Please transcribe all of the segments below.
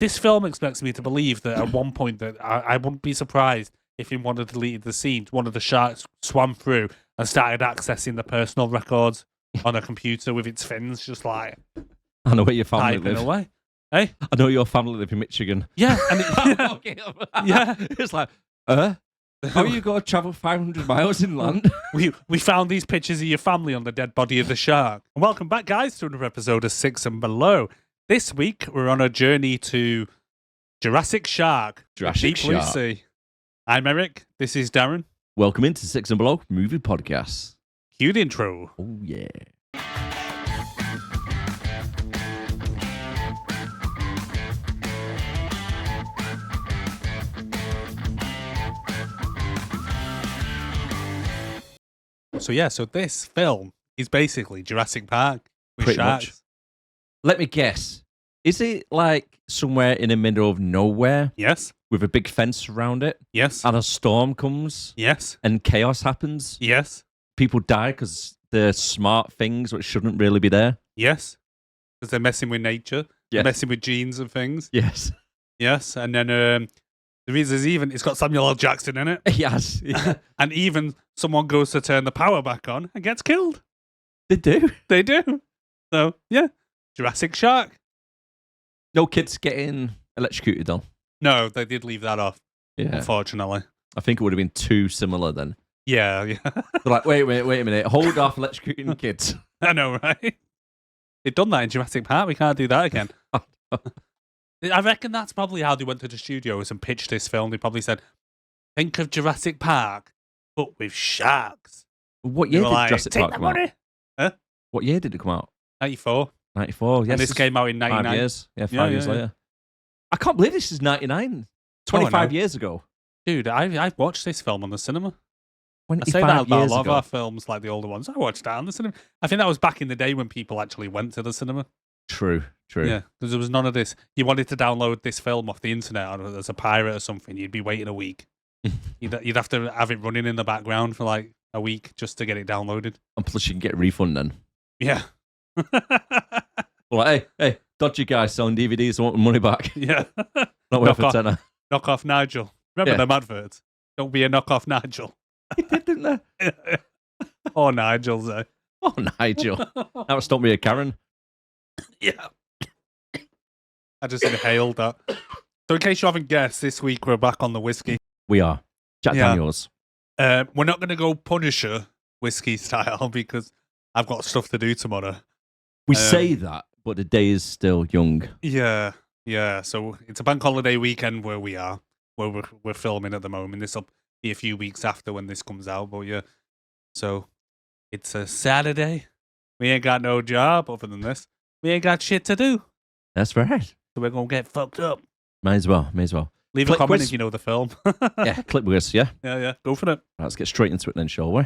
This film expects me to believe that at one point that I wouldn't be surprised if in one of the deleted scenes, one of the sharks swam through and started accessing the personal records on a computer with its fins, just like I know where your family typing live. away. Hey, I know your family live in Michigan. yeah, and yeah. It's like, how you got to travel 500 miles inland? We found these pictures of your family on the dead body of the shark. And welcome back, guys, to another episode of Six and Below. This week, we're on a journey to Jurassic Shark. Jurassic Deep Blue Shark. Sea. I'm Erik. This is Darren. Welcome into Six and Below Movie Podcast. Cue the intro. Oh, yeah. So this film is basically Jurassic Park with Pretty sharks. much. Let me guess. Is it like somewhere in the middle of nowhere Yes, with a big fence around it yes, and a storm comes yes, and chaos happens? yes, People die because they're smart things which shouldn't really be there? yes. Because they're messing with nature, Yes. messing with genes and things. Yes. Yes, and then it's got Samuel L. Jackson in it. Yes. Yeah. And even someone goes to turn the power back on and gets killed. They do. They do. So, yeah. Jurassic Shark. No kids getting electrocuted on. No, they did leave that off, Yeah. unfortunately. I think it would have been too similar then. Yeah, yeah. They're like, wait a minute, hold off electrocuting kids. I know, right? They've done that in Jurassic Park. We can't do that again. I reckon that's probably how they went to the studios and pitched this film. They probably said, think of Jurassic Park, but with sharks. What They year were did like, Jurassic take Park the come out? money. Huh? What year did it come out? 94. 94, yes. And this came out in 99. 5 years. Yeah, 5 Yeah, years yeah, later. I can't believe this is 99. 25 years ago. Dude, I've watched this film on the cinema. I 25 say that about a years lot of ago. our films, like the older ones. I watched that on the cinema. I think that was back in the day when people actually went to the cinema. True. Yeah, because there was none of this. You wanted to download this film off the internet or as a pirate or something, you'd be waiting a week. You'd have to have it running in the background for like a week just to get it downloaded. And plus you can get a refund then. Yeah. Like, hey, dodgy guys selling DVDs, I want my money back. Yeah. Not worth a Knock tenner. Knock off Nigel. Remember Yeah. them adverts? Don't be a knock off Nigel. He did, didn't they? Or Nigel's there. Oh, Nigel. That was Don't Be a Karen. Yeah. I just inhaled that. So in case you haven't guessed, this week we're back on the whiskey. We are. Jack Yeah. Daniels. We're not going to go Punisher whiskey style because I've got stuff to do tomorrow. We say that, but the day is still young. Yeah, yeah. So it's a bank holiday weekend where we are, where we're filming at the moment. This will be a few weeks after when this comes out, but yeah. So it's a Saturday. We ain't got no job other than this. We ain't got shit to do. That's right. So we're going to get fucked up. May as well. Leave Click a comment quiz. if you know the film. Yeah, click with us, yeah? Yeah. Go for it. Let's get straight into it then, shall we?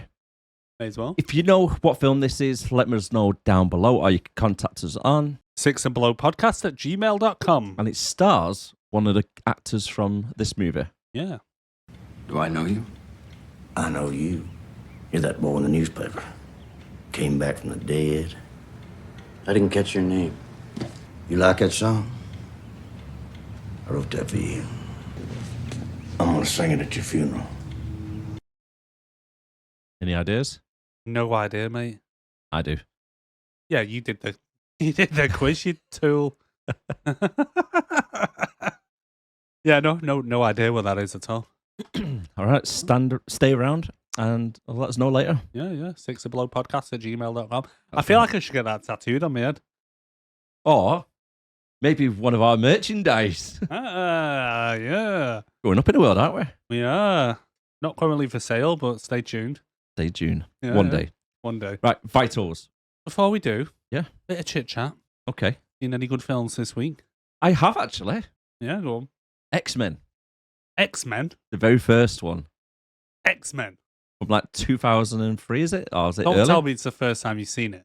May as well. If you know what film this is, let us know down below, or you can contact us on. Six and Below podcast at gmail.com. And it stars one of the actors from this movie. Yeah. Do I know you? I know you. You're that boy in the newspaper. Came back from the dead. I didn't catch your name. You like that song? I wrote that for you. I'm gonna sing it at your funeral. Any ideas? No idea, mate. I do. Yeah, you did the quiz, you tool. Yeah, no idea what that is at all. All right, stay around and let us know later. Yeah. Six and Below podcast at gmail.com. I feel like I should get that tattooed on my head. Or maybe one of our merchandise. Yeah. Growing up in the world, aren't we? We are. Not currently for sale, but stay tuned. Stay tuned. Yeah, One yeah. day. One day. Right, vitals. Before we do, Yeah. bit of chit chat. Okay. Seen any good films this week? I have actually. Yeah, go on. X-Men. X-Men? The very first one. X-Men. From like 2003, is it? Or is it Don't early? tell me it's the first time you've seen it.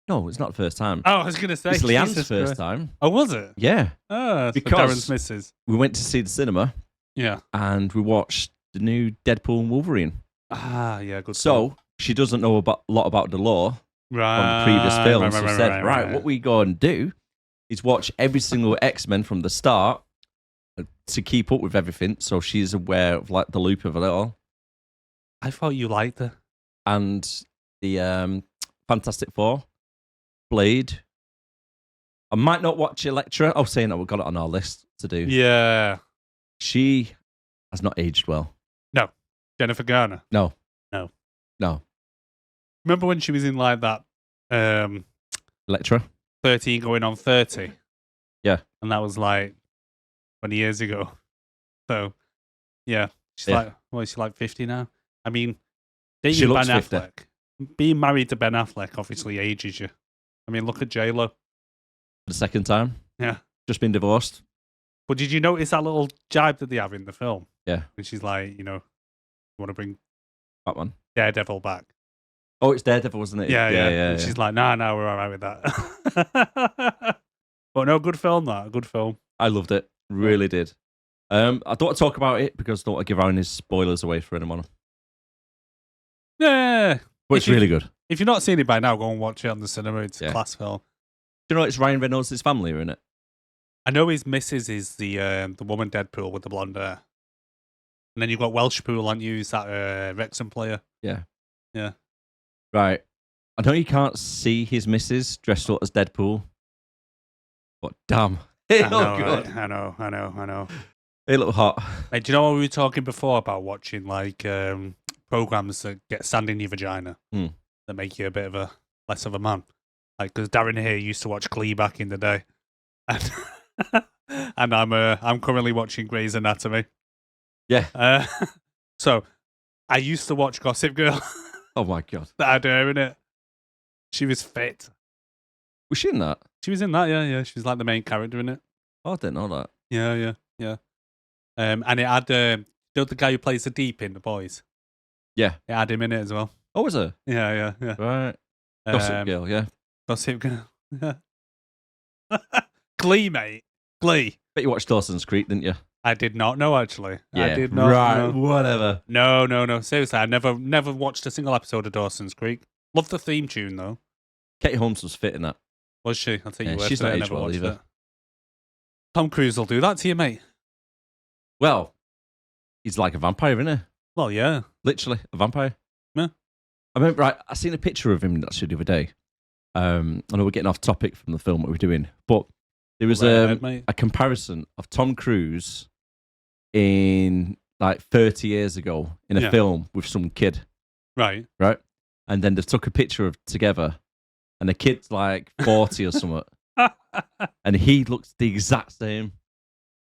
No, it's not the first time. Oh, I was going to say. It's Leanne's Jesus first Christ. time. Oh, was it? Yeah. Oh, it's Because- for Darren's missus. We went to see the cinema Yeah. and we watched the new Deadpool and Wolverine. Ah, yeah, good. So she doesn't know a lot about the law right, from the previous films. Right, So said, right, what we go and do He's watched every single X-Men from the start to keep up with everything, so she's aware of like the loop of it all. I thought you liked her. And the Fantastic Four, Blade. I might not watch Elektra. Oh, saying that we've got it on our list to do. Yeah. She has not aged well. No. Jennifer Garner. No. No. No. Remember when she was in like that Elektra? 13 going on 30? Yeah. And that was like 20 years ago. So, yeah. She's Yeah. like, what is she, like 50 now? I mean, She dating looks Ben 50. Affleck. Being married to Ben Affleck obviously ages you. I mean, look at J-Lo. For the second time. Yeah. Just been divorced. But did you notice that little jibe that they have in the film? Yeah. And she's like, you want to bring Batman. Daredevil back. Oh, it's Daredevil, wasn't it? Yeah. And yeah. she's like, nah, we're all right with that. But no, good film, that. Good film. I loved it. Really did. I don't want to talk about it because I don't want to give any spoilers away for anyone. Yeah. But it's really good. If you've not seen it by now, go and watch it on the cinema. It's a class film. Do you know it's Ryan Reynolds' family are in it? I know his missus is the woman Deadpool with the blonde hair. And then you've got Welshpool, aren't you? Is that Wrexham player? Yeah. Yeah. Right. I know you can't see his missus dressed up as Deadpool. But damn. I know, God. right? I know. It looked hot. Hey, do you know what we were talking before about watching like programs that get sand in your vagina that make you a bit of a less of a man? Like, because Darren here used to watch Glee back in the day, and and I'm currently watching Grey's Anatomy. Yeah. So I used to watch Gossip Girl. Oh my God. That had her in it. She was fit. Was she in that? She was in that, yeah. She was like the main character in it. Oh, I didn't know that. Yeah. And it had the guy who plays the Deep in The Boys. Yeah. It had him in it as well. Oh, was it? Yeah. Right. Gossip Girl, yeah. Gossip Girl. Yeah. Glee, mate. Glee. Bet you watched Dawson's Creek, didn't you? I did not know, actually. Yeah. I did not Right, know. whatever. No. Seriously, I never watched a single episode of Dawson's Creek. Love the theme tune, though. Katie Holmes was fit in that. Was she? I'll tell you Yeah, what. she's not I aged never well watched either. it. Tom Cruise will do that to you, mate. Well, he's like a vampire, isn't he? Well, yeah. Literally, a vampire. Yeah. I remember, I seen a picture of him actually the other day. I know we're getting off topic from the film that we're doing, but there was Mate. a comparison of Tom Cruise in like 30 years ago in a film with some kid. Right. And then they took a picture of together, and the kid's like 40 or something, and he looks the exact same.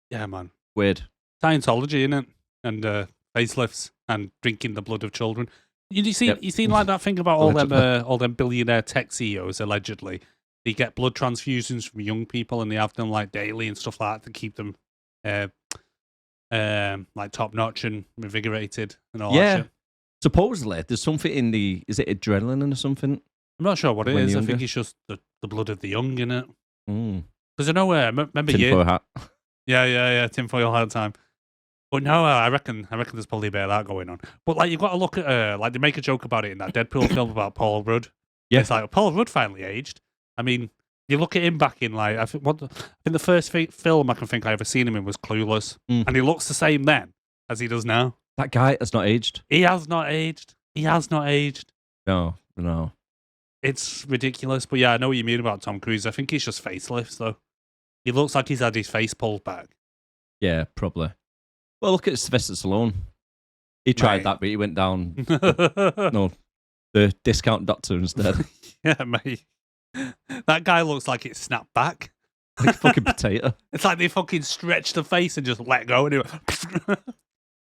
Yeah, man. Weird. Scientology, innit? And facelifts and drinking the blood of children. You seen like that thing about all them billionaire tech CEOs allegedly? They get blood transfusions from young people and they have them like daily and stuff like that to keep them like top notch and invigorated and all that shit. Supposedly, there's something in is it adrenaline or something? I'm not sure what it When is. I younger? think it's just the blood of the young, innit? Mm. Because I know remember Tinfoil hat. Yeah, tinfoil hat time. But no, I reckon there's probably a bit of that going on. But like you've got to look at like they make a joke about it in that Deadpool film about Paul Rudd. Yeah. It's like Paul Rudd finally aged. I mean, you look at him back in like I think the first film I can think I ever seen him in was Clueless, and he looks the same then as he does now. That guy has not aged. He has not aged. No. It's ridiculous. But yeah, I know what you mean about Tom Cruise. I think he's just facelifts though. He looks like he's had his face pulled back. Yeah, probably. Well, look at Sylvester Stallone. He tried Mate. that, but he went down the discount doctor instead. Yeah, mate. That guy looks like it snapped back. Like a fucking potato. It's like they fucking stretched the face and just let go, and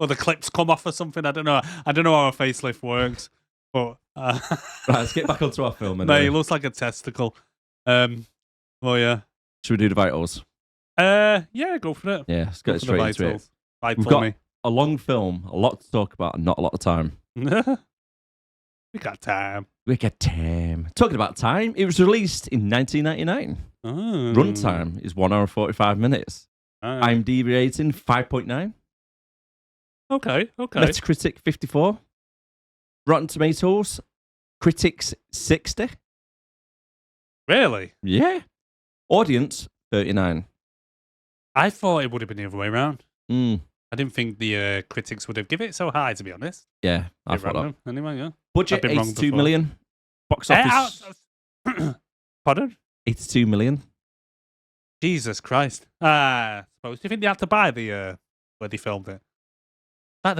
or the clips come off or something. I don't know how a facelift works, but Right, let's get back onto our film. mate, Anyway. it looks like a testicle. Well, yeah. Should we do the vitals? Yeah, go for it. Yeah, let's Go get for the straight into it. vitals. Right We've for got me. a long film, a lot to talk about, and not a lot of time. We got time. We get time. Talking about time, it was released in 1999. Oh. Runtime is 1 hour 45 minutes. IMDb rating 5.9. Okay. Metacritic 54. Rotten Tomatoes, critics 60. Really? Yeah. Audience 39. I thought it would have been the other way around. Mm, I didn't think the critics would have given it so high, to be honest. yeah, I Bit thought that. random. Anyway, yeah. Budget, I've been wrong 82 before. million. Box office, Pardon? 82 million. Jesus Christ. I suppose. Do you think they had to buy the where they filmed it? I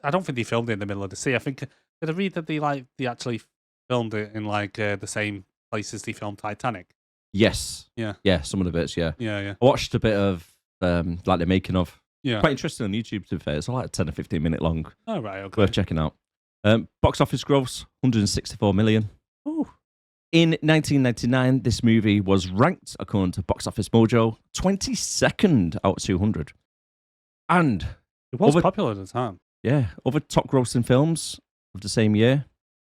don't think they filmed it in the middle of the sea. I think did I read that they actually filmed it in the same places they filmed Titanic? Yes. Yeah. Yeah, some of the bits, yeah. Yeah. I watched a bit of the making of. Yeah. Quite interesting on YouTube, to be fair. It's like 10 or 15 minute long. Oh, right. Okay. Worth checking out. Box office gross, 164 million. Ooh. In 1999, this movie was ranked, according to Box Office Mojo, 22nd out of 200. And, It was popular at the time. yeah, other top grossing films of the same year,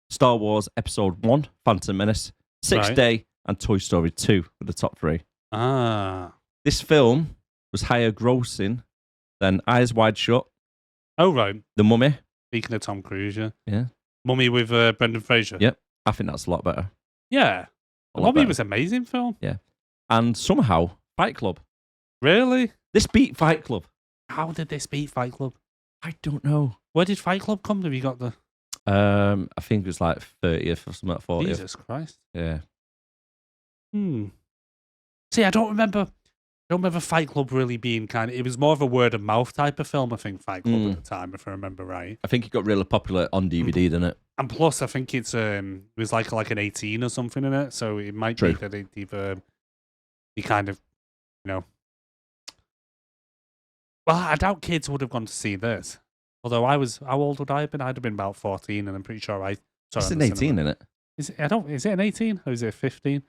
Star Wars Episode 1, Phantom Menace, Sixth Right. Day, and Toy Story 2 were the top three. Ah. This film was higher grossing than Eyes Wide Shut, Oh, right. The Mummy. Speaking of Tom Cruise, yeah. Yeah, Mummy with Brendan Fraser. Yep. I think that's a lot better. Yeah. A lot Mummy better. was an amazing film. And somehow, Fight Club. Really? This beat Fight Club. How did this beat Fight Club? I don't know. Where did Fight Club come? Have you got the I think it was like 30th or something like 40th. Jesus Christ? Yeah. See, I don't remember Fight Club really being it was more of a word of mouth type of film, I think, Fight Club at the time, if I remember right. I think it got really popular on DVD, didn't it? And plus, I think it was like an 18 or something in it, so it might True. be that it either be kind of, Well, I doubt kids would have gone to see this. Although how old would I have been? I'd have been about 14, and I'm pretty sure I saw It's it an in the 18, cinema. isn't it? Is it an 18 or is it a 15?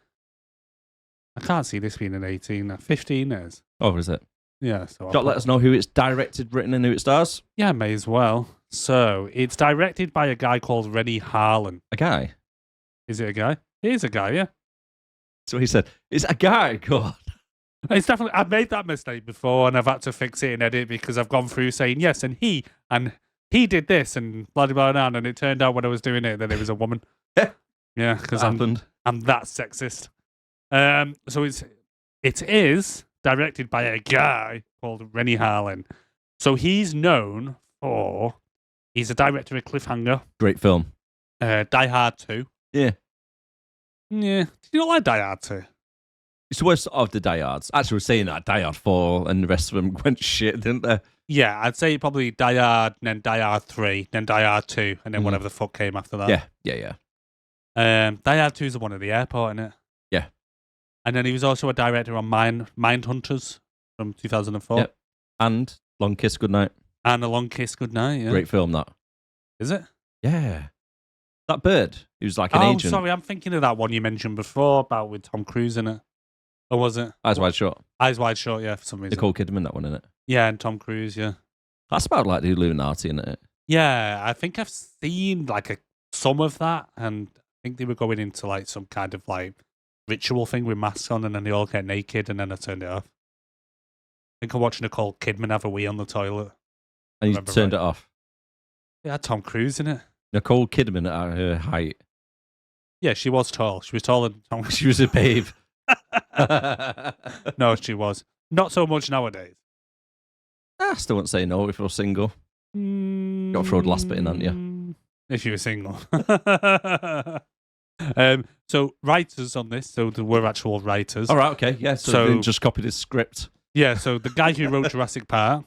I can't see this being an 18. 15 is. Oh, is it? Yeah. So Got to let us know who it's directed, written, and who it stars. Yeah, may as well. So it's directed by a guy called Rennie Harlan. A guy. Is it a guy? It is a guy, yeah. So he said, it's a guy. God. It's definitely. I've made that mistake before, and I've had to fix it in edit because I've gone through saying yes, and he did this, and blah blah blah, and it turned out when I was doing it that it was a woman. Yeah, because happened. I'm that sexist. So it is directed by a guy called Rennie Harlan. So he's known for he's a director of Cliffhanger, Great film. Die Hard 2. Yeah. Yeah, did you not like Die Hard 2? It's the worst of the Die Hards. Actually, we're saying that Die Hard 4 and the rest of them went shit, didn't they? Yeah, I'd say probably Die Hard, then Die Hard 3, then Die Hard 2, and then whatever the fuck came after that. Yeah. Die Hard 2 is the one at the airport, isn't it? Yeah. And then he was also a director on Mindhunters from 2004. Yep. And Long Kiss Goodnight. And A Long Kiss Goodnight, yeah. Great film, that. Is it? Yeah. That bird, he was like an Oh, agent. sorry, I'm thinking of that one you mentioned before about with Tom Cruise in it. Or was it? Eyes Wide Shut. Eyes Wide Shut, yeah, for some reason. Nicole Kidman, that one, isn't it? Yeah, and Tom Cruise, yeah. That's about like the Illuminati, isn't it? Yeah, I think I've seen some of that, and I think they were going into some kind of ritual thing with masks on, and then they all get naked, and then I turned it off. I think I watched Nicole Kidman have a wee on the toilet. And you Remember turned right. it off. Yeah, Tom Cruise in it. Nicole Kidman at her height. Yeah, she was tall. She was taller than Tom Cruise. She was a babe. No, she was. Not so much nowadays. I still won't say no if you're single. Got to throw the last bit in, haven't you? If you were single. So writers on this, so there were actual writers. All right, okay. Yeah, so, So- they didn't just copied his script. Yeah, so the guy who wrote Jurassic Park.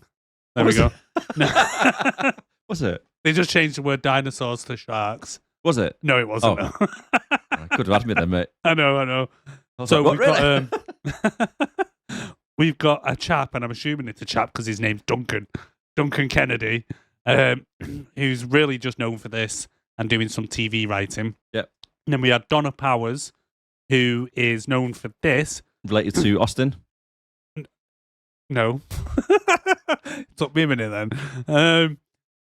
There Was we go. Was it? They just changed the word dinosaurs to sharks. Was it? No, it wasn't. Oh. No. I could have had me then, mate. I know. I was So like, we've what, got we've got a chap, and I'm assuming it's a chap because his name's Duncan Kennedy, who's really just known for this and doing some TV writing. Yep. And then we had Donna Powers, who is known for this. Related to Austin? No, took me a minute then.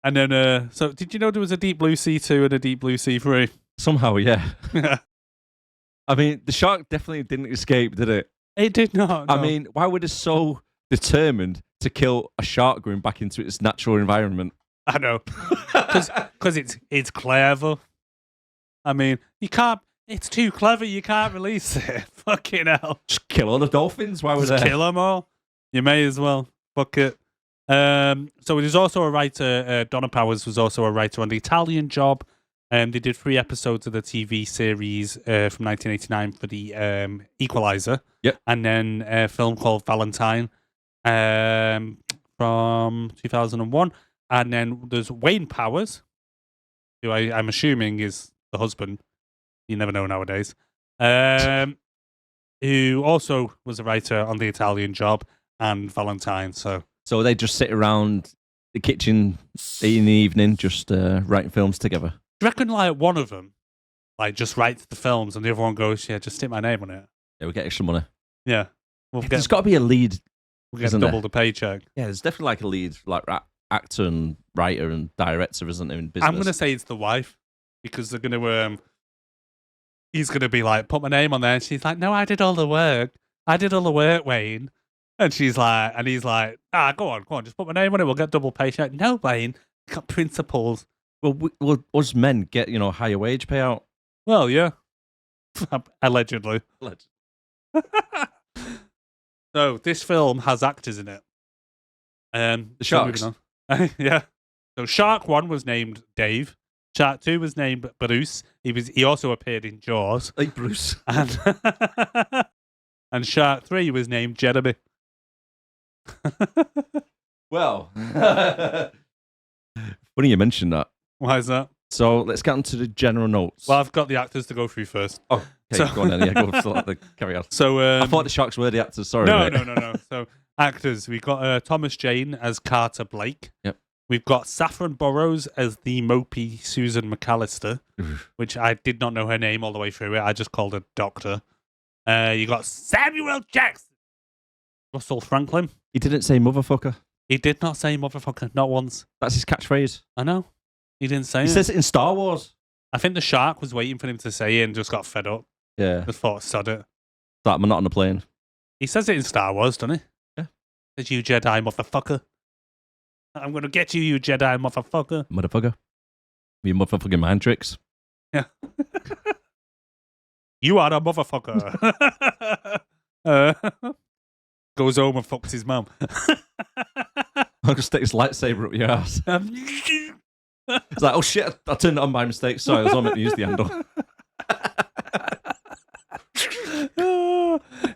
And then, so did you know there was a Deep Blue Sea 2 and a Deep Blue Sea 3? Somehow, yeah. I mean, the shark definitely didn't escape, did it? It did not. I no. mean, why were they so determined to kill a shark going back into its natural environment? I know, because it's clever. I mean, you can't It's too clever. You can't release it. Fucking hell. Just kill all the dolphins. Why would Just they? kill them all. You may as well. Fuck it. So there's also a writer. Donna Powers was also a writer on The Italian Job. They did 3 episodes of the TV series from 1989 for the Equalizer. Yep. And then a film called Valentine from 2001. And then there's Wayne Powers, who I'm assuming is the husband. You never know nowadays. Who also was a writer on The Italian Job and Valentine. So they just sit around the kitchen in the evening, just writing films together. do you reckon like one of them like just writes the films and the other one goes, yeah, just stick my name on it? Yeah, we get extra money. Yeah. There's got to be a lead. We'll get isn't double there? the paycheck. Yeah, there's definitely like a lead, like actor and writer and director, isn't there, in business? I'm going to say it's the wife because they're going to, he's going to be like, put my name on there. And she's like, no, I did all the work. I did all the work, Wayne. And she's like, and he's like, go on, just put my name on it. We'll get double paycheck. No, Wayne, you've got principles. Well, us men get, higher wage payout. Well, yeah. Allegedly. So this film has actors in it. The sharks. Yeah. So Shark 1 was named Dave. Shark 2 was named Bruce. He also appeared in Jaws. Hey, Bruce. And and Shark 3 was named Jeremy. Well, funny you mentioned that. Why is that? So let's get into the general notes. Well, I've got the actors to go through first. Oh, okay, go on then. Yeah, carry on. So I thought the sharks were the actors. Sorry. No, mate. no. So actors, we've got Thomas Jane as Carter Blake. Yep. We've got Saffron Burrows as the mopey Susan McAllister, which I did not know her name all the way through it. I just called her Doctor. You got Samuel Jackson, Russell Franklin. He didn't say motherfucker. He did not say motherfucker, not once. That's his catchphrase. I know. He didn't say He it. says it in Star Wars. I think the shark was waiting for him to say it and just got fed up. Yeah. Just thought, sod it. That I'm not on a plane. He says it in Star Wars, doesn't he? Yeah. Says, you Jedi motherfucker. I'm going to get you, you Jedi motherfucker. Motherfucker. You motherfucking mind tricks. Yeah. You are a motherfucker. Goes home and fucks his mum. I'll just stick his lightsaber up your ass. It's like, oh shit, I turned it on by mistake. Sorry, I was on meant to use the handle.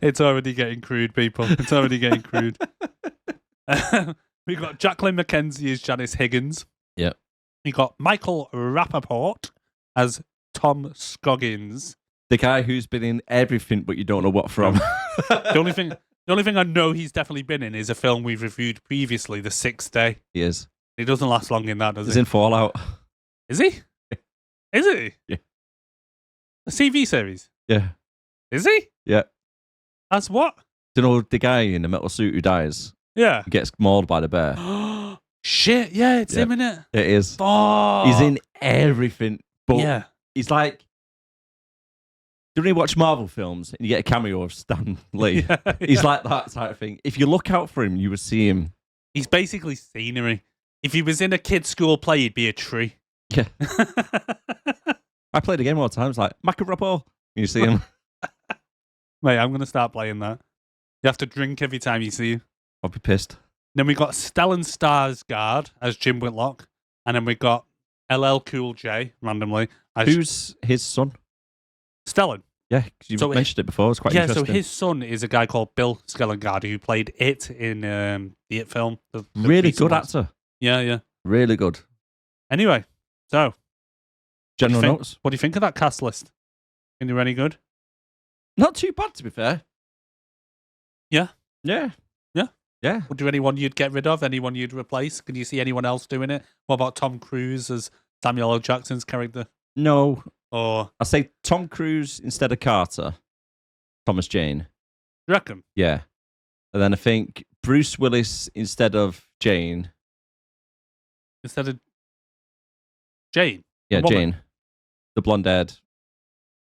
It's already getting crude, people. It's already getting crude. We've got Jacqueline McKenzie as Janice Higgins. Yeah. We got Michael Rappaport as Tom Scoggins. The guy who's been in everything, but you don't know what from. The only thing I know he's definitely been in is a film we've reviewed previously, The Sixth Day. He is. He doesn't last long in that, does He's he? in Fallout. Is he? Is he? Yeah. A CV series? Yeah. Is he? Yeah. That's what? Do you know the guy in the metal suit who dies? Yeah. He gets mauled by the bear. Shit, yeah, it's Yeah. him, innit? It is. Oh. He's in everything. But Yeah. he's like, do you watch Marvel films and you get a cameo of Stan Lee? Yeah, He's yeah. like that type of thing. If you look out for him, you would see him. He's basically scenery. If he was in a kid's school play, he'd be a tree. Yeah. I played the game all the time. It's like, Macaropo. You see him. Mate, I'm going to start playing that. You have to drink every time you see him. I'll be pissed. Then we got Stellan Skarsgård as Jim Whitlock. And then we got LL Cool J, randomly. As Who's his son? Stellan. Yeah, 'cause you So mentioned it before. It's quite Yeah, interesting. so his son is a guy called Bill Skarsgård who played It in the It film. The really recent good ones. actor. Yeah. Really good. Anyway, so General think- notes. what do you think of that cast list? Think they're any good? Not too bad, to be fair. Yeah. Yeah. Yeah? Yeah. Would there anyone you'd get rid of? Anyone you'd replace? Can you see anyone else doing it? What about Tom Cruise as Samuel L. Jackson's character? No. Or I say Tom Cruise instead of Carter. Thomas Jane. do you reckon? Yeah. And then I think Bruce Willis instead of Jane. Instead of Jane? Yeah, The woman? Jane. The blonde haired.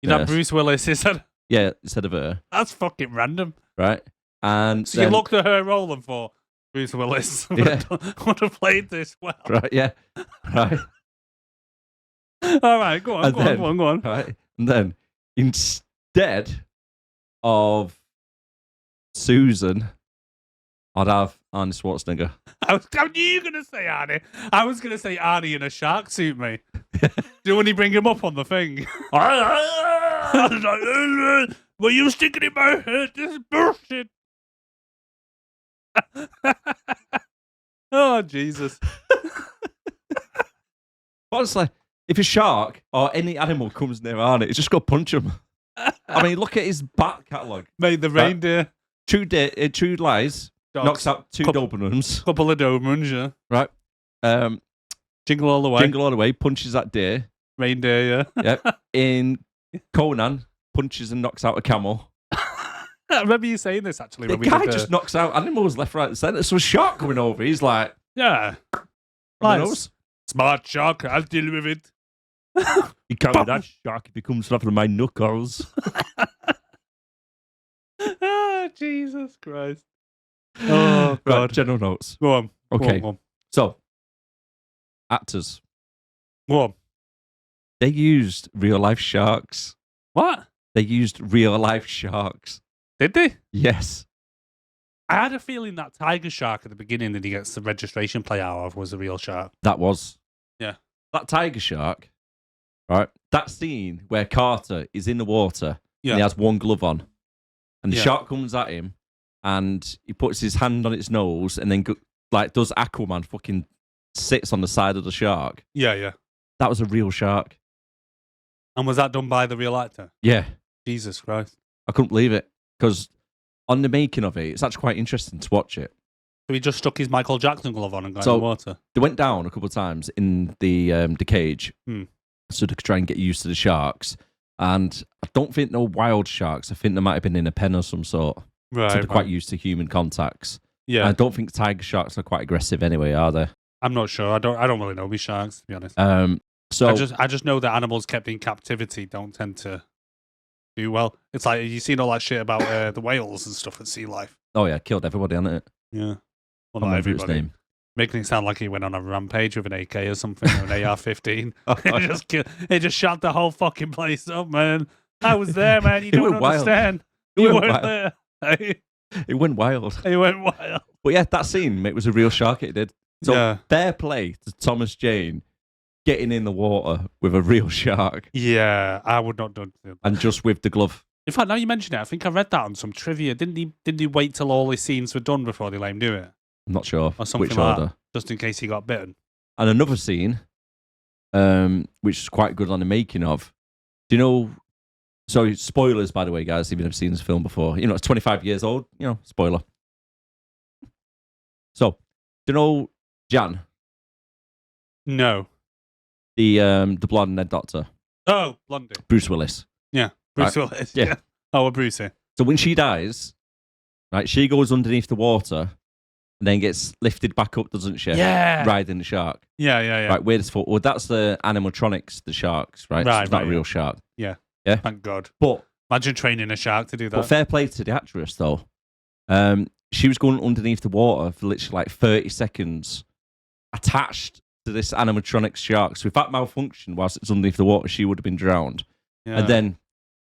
You'd have Yes. Bruce Willis instead. Yeah, instead of her. That's fucking random. Right? And So then, you looked at her role and thought, Bruce Willis would, Yeah. would have played this well. Right, yeah. Right. All right, go on, And go then- on. Right. And then Instead of Susan, I'd have Arnie Schwarzenegger. I knew you were going to say Arnie. I was going to say Arnie in a shark suit, mate. Do you when you bring him up on the thing? What are you sticking in my head? This is bullshit. Oh, Jesus. Honestly, if a shark or any animal comes near Arnie, just go punch him. I mean, look at his back catalogue. Mate, the reindeer. True Lies Dogs. knocks out two Dobermans. Couple of Dobermans, yeah. Right. Jingle all the way. Jingle all the way, punches that deer. Reindeer, yeah. Yeah. In Conan, punches and knocks out a camel. I remember you saying this, actually. The When guy we did, just knocks out animals left, right, and centre. So a shark coming over, he's like, yeah. nice. Smart shark, I'll deal with it. You can't be that shark if he comes after my knuckles. Oh, Jesus Christ. Oh, God. Right, general notes. Go on. Okay. Go on. So, actors. Go on. They used real life sharks. What? They used real life sharks. Did they? Yes. I had a feeling that tiger shark at the beginning that he gets the registration plate out of was a real shark. That was. Yeah. That tiger shark, right? That scene where Carter is in the water Yeah. and he has one glove on. And the Yeah. shark comes at him and he puts his hand on its nose and then does Aquaman fucking sits on the side of the shark. Yeah, yeah. That was a real shark. And was that done by the real actor? Yeah. Jesus Christ. I couldn't believe it because on the making of it, it's actually quite interesting to watch it. So he just stuck his Michael Jackson glove on and got So- in the water. They went down a couple of times in the cage so they could try and get used to the sharks. And I don't think they're wild sharks. I think they might have been in a pen of some sort. Right. So they're quite used to human contacts. Yeah. I don't think tiger sharks are quite aggressive anyway, are they? I'm not sure. I don't really know these sharks, to be honest. So I just know that animals kept in captivity don't tend to do well. It's like you seen all that shit about the whales and stuff at sea life. oh yeah, killed everybody on it. Yeah. Well, Can't not remember its everybody. name. Making it sound like he went on a rampage with an AK or something, or an AR-15. It just shot the whole fucking place up, man. I was there, man. You It don't went wild. understand. It You went weren't wild. there. Hey, It went wild. it went wild. But yeah, that scene, mate, was a real shark. It did. So Yeah. fair play to Thomas Jane getting in the water with a real shark Yeah, I would not do that. and just with the glove. In fact, now you mention it, I think I read that on some trivia. Didn't he wait till all his scenes were done before they let him do it? I'm not sure Or something which like order. that, just in case he got bitten. And another scene, which is quite good on the making of. Do you know? So spoilers, by the way, guys. If you've never seen this film before, you know it's 25 years old. You know, spoiler. So, do you know Jan, No. the blonde head doctor, Oh, Blondie. Bruce Willis? Bruce Willis. Yeah. Oh, a Brucey. So when she dies, right, she goes underneath the water and then gets lifted back up, doesn't she? Yeah. Riding the shark. Yeah. Right, weird as fuck. Well, that's the animatronics, the sharks, right? So Right, it's not right, a real yeah. shark. Thank God. But Imagine training a shark to do But that. fair play to the actress, though. She was going underneath the water for literally like 30 seconds, attached to this animatronics shark. So if that malfunctioned whilst it's underneath the water, she would have been drowned. Yeah. And then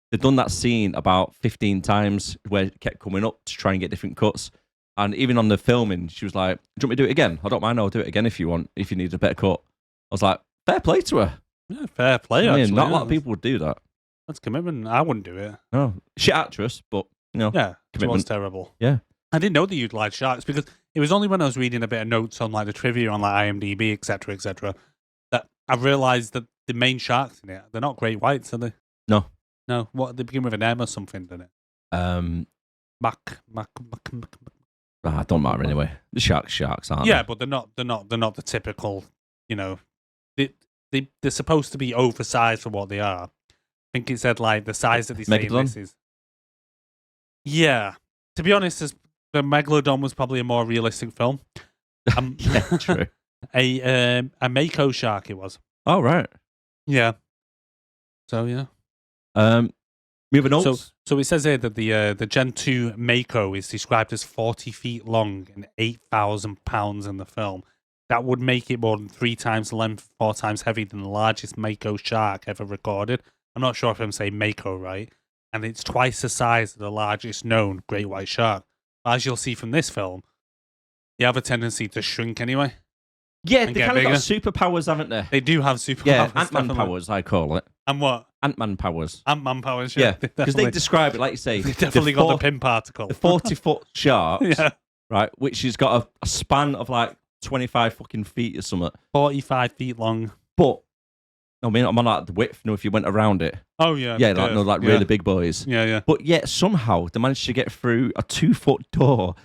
they've done that scene about 15 times where it kept coming up to try and get different cuts. And even on the filming, she was like, "Do you want me to do it again? I don't mind. I'll do it again if you want. If you need a better cut." I was like, "Fair play to her." Yeah, fair play, I mean, actually. not a lot yeah. of people would do that. That's commitment. I wouldn't do it. No, shit actress, but you know, Yeah, it was commitment. terrible. Yeah. I didn't know they utilised sharks because it was only when I was reading a bit of notes on like the trivia on like IMDb, etc., that I realised that the main sharks in it, they're not great whites, are they? No. No. What, they begin with an M or something, don't it? Mac. Don't matter anyway. The sharks aren't. Yeah, they? but they're not the typical, you know, they're supposed to be oversized for what they are. I think it said like the size that they say in Megalodon? this is. Yeah, to be honest, the Megalodon was probably a more realistic film. Yeah, true. A Mako shark it was. Oh right. Yeah. So yeah. Moving notes. So it says here that the Gen 2 Mako is described as 40 feet long and 8,000 pounds in the film. That would make it more than 3 times the length, 4 times heavier than the largest Mako shark ever recorded. I'm not sure if I'm saying Mako right, and it's twice the size of the largest known great white shark. As you'll see from this film, they have a tendency to shrink anyway. Yeah, And they get kind of got bigger. superpowers, haven't they? They do have superpowers. Yeah, Ant-Man definitely. powers, I call it. And what? Ant-Man powers. Ant-Man powers, Yeah, yeah. because they describe it, like you say, They definitely got the pin particle. the 40-foot sharks, Yeah. right, which has got a span of like 25 fucking feet or something. 45 feet long. But, I mean, I'm on like the width, if you went around it. Oh, yeah. Yeah, the like curve. really big boys. Yeah, yeah. But yet, somehow, they managed to get through a 2-foot door,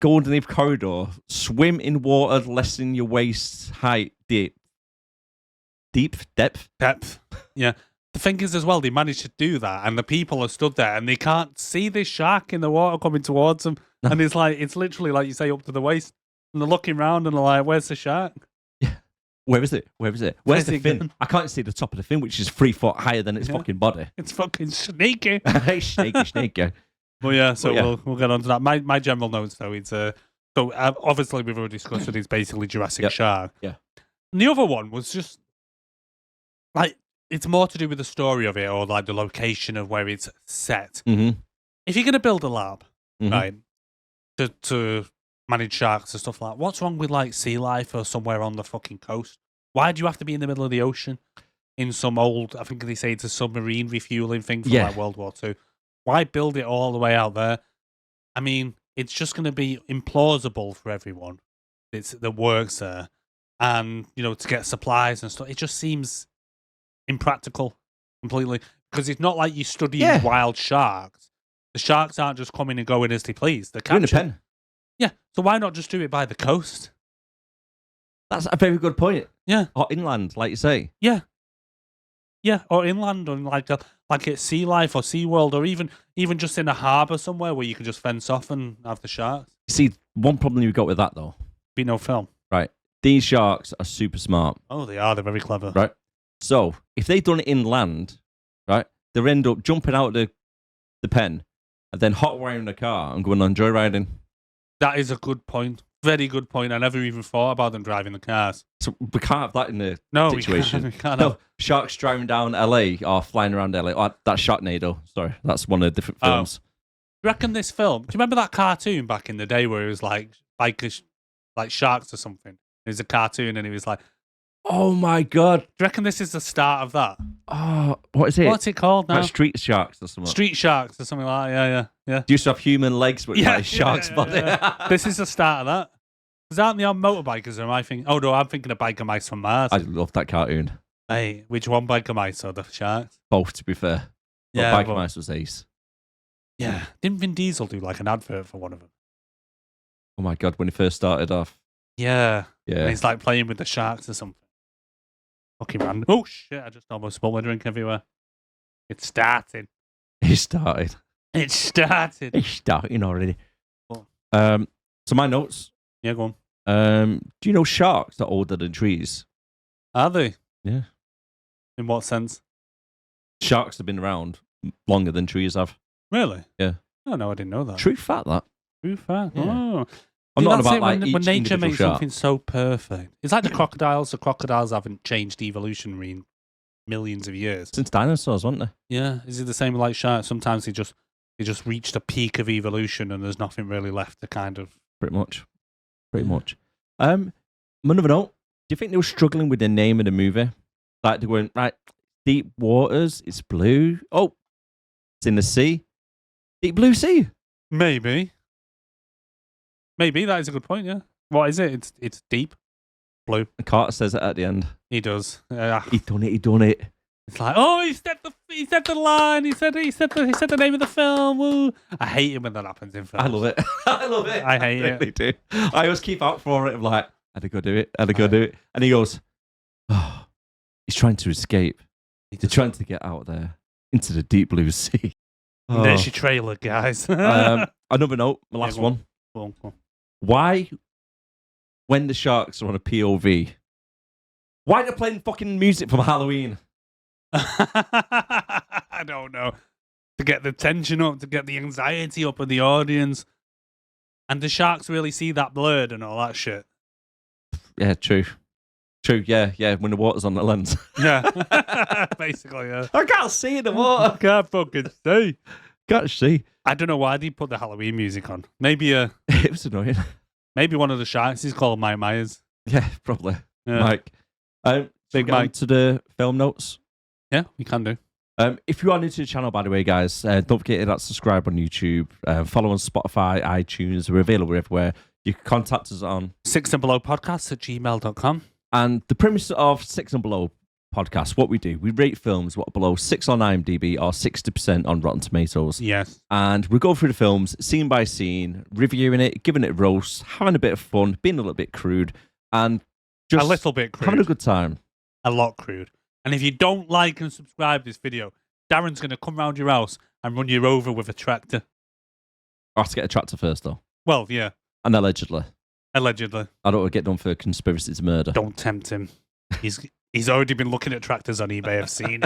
go underneath corridor, swim in water less than your waist height depth. Yeah. The thing is, as well, they managed to do that, and the people are stood there, and they can't see this shark in the water coming towards them. No. And it's literally, like you say, up to the waist. And they're looking around, and they're like, where's the shark? Where is it? Where's Where's the it fin? gone? I can't see the top of the fin, which is 3 foot higher than its Yeah. fucking body. It's fucking sneaky. Snaky. Well, yeah, so But yeah. we'll get on to that. My general notes, though, it's obviously we've already discussed it. It's basically Jurassic Yep. Shark. Yeah. And the other one was just like it's more to do with the story of it or like the location of where it's set. Mm-hmm. If you're gonna build a lab, Mhm. right, to manage sharks and stuff like that, what's wrong with like sea life or somewhere on the fucking coast? Why do you have to be in the middle of the ocean in some old? I think they say it's a submarine refueling thing from Yeah. like World War II. Why build it all the way out there? I mean, it's just going to be implausible for everyone that works there, and to get supplies and stuff. It just seems impractical completely because it's not like you study Yeah. wild sharks. The sharks aren't just coming and going as they please. They're You're in a captured. pen. Yeah, so why not just do it by the coast? That's a very good point. Yeah, Or inland, like you say. yeah, or inland, or like at Sea Life or Sea World, or even just in a harbour somewhere where you can just fence off and have the sharks. See, one problem you've got with that, though, Be no film. right? These sharks are super smart, Oh, they are. They're very clever. right? So, if they've done it inland, right, they end up jumping out of the pen and then hot wiring the car and going on joyriding. That is a good point. Very good point. I never even thought about them driving the cars. So, we can't have that in the No, situation. we can't No, have. sharks driving down LA or flying around LA. Oh, that's Sharknado. Sorry, that's one of the different Oh. films. Do you reckon this film? Do you remember that cartoon back in the day where it was like sharks or something? It was a cartoon, and it was like, Oh my god! do you reckon this is the start of that? Oh, what is it? What's it called now? Like street sharks or something. Street sharks or something like that. Yeah. Do you used to have human legs, but Yeah, like shark's yeah, body? yeah. This is the start of that. Because aren't they on motorbikers, or am I thinking? Oh no, I'm thinking of Biker Mice from Mars. I love that cartoon. Hey, which one, Biker Mice or the sharks? Both, to be fair. But Yeah, Biker but- Mice was ace. Yeah. Didn't Vin Diesel do like an advert for one of them? Oh my god, when he first started off. Yeah. And Yeah. he's like playing with the sharks or something. Fucking random. Oh shit! I just almost spilled my drink everywhere. It's starting. He started. It's started. He's starting already. Cool. So my notes. Yeah, go on. Do you know sharks are older than trees? Are they? Yeah. In what sense? Sharks have been around longer than trees have. Really? Yeah. Oh no, I didn't know that. True fact, that. True fact. Yeah. Oh. I'm See, not that's about it, like when each nature individual makes shark. something so perfect. It's like the crocodiles. The crocodiles haven't changed evolutionary in millions of years. Since dinosaurs, weren't they? Yeah. Is it the same with like sharks? Sometimes they just reached a peak of evolution and there's nothing really left to kind of. Pretty much. Pretty Yeah. much. Another note. Do you think they were struggling with the name of the movie? Like they went, right, deep waters, it's blue. Oh, it's in the sea. Deep blue sea. Maybe that is a good point. Yeah. What is it? It's deep blue. And Carter says it at the end. He does. He done it. It's like, oh, he said the line. He said the name of the film. Woo. I hate it when that happens in films. I love it. I love it. I hate it. really do. I always keep out for it. I'm like, I had to go do it. Do it. And he goes, oh, he's trying to escape. He's trying to get out there into the deep blue sea. And there's your trailer, guys. Another note, my last Yeah, go on. one. Go on, go on. Why, when the sharks are on a POV, why are they playing fucking music from Halloween? I don't know. To get the tension up, to get the anxiety up of the audience. And the sharks really see that blurred and all that shit. Yeah, true. True, yeah, when the water's on the lens. Yeah, basically, yeah. I can't see the water. I can't fucking see. Can't see. I don't know why they put the Halloween music on. Maybe It was annoying. maybe one of the sharks is called Mike Myers. Yeah, probably. Yeah. Mike. Big Get on Mike. to the film notes. Yeah, we can do. If you are new to the channel, by the way, guys, don't forget to hit that subscribe on YouTube. Follow on Spotify, iTunes. We're available everywhere. You can contact us on. 6 and Below Podcast at gmail.com. And the premise of 6 and Below podcast, what we do, we rate films what are below 6 on IMDb or 60% on Rotten Tomatoes. Yes. And we go through the films scene by scene, reviewing it, giving it roast, having a bit of fun, being a little bit crude, and just A little bit crude. having a good time. A lot crude. And if you don't like and subscribe this video, Darren's going to come round your house and run you over with a tractor. I have to get a tractor first, though. Well, yeah, And allegedly. allegedly. I don't want to get done for conspiracy to murder. Don't tempt him. He's already been looking at tractors on eBay. I've seen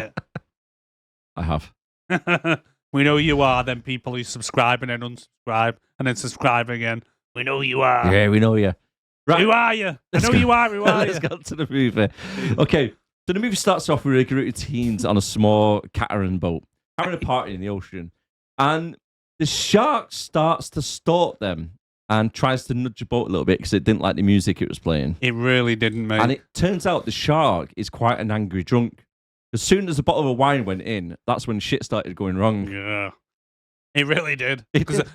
I have. it. We know you are them people who subscribe and then unsubscribe and then subscribe again. We know you are. Yeah, we know you. Right. Who are you? I Let's know go. you are. Who are Let's you? go to the movie. Okay, so the movie starts off with a group of teens on a small catamaran boat having a party in the ocean. And the shark starts to stalk them and tries to nudge the boat a little bit because it didn't like the music it was playing. It really didn't, mate. And it turns out the shark is quite an angry drunk. As soon as a bottle of wine went in, that's when shit started going wrong. Yeah. It really did. It 'Cause, did.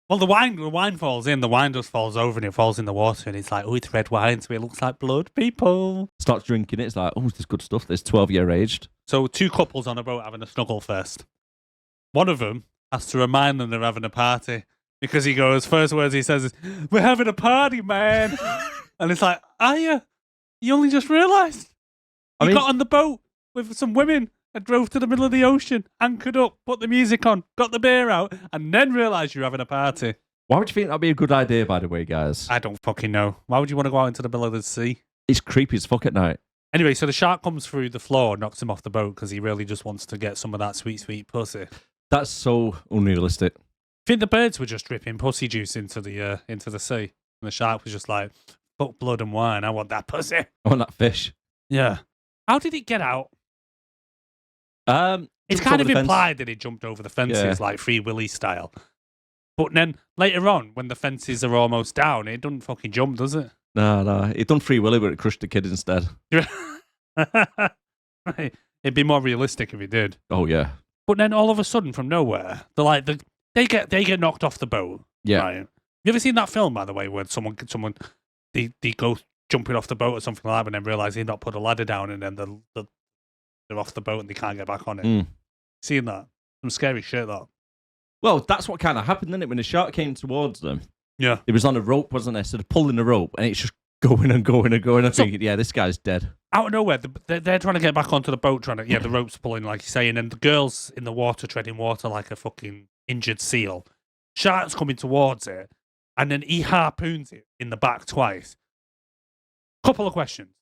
well, the wine falls in, the wine just falls over and it falls in the water and it's like, oh, it's red wine, so it looks like blood, people. Starts drinking it. It's like, oh, this is good stuff. This 12-year aged. So 2 couples on a boat having a snuggle fest. One of them has to remind them they're having a party because he goes, first words he says is, we're having a party, man. And it's like, are you? You only just realised? I You mean- got on the boat with some women and drove to the middle of the ocean, anchored up, put the music on, got the beer out, and then realised you're having a party. Why would you think that'd be a good idea, by the way, guys? I don't fucking know. Why would you want to go out into the middle of the sea? It's creepy as fuck at night. Anyway, so the shark comes through the floor, knocks him off the boat because he really just wants to get some of that sweet, sweet pussy. That's so unrealistic. I think the birds were just dripping pussy juice into the sea. And the shark was just like, fuck blood and wine, I want that pussy. I want that fish. Yeah. How did it get out? It's jumped kind over of the fence. implied that it jumped over the fences, like Free Willy style. But then later on, when the fences are almost down, it doesn't fucking jump, does it? No. It done Free Willy, but it crushed the kid instead. It'd be more realistic if it did. Oh, yeah. But then all of a sudden, from nowhere, they get knocked off the boat. Yeah. Right? You ever seen that film, by the way, where someone they go jumping off the boat or something like that, and then realise they've not put a ladder down, and then they're off the boat and they can't get back on it. Mm. Seen that? Some scary shit. That. Well, that's what kind of happened, didn't it? When the shark came towards them, Yeah. it was on a rope, wasn't there? So they're pulling the rope, and it's just going and going and going. I'm So- thinking, yeah, this guy's dead. Out of nowhere, they're trying to get back onto the boat, the rope's pulling, like you're saying, and the girl's in the water, treading water like a fucking injured seal. Shark's coming towards it, and then he harpoons it in the back twice. Couple of questions.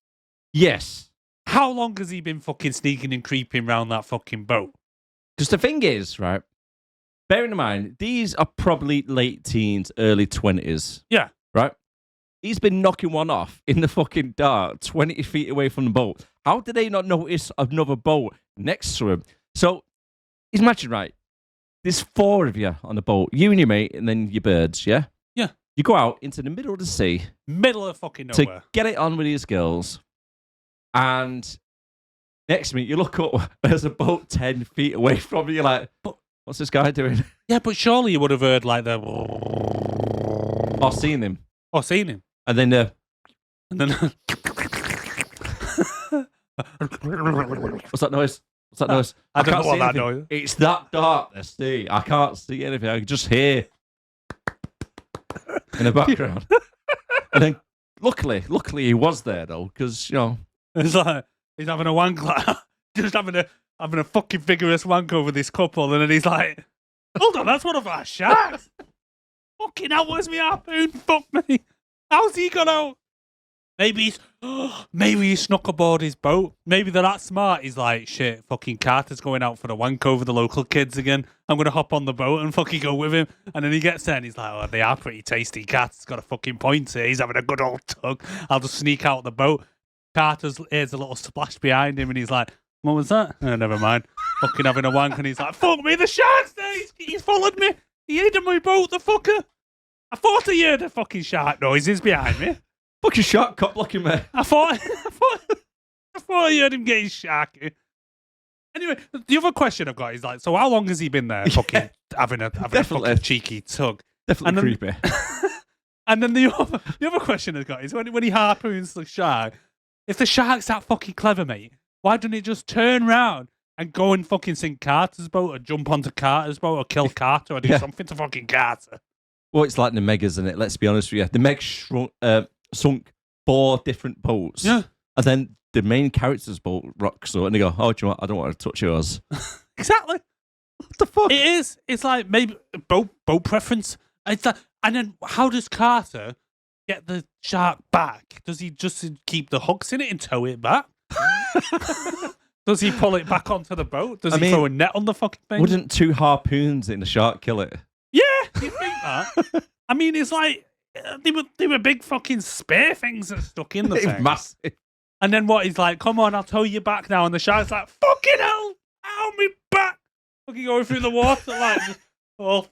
Yes. How long has he been fucking sneaking and creeping around that fucking boat? Because the thing is, right, bearing in mind, these are probably late teens, early 20s. Yeah. Right? He's been knocking one off in the fucking dark, 20 feet away from the boat. How did they not notice another boat next to him? So, imagine, right, there's 4 of you on the boat, you and your mate, and then your birds, yeah? Yeah. You go out into the middle of the sea Middle of fucking nowhere. to get it on with these girls, and next to me, you look up, there's a boat 10 feet away from you, you're like, what's this guy doing? Yeah, but surely you would have heard like the... Or seen him. Or seen him. And then, And then... what's that noise? What's that noise? I don't can't know what see that anything. noise- It's that dark, the sea. I can't see anything. I can just hear in the background. And then, luckily he was there, though, because, you know... It's like he's having a wank, like, just having a fucking vigorous wank over this couple, and then he's like, "Hold on, that's one of our sharks." Fucking hell, where's my harpoon? Fuck me. How's he got out? Maybe he snuck aboard his boat. Maybe they're that smart. He's like, shit, fucking Carter's going out for the wank over the local kids again. I'm gonna hop on the boat and fucking go with him. And then he gets there and he's like, oh, they are pretty tasty. Carter's got a fucking point here. He's having a good old tug. I'll just sneak out the boat. Carter's hears a little splash behind him, and he's like, "What was that? Oh, never mind." Fucking having a wank, and he's like, "Fuck me, the shark's there. He's followed me. He hid in my boat, the fucker. I thought I heard the fucking shark noises behind me. Fucking shark cop blocking me. I thought I heard him getting sharky." Anyway, the other question I've got is like, so how long has he been there? Fucking having a fucking cheeky tug. Definitely creepy. And then the other question I've got is when he harpoons the shark, if the shark's that fucking clever, mate, why don't it just turn round and go and fucking sink Carter's boat or jump onto Carter's boat or kill Carter or do something to fucking Carter? Well, it's like the Meg, isn't it? Let's be honest with you. The Meg sunk 4 different boats. Yeah. And then the main character's boat rocks up and they go, "Oh, do you know what? I don't want to touch yours." Exactly. What the fuck? It is. It's like maybe boat preference. It's like, and then how does Carter get the shark back? Does he just keep the hooks in it and tow it back? Does he pull it back onto the boat? Does he throw a net on the fucking thing? Wouldn't 2 harpoons in the shark kill it? Yeah, you think that? I mean, it's like they were big fucking spear things that stuck in the thing. Massive. And then what? He's like, "Come on, I'll tow you back now." And the shark's like, "Fucking hell, ow me back!" Fucking going through the water like, all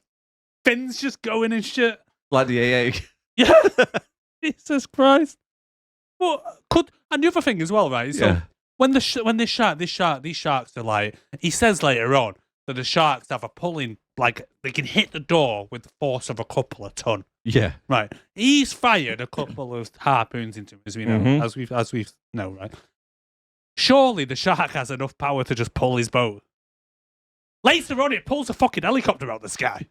fins just going and shit. Like the AA. Yeah, Jesus Christ. But and the other thing as well, right? So when these sharks are like, he says later on that the sharks have a pulling, like they can hit the door with the force of a couple of ton. Yeah. Right. He's fired a couple of harpoons into him, as we know, as we know, right? Surely the shark has enough power to just pull his boat. Later on, it pulls a fucking helicopter out the sky.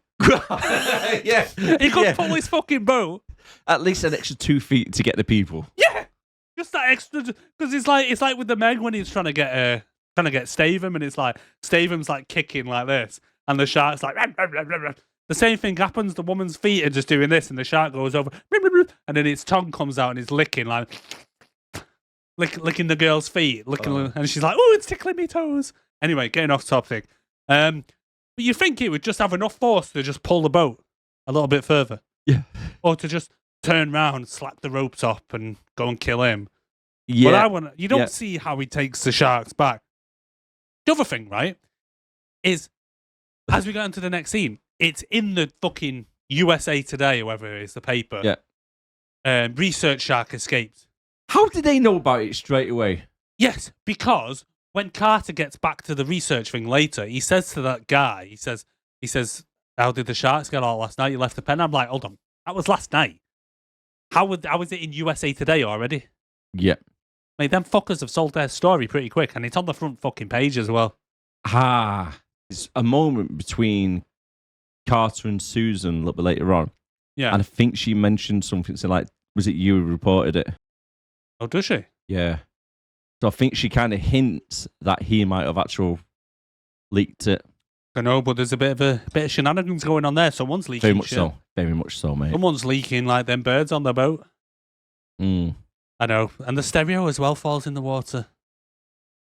Yeah. He could pull his fucking boat. At least an extra 2 feet to get the people. Yeah. Just that extra, because it's like with the Meg when he's trying to get Statham, and it's like Statham's like kicking like this, and the shark's like. Rah, rah, rah, rah. The same thing happens. The woman's feet are just doing this, and the shark goes over, and then its tongue comes out and it's licking licking the girl's feet, and she's like, "Oh, it's tickling me toes." Anyway, getting off topic. But you think it would just have enough force to just pull the boat a little bit further, yeah, or to just turn round, slap the ropes up, and go and kill him. yeah. But you don't see how he takes the sharks back. The other thing, right, is as we go into the next scene. It's in the fucking USA Today, or whatever it is, the paper. Yeah. Research shark escaped. How did they know about it straight away? Yes, because when Carter gets back to the research thing later, he says to that guy, he says, "How did the sharks get out last night? You left the pen." I'm like, hold on, that was last night. How was it in USA Today already? Yeah. Mate, them fuckers have sold their story pretty quick, and it's on the front fucking page as well. It's a moment between Carter and Susan a little bit later on. Yeah. And I think she mentioned something, so like, was it you who reported it? Oh, does she? Yeah. So I think she kind of hints that he might have actually leaked it. I know, but there's a bit of shenanigans going on there. Someone's leaking Very much shit. so. Very much so, mate. Someone's leaking like them birds on the boat. I know. And the stereo as well falls in the water.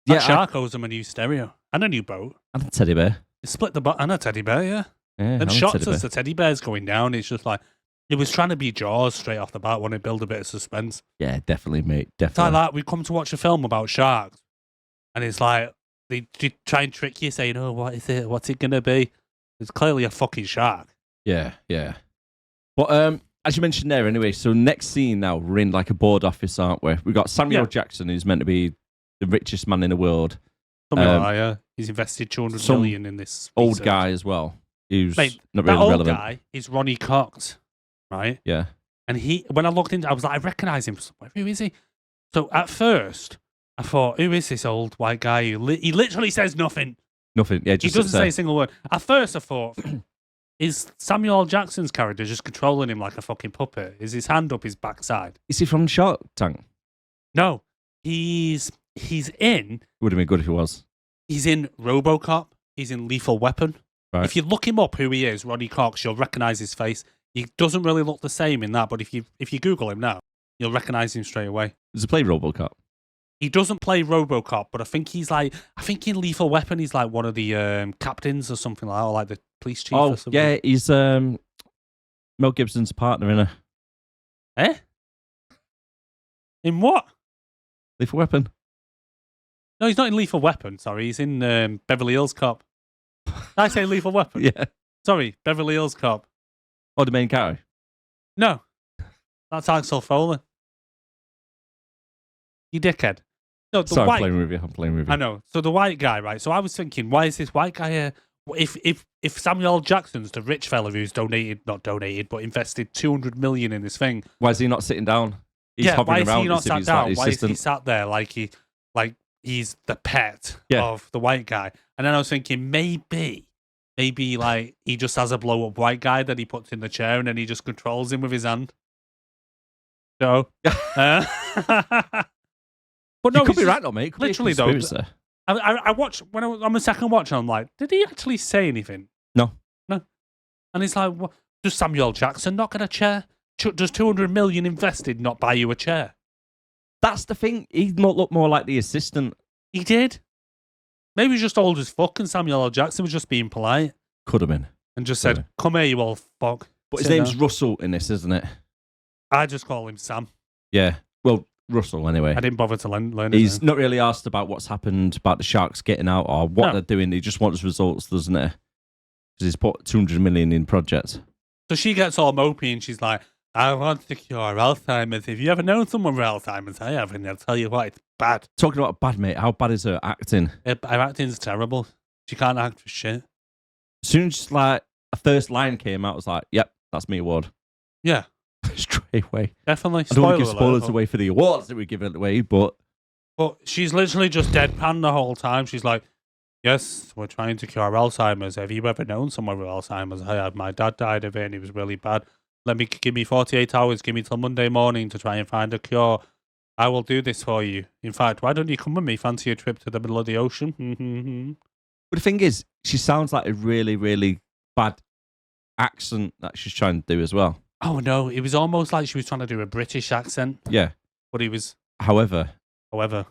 That shark owes them a new stereo and a new boat. And a teddy bear. It split the boat and a teddy bear, yeah. Yeah, And shots as the teddy bear's going down. It's just like, it was trying to be Jaws straight off the bat when it built a bit of suspense. Yeah, definitely, mate. It's Definitely. like that. We come to watch a film about sharks, and it's like, they try and trick you saying, "Oh, what is it? What's it going to be?" It's clearly a fucking shark. Yeah, yeah. But as you mentioned there, anyway, so next scene now, we're in like a board office, aren't we? We've got Samuel Jackson, who's meant to be the richest man in the world. Something like that, yeah. He's invested $200 million in this old research. guy as well, who's Mate, not that really old relevant. guy is Ronnie Cox, right? Yeah. And when I looked into, I was like, I recognise him. Who is he? So at first, I thought, who is this old white guy? He literally says nothing. Nothing. Yeah, He just doesn't say a single word. At first, I thought, is Samuel L. Jackson's character just controlling him like a fucking puppet? Is his hand up his backside? Is he from Shark Tank? No, he's in. Would have been good if he was. He's in RoboCop. He's in Lethal Weapon. Right. If you look him up, who he is, Ronnie Cox, you'll recognise his face. He doesn't really look the same in that, but if you Google him now, you'll recognise him straight away. Does he play RoboCop? He doesn't play RoboCop, but I think in Lethal Weapon he's like one of the captains or something like that, or like the police chief or something. Yeah, he's Mel Gibson's partner in Eh? In what? Lethal Weapon. No, he's not in Lethal Weapon. Sorry, he's in Beverly Hills Cop. Did I say Lethal Weapon? Yeah. Sorry, Beverly Hills Cop. Oh, the main character. No, that's Axel Foley. You dickhead. No, the Sorry, white. I'm playing with you. I know. So the white guy, right? So I was thinking, why is this white guy here? If Samuel L. Jackson's the rich fella who's not donated, but invested 200 million in this thing. Why is he not sitting down? He's Yeah, why hovering is around he not as if sat he's down? like Why is he assistant. sat there like he's the pet Yeah. of the white guy? And then I was thinking maybe like he just has a blow up white guy that he puts in the chair and then he just controls him with his hand. So, but no, You could be it's right, though, mate. Could be a literally, though, conspiracy. I watched when I was on the second watch. I'm like, did he actually say anything? No. And it's like, what, does Samuel Jackson not get a chair? Does 200 million invested not buy you a chair? That's the thing. He'd look more like the assistant. He did. Maybe he's just old as fuck, and Samuel L. Jackson was just being polite Could have been. and just said, "Come here, you old fuck." But his Sit name's down. Russell in this, isn't it? I just call him Sam. Yeah. Well, Russell, anyway. I didn't bother to learn his He's name. not really asked about what's happened, about the Sharks getting out or what No. they're doing. He just wants results, doesn't he? Because he's put 200 million in projects. So she gets all mopey and she's like, "I want to cure Alzheimer's. If you ever known someone with Alzheimer's, I have, and I'll tell you what, it's bad. Talking about bad, mate, how bad is her acting? Her acting's terrible. She can't act for shit." As soon as like a first line came out, I was like, yep, that's me award. Yeah, Straight away. definitely. I don't want to give Spoiler spoilers alert, away for the awards that we're giving away, but but she's literally just deadpan the whole time. She's like, "Yes, we're trying to cure Alzheimer's. Have you ever known someone with Alzheimer's? I had. My dad died of it and it was really bad. Give me 48 hours. Give me till Monday morning to try and find a cure. I will do this for you. In fact, why don't you come with me? Fancy a trip to the middle of the ocean?" But the thing is, she sounds like a really, really bad accent that she's trying to do as well. Oh no, it was almost like she was trying to do a British accent, Yeah. but he was, However, however,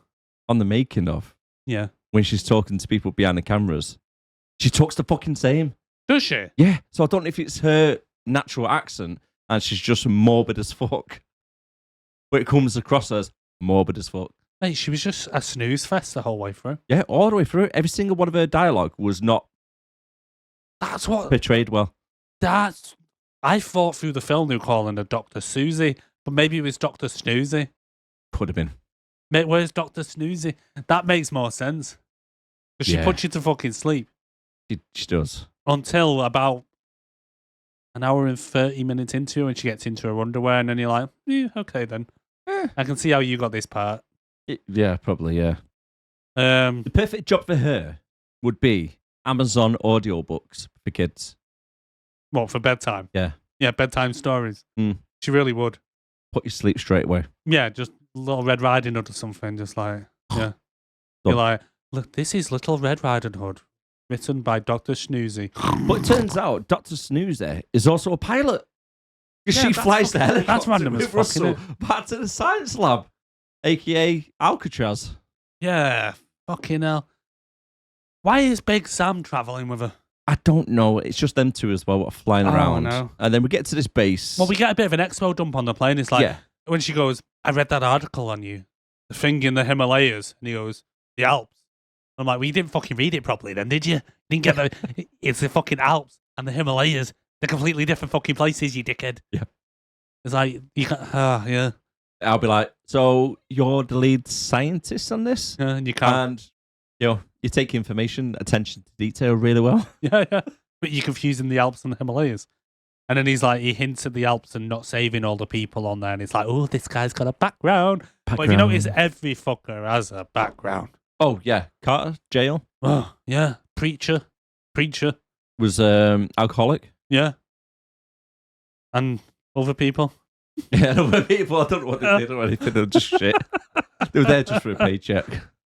on the making of, yeah. when she's talking to people behind the cameras, she talks the fucking same. Does she? Yeah. So I don't know if it's her natural accent and she's just morbid as fuck. But it comes across as morbid as fuck. Mate, she was just a snooze fest the whole way through. Yeah, all the way through. Every single one of her dialogue was not That's what. portrayed well. That's. I thought through the film they were calling her Dr. Susie, but maybe it was Dr. Snoozy. Could have been. Mate, where's Dr. Snoozy? That makes more sense. Because she Yeah. puts you to fucking sleep She does. until about an hour and 30 minutes into it, and she gets into her underwear, and then you're like, okay then. I can see how you got this part. Yeah, probably, yeah. Um, The perfect job for her would be Amazon audiobooks for kids. what, for bedtime? Yeah. Yeah, bedtime stories. Mm. She really would. Put you to sleep straight away. Yeah, just Little Red Riding Hood or something, just like, yeah. Done. You're like, look, this is Little Red Riding Hood, written by Dr. Snoozy. But it turns out Dr. Snoozer is also a pilot. Because Yeah, she that's flies the fucking- helicopter that's random as with fuck, Russell innit? back to the science lab, a.k.a. Alcatraz. Yeah, fucking hell. Why is Big Sam travelling with her? I don't know. It's just them two as well, what are flying Oh, around. no. And then we get to this base. Well, we get a bit of an expo dump on the plane. It's like, yeah. when she goes, I read that article on you, the thing in the Himalayas. And he goes, the Alps. I'm like, well, you didn't fucking read it properly then, did you? You didn't get the, it's the fucking Alps and the Himalayas. They're completely different fucking places, you dickhead. Yeah. It's like, you can't, yeah. I'll be like, so you're the lead scientist on this? Yeah, and you can't. And, you take information, attention to detail really well. Yeah, yeah. But you're confusing the Alps and the Himalayas. And then he's like, he hints at the Alps and not saving all the people on there. And it's like, oh, this guy's got a background. But if you notice, every fucker has a background. Oh, yeah. Carter, jail, Oh, yeah. Preacher. was alcoholic. Yeah. And other people. Yeah, other people, I don't know what they did or anything. They were just shit. They were there just for a paycheck.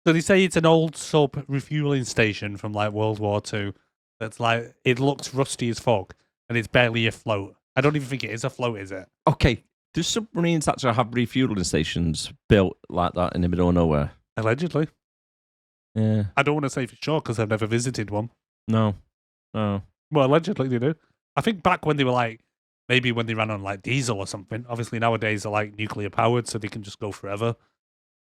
So they say it's an old sub refueling station from like World War II. That's like, it looks rusty as fuck and it's barely afloat. I don't even think it is afloat, is it? Okay, do submarines actually have refueling stations built like that in the middle of nowhere? Allegedly. Yeah. I don't want to say for sure because I've never visited one. No. No. Well, allegedly they do. I think back when they were like, maybe when they ran on like diesel or something. Obviously nowadays they're like nuclear powered so they can just go forever.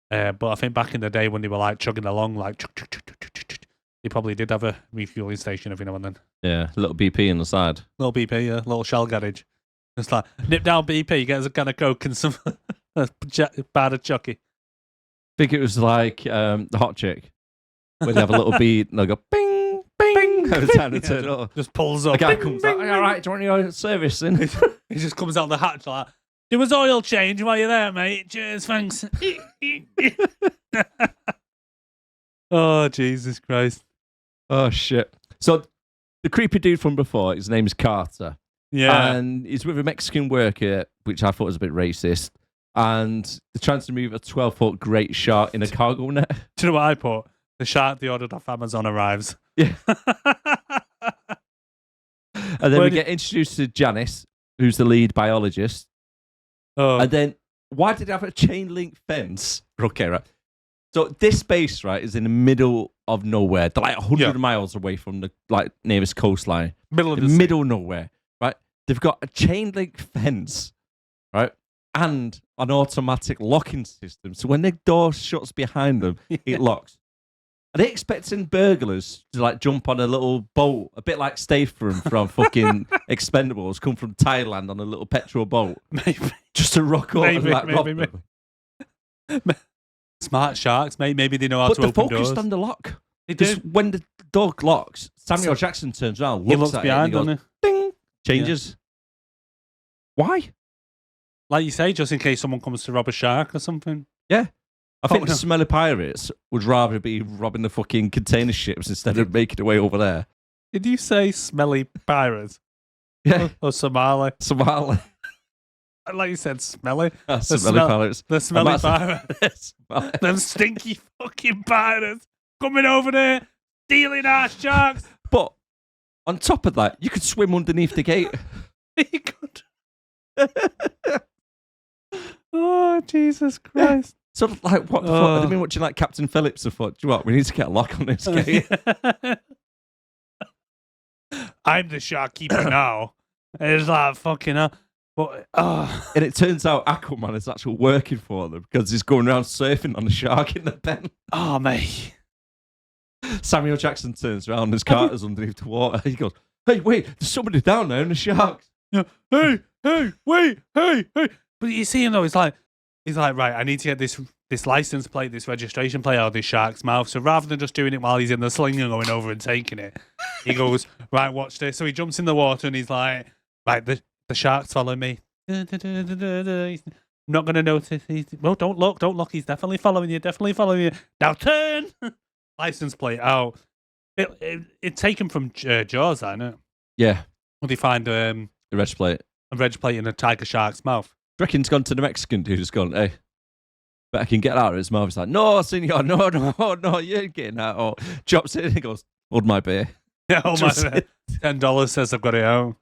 But I think back in the day when they were like chugging along, like they probably did have a refueling station every now and then. Yeah, a little BP on the side. Little BP, yeah, little shell garage. Just like nip down BP, get us a can of Coke and some bad of Chucky. I think it was like the hot chick, where they have a little bead and they'll go bing, bing every time they turn up. Just pulls up. The guy Bing, comes bing, out, bing. all right, do you want your service? And He just comes out the hatch like, there was oil change while you're there, mate. Cheers, thanks. Oh, Jesus Christ. oh, shit. So the creepy dude from before, his name's Carter. Yeah. And he's with a Mexican worker, which I thought was a bit racist. And they're trying to move a 12-foot great shark in a cargo net. Do you know what I put? The shark they ordered off Amazon arrives. Yeah. And then we get introduced to Janice, who's the lead biologist. Oh. And then, why did they have a chain link fence? Okay, right. So this base, right, is in the middle of nowhere. They're like 100 miles away from the nearest coastline. Middle of the the middle of nowhere, right? They've got a chain link fence, right? And an automatic locking system. So when the door shuts behind them, it locks. Are they expecting burglars to like jump on a little boat, a bit like Statham from fucking Expendables, come from Thailand on a little petrol boat, Maybe. just to rock up and like rob maybe. them? Smart sharks, mate. Maybe they know how But to they're open focused doors. on the lock. They do. Because when the door locks, Samuel Jackson turns around, He looks looks at behind, it, and he doesn't goes, he? ding, changes. Why? Like you say, just in case someone comes to rob a shark or something. Yeah. I think Oh, the no. smelly pirates would rather be robbing the fucking container ships instead of making their way over there. Did you say smelly pirates? Yeah. Or Somali? Somali. Like you said, smelly. Smelly pirates. The smelly And pirates. Somali. Them stinky fucking pirates coming over there, stealing our sharks. But on top of that, you could swim underneath the gate. He could. Oh, Jesus Christ. So, like, what the fuck? I've been watching, like, Captain Phillips and thought, do you know what? We need to get a lock on this gate. I'm the shark keeper now. It's like fucking hell. But, And it turns out Aquaman is actually working for them because he's going around surfing on a shark in the pen. oh, mate. Samuel Jackson turns around, there's Carter's underneath the water. He goes, hey, wait, there's somebody down there in the sharks. Yeah. Hey, wait, hey. But you see him though, he's like, right, I need to get this license plate, this registration plate out of this shark's mouth. So rather than just doing it while he's in the sling and going over and taking it, he goes, right, watch this. So he jumps in the water and he's like, right, the shark's following me. He's not going to notice. Well, don't look. He's definitely following you. Now turn. License plate out. It's taken from Jaws, isn't it? Yeah, Well, they find the red plate. a reg plate in a tiger shark's mouth. I reckon he's gone to the Mexican dude who's gone, hey, but I can get out of his mouth. He's like, no, senor, no, you ain't getting out. Or drops it and he goes, hold my beer. Yeah, oh my Just- $10 says I've got it out.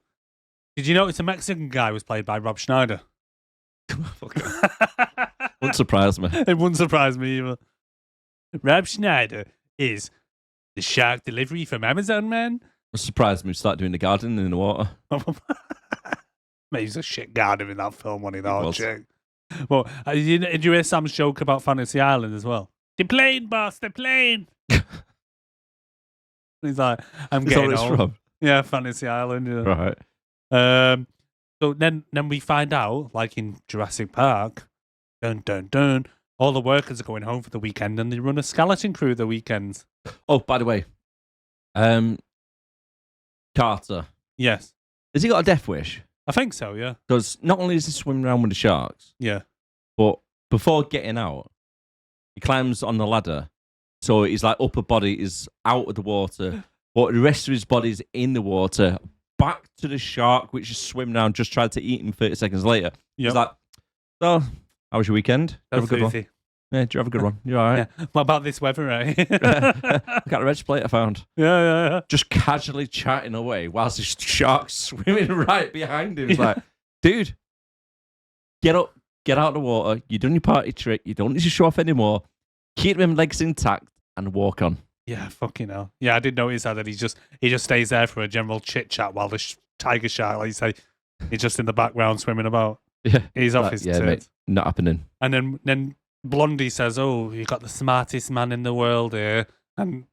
Did you notice the Mexican guy was played by Rob Schneider? Wouldn't surprise me. It wouldn't surprise me either. Rob Schneider is the shark delivery from Amazon, man. It surprised me to start doing the gardening in the water. Mate, he's a shit gardener in that film when he was. that chick. Well, did you hear Sam's joke about Fantasy Island as well? The plane, boss, the plane. He's like, I'm Is that what getting it's old. from? Yeah, Fantasy Island. Yeah. Right. So then we find out, like in Jurassic Park, dun dun dun, all the workers are going home for the weekend and they run a skeleton crew the weekends. Oh, by the way, Carter, Yes, has he got a death wish? I think so. Yeah, Because not only is he swimming around with the sharks, yeah. but before getting out, he climbs on the ladder. So his like upper body is out of the water, but the rest of his body's in the water. Back to the shark, which is swimming around, just tried to eat him 30 seconds later. Yep. He's like, so, how was your weekend? Did you have a good one? Easy. Yeah, did you have a good one? You all right? Yeah. What about this weather, eh? Look at the red plate I found. Yeah. Just casually chatting away whilst this shark's swimming right behind him. It's like, dude, get up, get out of the water. You've done your party trick. You don't need to show off anymore. Keep them legs intact and walk on. Yeah, fucking hell. Yeah, I did notice that he just stays there for a general chit chat while the tiger shark, like you say, he's just in the background swimming about. Yeah. He's off Like, his yeah, tits. mate, not happening. And then Blondie says, "Oh, you got the smartest man in the world here," and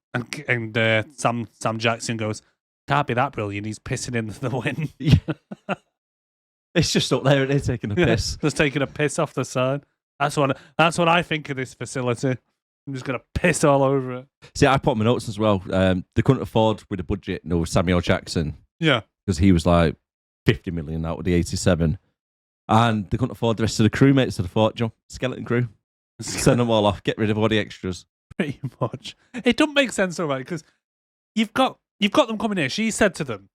Sam Jackson goes, "Can't be that brilliant. He's pissing in the wind." It's just up there and they're taking a piss. Just taking a piss off the side. That's what I think of this facility. I'm just gonna piss all over it. See, I put my notes as well. They couldn't afford with a budget, no Samuel Jackson. Yeah. Because he was like 50 million out of the 87. And they couldn't afford the rest of the crewmates, so they thought, skeleton crew. Send them all off, get rid of all the extras. Pretty much. It doesn't make sense, all right, because you've got them coming here. She said to them,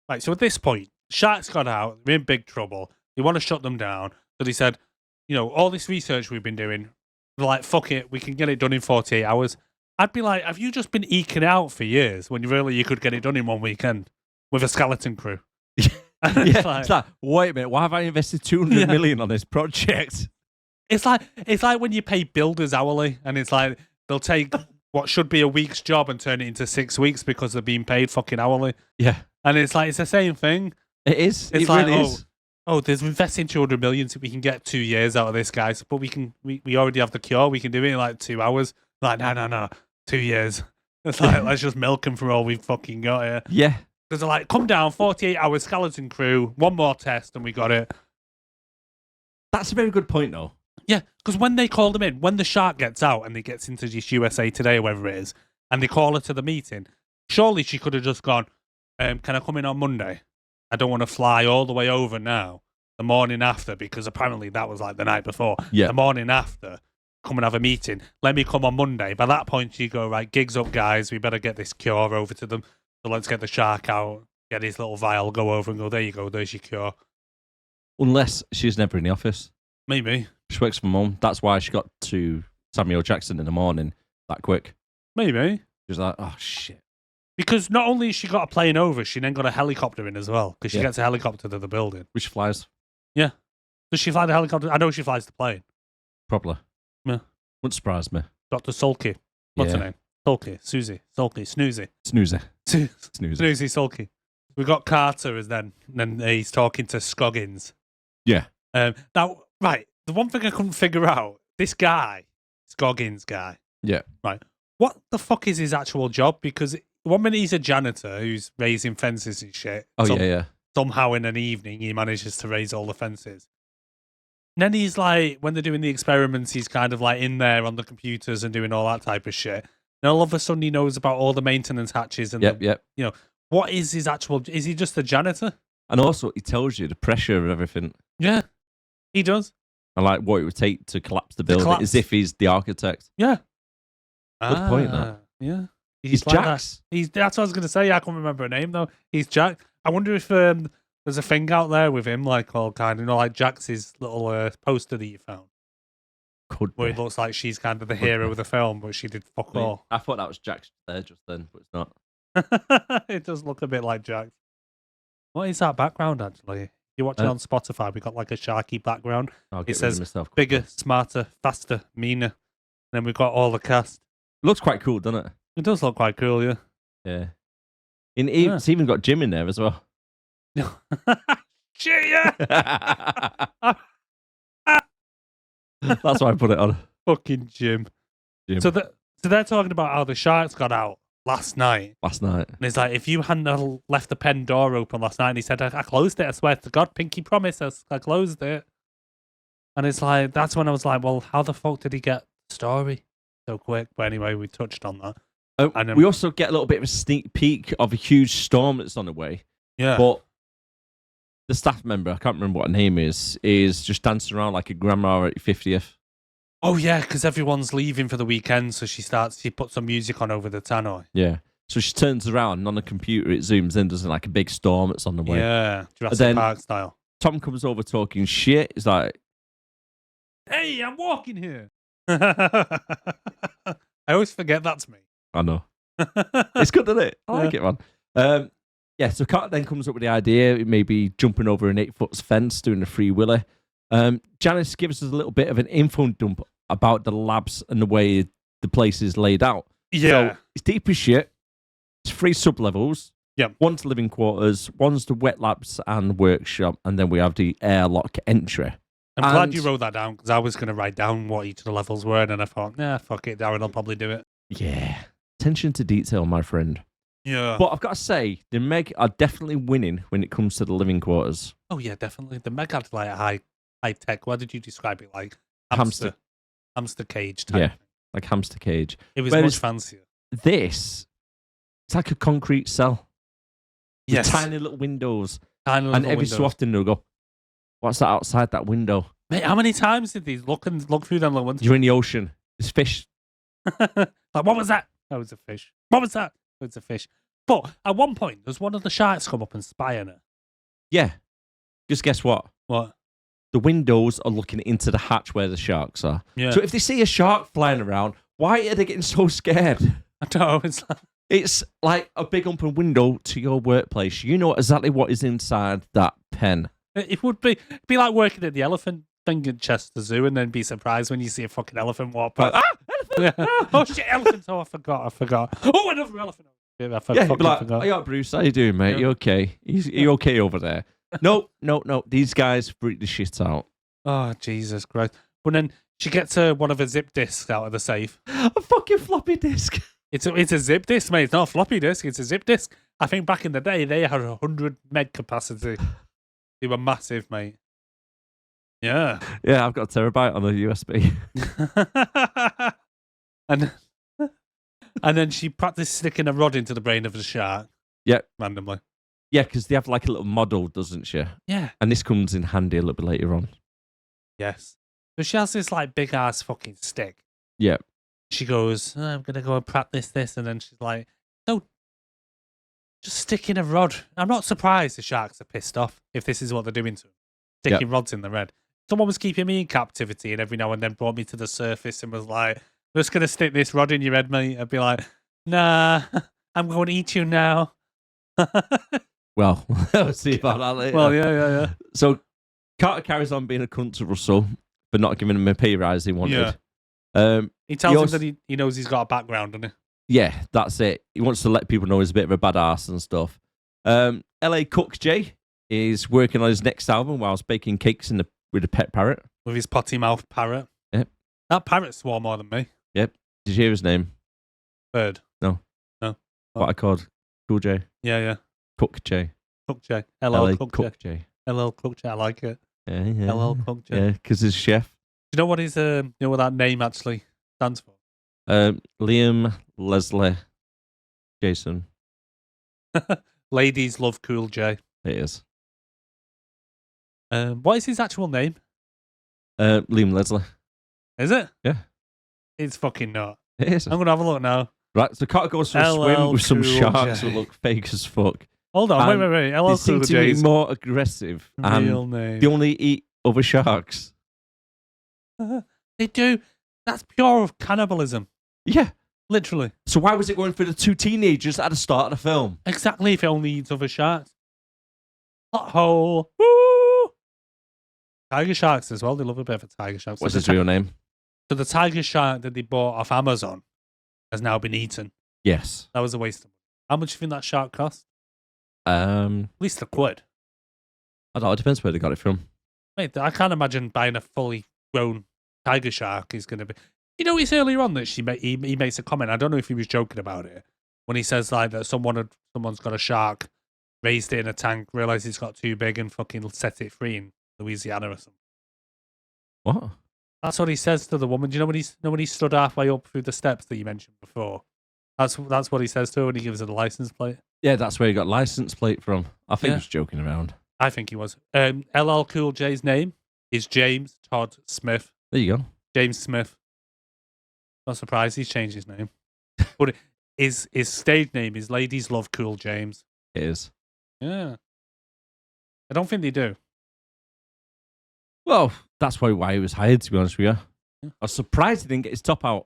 right, so at this point, Shark's got out, they're in big trouble. They want to shut them down. So they said, all this research we've been doing, they're like, fuck it, we can get it done in 48 hours. I'd be like, have you just been eking out for years when you could get it done in one weekend with a skeleton crew? It's like, wait a minute, why have I invested 200 million on this project? It's like when you pay builders hourly, and it's like they'll take what should be a week's job and turn it into 6 weeks because they're being paid fucking hourly. Yeah. And it's like, it's the same thing. It is. It's it like, really is. Oh, there's investing 200 million so we can get 2 years out of this, guys. But we already have the cure. We can do it in like 2 hours. Like, no, 2 years. It's like, let's just milk them for all we've fucking got here. Yeah. Because they're like, come down, 48 hours skeleton crew, one more test, and we got it. That's a very good point, though. Yeah, because when they called him in, when the shark gets out and he gets into this USA Today or whatever it is, and they call her to the meeting, surely she could have just gone, can I come in on Monday? I don't want to fly all the way over now, the morning after, because apparently that was like the night before. Yeah. The morning after, come and have a meeting. Let me come on Monday. By that point, you go, right, gigs up, guys. We better get this cure over to them. So let's get the shark out, get his little vial, go over and go, there you go, there's your cure. Unless she's never in the office. Maybe. She works from home. That's why she got to Samuel Jackson in the morning that quick. Maybe. She was like, oh, shit. Because not only has she got a plane over, she then got a helicopter in as well. Because she gets a helicopter to the building. Which flies. Yeah. Does she fly the helicopter? I know she flies the plane. Probably. Yeah. Wouldn't surprise me. Dr. Sulky. What's her name? Sulky. Susie. Sulky. Snoozy. Snoozy. Snoozy Sulky. We got Carter as then he's talking to Scoggins. Yeah. Now, right, the one thing I couldn't figure out, this guy, Scoggins guy. Yeah. Right. What the fuck is his actual job? Because one minute he's a janitor who's raising fences and shit. Oh, yeah. Somehow in an evening he manages to raise all the fences. And then he's like, when they're doing the experiments, he's kind of like in there on the computers and doing all that type of shit. And all of a sudden he knows about all the maintenance hatches and Yep. What is his actual? Is he just a janitor? And also, he tells you the pressure of everything. Yeah, he does. And like what it would take to collapse the building, as if he's the architect. Yeah. Good point, that. Yeah. He's like Jax. That's what I was going to say. I can't remember her name, though. He's Jack. I wonder if there's a thing out there with him, like all kind of, like Jax's little poster that you found. Could where be. it looks like she's kind of the hero of the film, but she did fuck all. I thought that was Jax there just then, but it's not. It does look a bit like Jax. What is that background, actually? You watch it on Spotify, we got like a sharky background. It says bigger, smarter, faster, meaner. And then we've got all the cast. Looks quite cool, doesn't it? It does look quite cool, yeah. Yeah. It's even got Jim in there as well. Shit, yeah! That's why I put it on. Fucking Jim. So they're talking about how the sharks got out last night. And it's like, if you hadn't left the pen door open last night, and he said, I closed it, I swear to God, pinky promise, I closed it. And it's like, that's when I was like, well, how the fuck did he get the story so quick? But anyway, we touched on that. And we also get a little bit of a sneak peek of a huge storm that's on the way. Yeah. But the staff member, I can't remember what her name is just dancing around like a grandma at 50th. Oh, yeah, because everyone's leaving for the weekend, so she puts some music on over the tannoy. Yeah. So she turns around and on the computer, it zooms in, does like a big storm that's on the way. Yeah, Jurassic Park style. Tom comes over talking shit. He's like, hey, I'm walking here. I always forget that's me. I know. It's good, isn't it? I like it, man. So Carter then comes up with the idea, maybe jumping over an 8-foot fence, doing a free willy. Janice gives us a little bit of an info dump about the labs and the way the place is laid out. Yeah. So it's deep as shit. It's 3 sub-levels. Yeah. One's living quarters, one's the wet labs and workshop, and then we have the airlock entry. I'm glad you wrote that down because I was going to write down what each of the levels were, and then I thought, nah, fuck it, Darren will probably do it. Yeah. Attention to detail, my friend. Yeah. But I've got to say, the Meg are definitely winning when it comes to the living quarters. Oh, yeah, definitely. The Meg had like a high tech. What did you describe it like? Hamster Cage type. Yeah, like hamster cage. It was Whereas much fancier. This, it's like a concrete cell. Yes. With tiny little windows. Tiny little And every windows. so often they'll go, what's that outside that window? Mate, how many times did these look through them little ones? You're in the ocean. There's fish. Like, what was that? Oh, it was a fish. What was that? Oh, it's a fish. But at one point, there's one of the sharks come up and spy on her. Yeah. Just guess what? What? The windows are looking into the hatch where the sharks are. Yeah. So if they see a shark flying around, why are they getting so scared? I don't know. It's like a big open window to your workplace. You know exactly what is inside that pen. It would be like working at the elephant thing in Chester Zoo and then be surprised when you see a fucking elephant walk past. Elephant! Yeah. Oh shit, elephant! Oh, I forgot. Oh, another elephant! Yeah, I Yeah, fucking be like, forgot. "Hey, Bruce, how you doing, mate? You okay? You okay over there?" No. These guys freak the shit out. Oh, Jesus Christ. But then she gets one of her zip disks out of the safe. A fucking floppy disk. It's a zip disk, mate. It's not a floppy disk. It's a zip disk. I think back in the day, they had 100 meg capacity. They were massive, mate. Yeah. Yeah, I've got a terabyte on the USB. and then she practiced sticking a rod into the brain of the shark. Yeah. Randomly. Yeah, because they have like a little model, doesn't she? Yeah. And this comes in handy a little bit later on. Yes. So she has this like big ass fucking stick. Yeah. She goes, "Oh, I'm gonna go and practice this," and then she's like, "No, just sticking a rod." I'm not surprised the sharks are pissed off if this is what they're doing to them. Sticking rods in the red. Someone was keeping me in captivity and every now and then brought me to the surface and was like, "I'm just gonna stick this rod in your head, mate." I'd be like, "Nah, I'm going to eat you now." Well, we'll see about that later. Well, yeah. So Carter carries on being a cunt to Russell for not giving him a pay rise he wanted. He tells him that he knows he's got a background, doesn't he? Yeah, that's it. He wants to let people know he's a bit of a badass and stuff. LA Cook Jay is working on his next album whilst baking cakes with a pet parrot. With his potty mouth parrot. Yep. That parrot swore more than me. Yep. Did you hear his name? Bird. No. What I called Cool J. Yeah. Cook J. Cook J. LA LL Cook J. LL Cook J. I like it. Yeah. LL Cook J. Yeah, because he's chef. Do you know what his you know what that name actually stands for? Liam Leslie Jason. Ladies love Cool J. It is. What is his actual name? Liam Leslie. Is it? Yeah. It's fucking not. It is. I'm gonna have a look now. Right, so Carter goes for a swim with some Cool sharks J. who look fake as fuck. Hold on, And wait. They LL seem Cool to J's be more aggressive. real And name. they only eat other sharks. They do. That's pure cannibalism. Yeah. Literally. So why was it going for the two teenagers at the start of the film? Exactly, if it only eats other sharks. Plot hole. Woo! Tiger sharks as well. They love a bit of a tiger shark. What's his real name? So the tiger shark that they bought off Amazon has now been eaten. Yes. That was a waste of money. How much do you think that shark cost? At least £1. I don't know. It depends where they got it from. Mate, I can't imagine buying a fully grown tiger shark is going to be... You know, it's earlier on that he makes a comment. I don't know if he was joking about it. When he says like that someone's got a shark, raised it in a tank, realised it's got too big and fucking set it free in Louisiana or something. What? That's what he says to the woman. Do you know when he stood halfway up through the steps that you mentioned before? That's what he says to her when he gives her the license plate. Yeah, that's where he got license plate from. I think Yeah. he was joking around. I think he was. LL Cool J's name is James Todd Smith. There you go. James Smith. Not surprised he's changed his name. But his stage name is Ladies Love Cool James. It is. Yeah. I don't think they do. Well, that's probably why he was hired, to be honest with you. Yeah. I was surprised he didn't get his top off.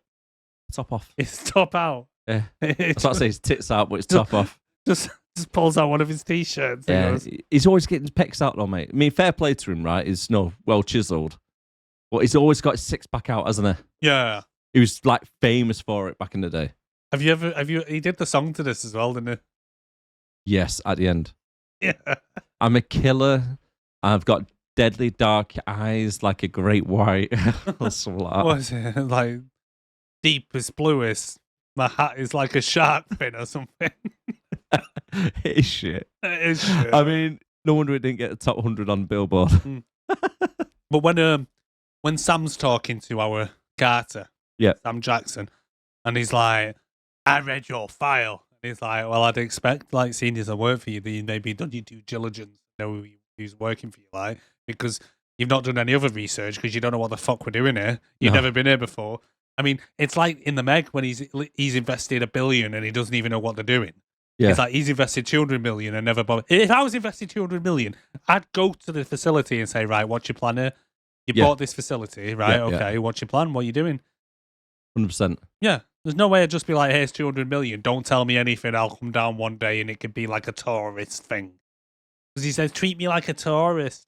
It's top out. Yeah. That's what I say, his tits out, but it's top off. Just pulls out one of his t-shirts. And Yeah, goes, he's always getting his pecs out though, mate. I mean, fair play to him, right? He's well chiseled, but he's always got his six pack out, hasn't he? yeah. He was like famous for it back in the day. He did the song to this as well, didn't Yes, at the end. he? Yeah. I'm a killer. I've got deadly dark eyes like a great white or something like that. What is it? Like, deepest, bluest. My hat is like a shark fin or something. It's shit. It is shit. I mean, no wonder it didn't get the top 100 on Billboard. But when Sam's talking to our Carter, Yeah. Sam Jackson, and he's like, I read your file. And he's like, well, I'd expect, like, seeing as I work for you, that you maybe done your due diligence, know who's working for you, like, because you've not done any other research because you don't know what the fuck we're doing here. You've No. never been here before. I mean, it's like in the Meg when he's invested $1 billion and he doesn't even know what they're doing. Yeah. It's like he's invested 200 million and never bothered. If I was invested 200 million, I'd go to the facility and say, right, what's your plan here? You Yeah. bought this facility, right? Yeah, yeah. Okay, what's your plan? What are you doing? 100%. Yeah, there's no way I'd just be like, here's 200 million. Don't tell me anything. I'll come down one day and it could be like a tourist thing. Because he says, treat me like a tourist.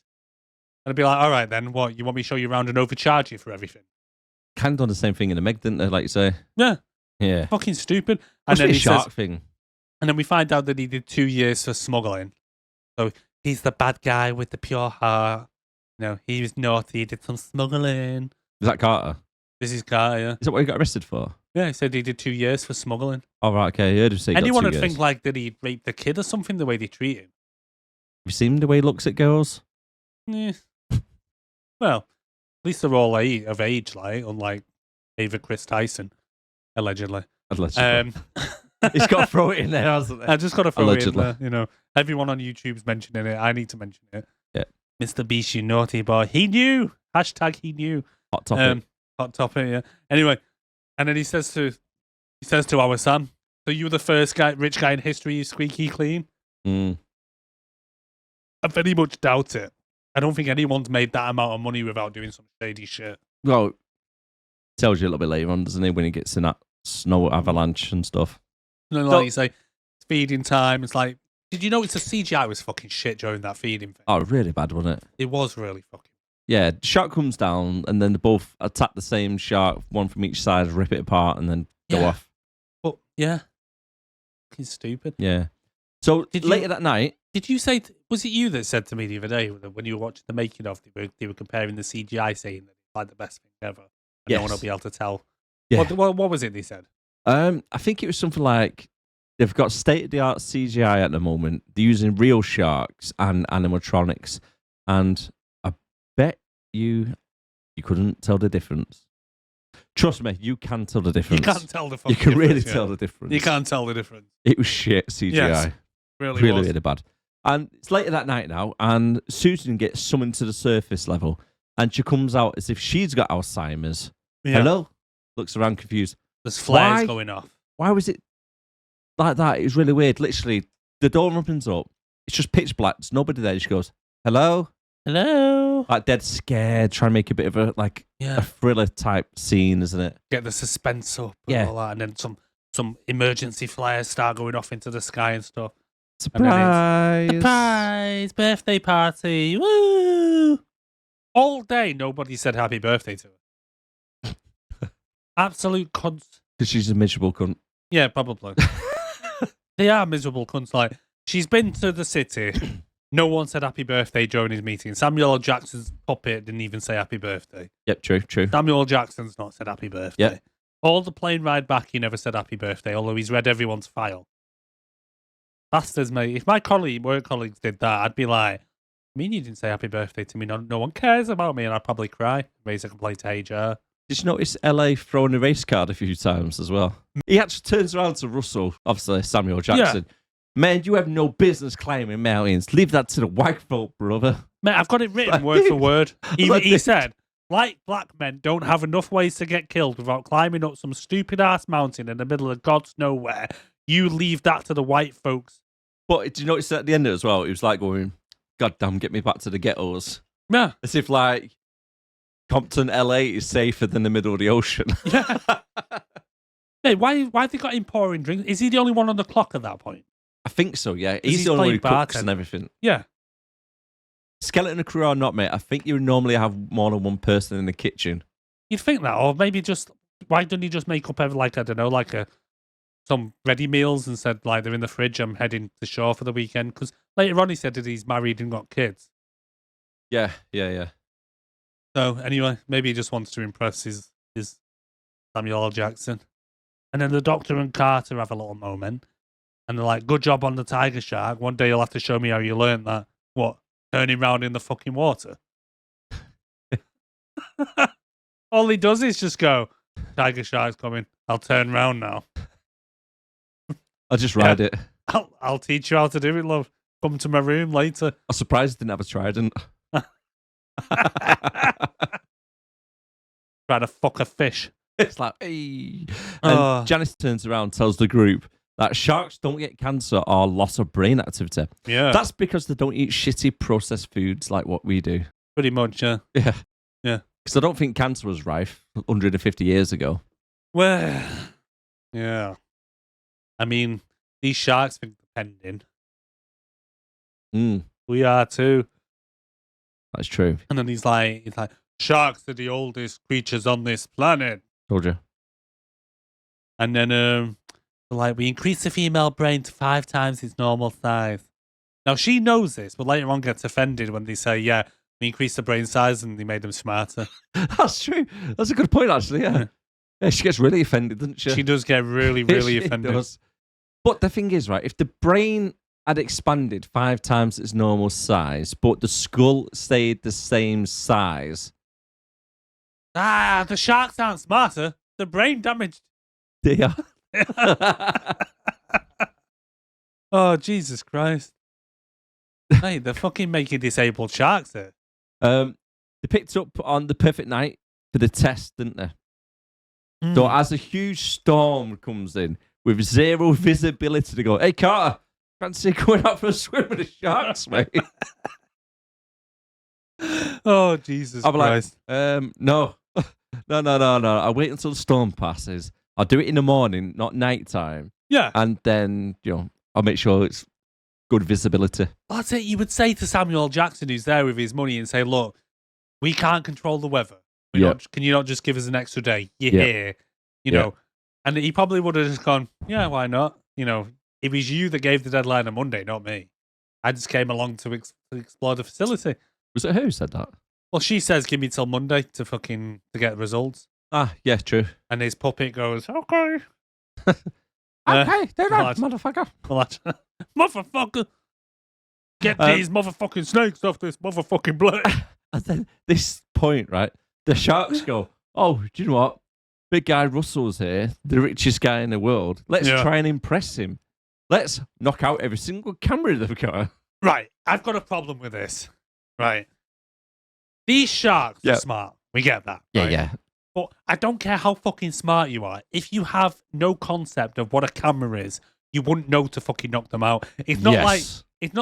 And I'd be like, all right, then what? You want me to show you around and overcharge you for everything? Kind of done the same thing in the Meg, didn't they? Like you say. Yeah, Yeah. fucking stupid. Must be a he shark says, thing. and then we find out that he did 2 years for smuggling. So he's the bad guy with the pure heart. No, he was naughty. He did some smuggling. Is that Carter? This is Carter, yeah. Is that what he got arrested for? Yeah, he said he did 2 years for smuggling. Oh, right, okay. I heard him say he got Anyone 2 would years. think like that he raped a kid or something the way they treat him. Have you seen the way he looks at girls? Yeah. Well, at least they're all of age, like, unlike Ava Chris Tyson, allegedly. Allegedly. He's got to throw it in there, hasn't he? I just got to throw Allegedly. it in there, you know. Everyone on YouTube's mentioning it. I need to mention it. Yeah. Mr. Beast, you naughty boy. He knew. Hashtag he knew. Hot topic. Hot topic, yeah. Anyway, and then he says to our Sam, so you were the first rich guy in history who's squeaky clean? Mm. I very much doubt it. I don't think anyone's made that amount of money without doing some shady shit. Well, tells you a little bit later on, doesn't he, when he gets in that snow avalanche and stuff. And then, like you say, it's feeding time. It's like, did you notice the CGI was fucking shit during that feeding thing? Oh, really bad, wasn't it? It was really fucking. Yeah, the shark comes down and then they both attack the same shark, one from each side, rip it apart and then go Yeah. off. But yeah, fucking stupid. Yeah. So Did you- later that night, Did you say? Was it you that said to me the other day when you were watching the making of? They were comparing the CGI, saying that it's like the best thing ever. And no one will Yes. be able to tell. Yeah. What was it they said? I think it was something like they've got state-of-the-art CGI at the moment. They're using real sharks and animatronics, and I bet you couldn't tell the difference. Trust me, you can tell the difference. You can't tell the. You fucking can really difference, tell yeah. the difference. You can't tell the difference. It was shit CGI. Yes, really really was. bad. And it's later that night now, and Susan gets summoned to the surface level, and she comes out as if she's got Alzheimer's. Yeah. Hello? Looks around confused. There's flares Why? going off. Why was it like that? It was really weird. Literally, the door opens up. It's just pitch black. There's nobody there. She goes, hello? Hello. Like dead scared, trying to make a bit of a Yeah. thriller type scene, isn't it? Get the suspense up. And Yeah. all that, and then some emergency flares start going off into the sky and stuff. Surprise! Surprise! Birthday party! Woo! All day, nobody said happy birthday to her. Absolute cunts. Because she's a miserable cunt. Yeah, probably. They are miserable cunts. Like, she's been to the city. No one said happy birthday during his meeting. Samuel L. Jackson's puppet didn't even say happy birthday. Yep, true. Samuel L. Jackson's not said happy birthday. Yep. All the plane ride back, he never said happy birthday, although he's read everyone's file. Bastards, mate. If my work colleagues did that, I'd be like, I mean, you didn't say happy birthday to me. No one cares about me, and I'd probably cry, raise a complaint to HR. Did you notice LA throwing a race card a few times as well? He actually turns around to Russell, obviously Samuel Jackson. Man, you have no business climbing mountains. Leave that to the white folk, brother. Mate, I've got it written Like, word for word. He like, said, like black men don't have enough ways to get killed without climbing up some stupid ass mountain in the middle of God's nowhere. You leave that to the white folks. But did you notice at the end as well? It was like going, God damn, get me back to the ghettos. Yeah. As if like Compton, LA is safer than the middle of the ocean. Yeah. Hey, why have they got him pouring drinks? Is he the only one on the clock at that point? I think so, yeah. he's He's the only one who playing cooks and bartender. everything. Yeah. Skeleton crew or not, mate, I think you normally have more than one person in the kitchen. You'd think that, or maybe just why don't he just make up like I don't know, like some ready meals and said like they're in the fridge. I'm heading to shore for the weekend because later on he said that he's married and got kids. Yeah. So anyway, maybe he just wants to impress his Samuel L. Jackson. And then the Doctor and Carter have a little moment. And they're like, good job on the tiger shark. One day you'll have to show me how you learned that. What? Turning round in the fucking water? All he does is just go, tiger shark's coming. I'll turn round now. I'll just ride it. I'll teach you how to do it, love. Come to my room later. I'm surprised I didn't have a trident. Try to fuck a fish. It's like, hey. And Janice turns around, tells the group that sharks don't get cancer or loss of brain activity. Yeah. That's because they don't eat shitty processed foods like what we do. Pretty much, yeah. Yeah. Yeah. Because I don't think cancer was rife 150 years ago. Well, yeah. I mean, these sharks think depending. We are too. That's true. And then he's like, sharks are the oldest creatures on this planet. Told you. And then, like, we increase the female brain to 5 times its normal size. Now, she knows this, but later on gets offended when they say, yeah, we increased the brain size and they made them smarter. That's true. That's a good point, actually, yeah. Yeah, she gets really offended, doesn't she? She does get really, really She offended. does. But the thing is, right, if the brain had expanded 5 times its normal size, but the skull stayed the same size. The sharks aren't smarter. The brain damaged. They are. Oh, Jesus Christ. Hey, they're fucking making disabled sharks here. They picked up on the perfect night for the test, didn't they? So as a huge storm comes in with zero visibility, to go, hey, Carter, fancy going out for a swim with the sharks, mate? Oh, Jesus Christ. Like, no. No. I'll wait until the storm passes. I'll do it in the morning, not nighttime. Yeah. And then, I'll make sure it's good visibility. That's it. You would say to Samuel Jackson, who's there with his money, and say, look, we can't control the weather. Can you not just give us an extra day? You're here. You know. And he probably would have just gone, yeah, why not? It was you that gave the deadline on Monday, not me. I just came along to explore the facility. Was it her who said that? Well, she says, give me till Monday to get results. Ah, yeah, true. And his puppet goes, okay. Okay, they're right, motherfucker. Motherfucker. Get these motherfucking snakes off this motherfucking blood. And then this point, right, the sharks go, oh, do you know what? Big guy Russell's here, the richest guy in the world. Let's try and impress him. Let's knock out every single camera they've got. Right, I've got a problem with this. Right. These sharks are smart. We get that. Yeah, right? yeah. But I don't care how fucking smart you are. If you have no concept of what a camera is, you wouldn't know to fucking knock them out. It's not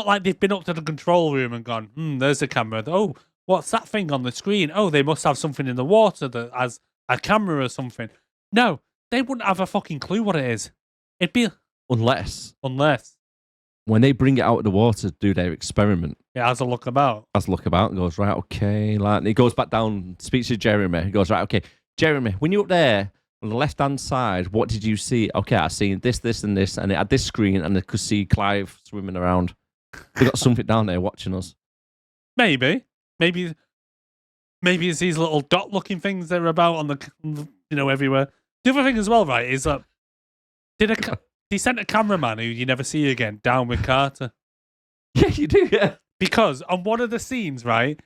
like they've been up to the control room and gone, there's a camera. Oh, what's that thing on the screen? Oh, they must have something in the water that has a camera or something. No, they wouldn't have a fucking clue what it is. It'd be... Unless. When they bring it out of the water to do their experiment. It has a look about. And goes, right, okay. And he goes back down, speaks to Jeremy. He goes, right, okay. Jeremy, when you're up there on the left-hand side, what did you see? Okay, I seen this, and this, and it had this screen, and I could see Clive swimming around. They got something down there watching us. Maybe it's these little dot-looking things that are about on the, everywhere. The other thing as well, right, is that he sent a cameraman who you never see again down with Carter. Yeah, you do, yeah. Because on one of the scenes, right,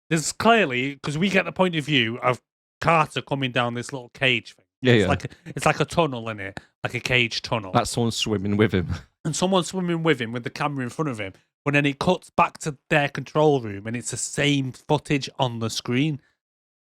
there's clearly, because we get the point of view of Carter coming down this little cage thing. Yeah, It's like a tunnel in it, like a cage tunnel. That's someone swimming with him. And someone swimming with him with the camera in front of him. But then it cuts back to their control room and it's the same footage on the screen.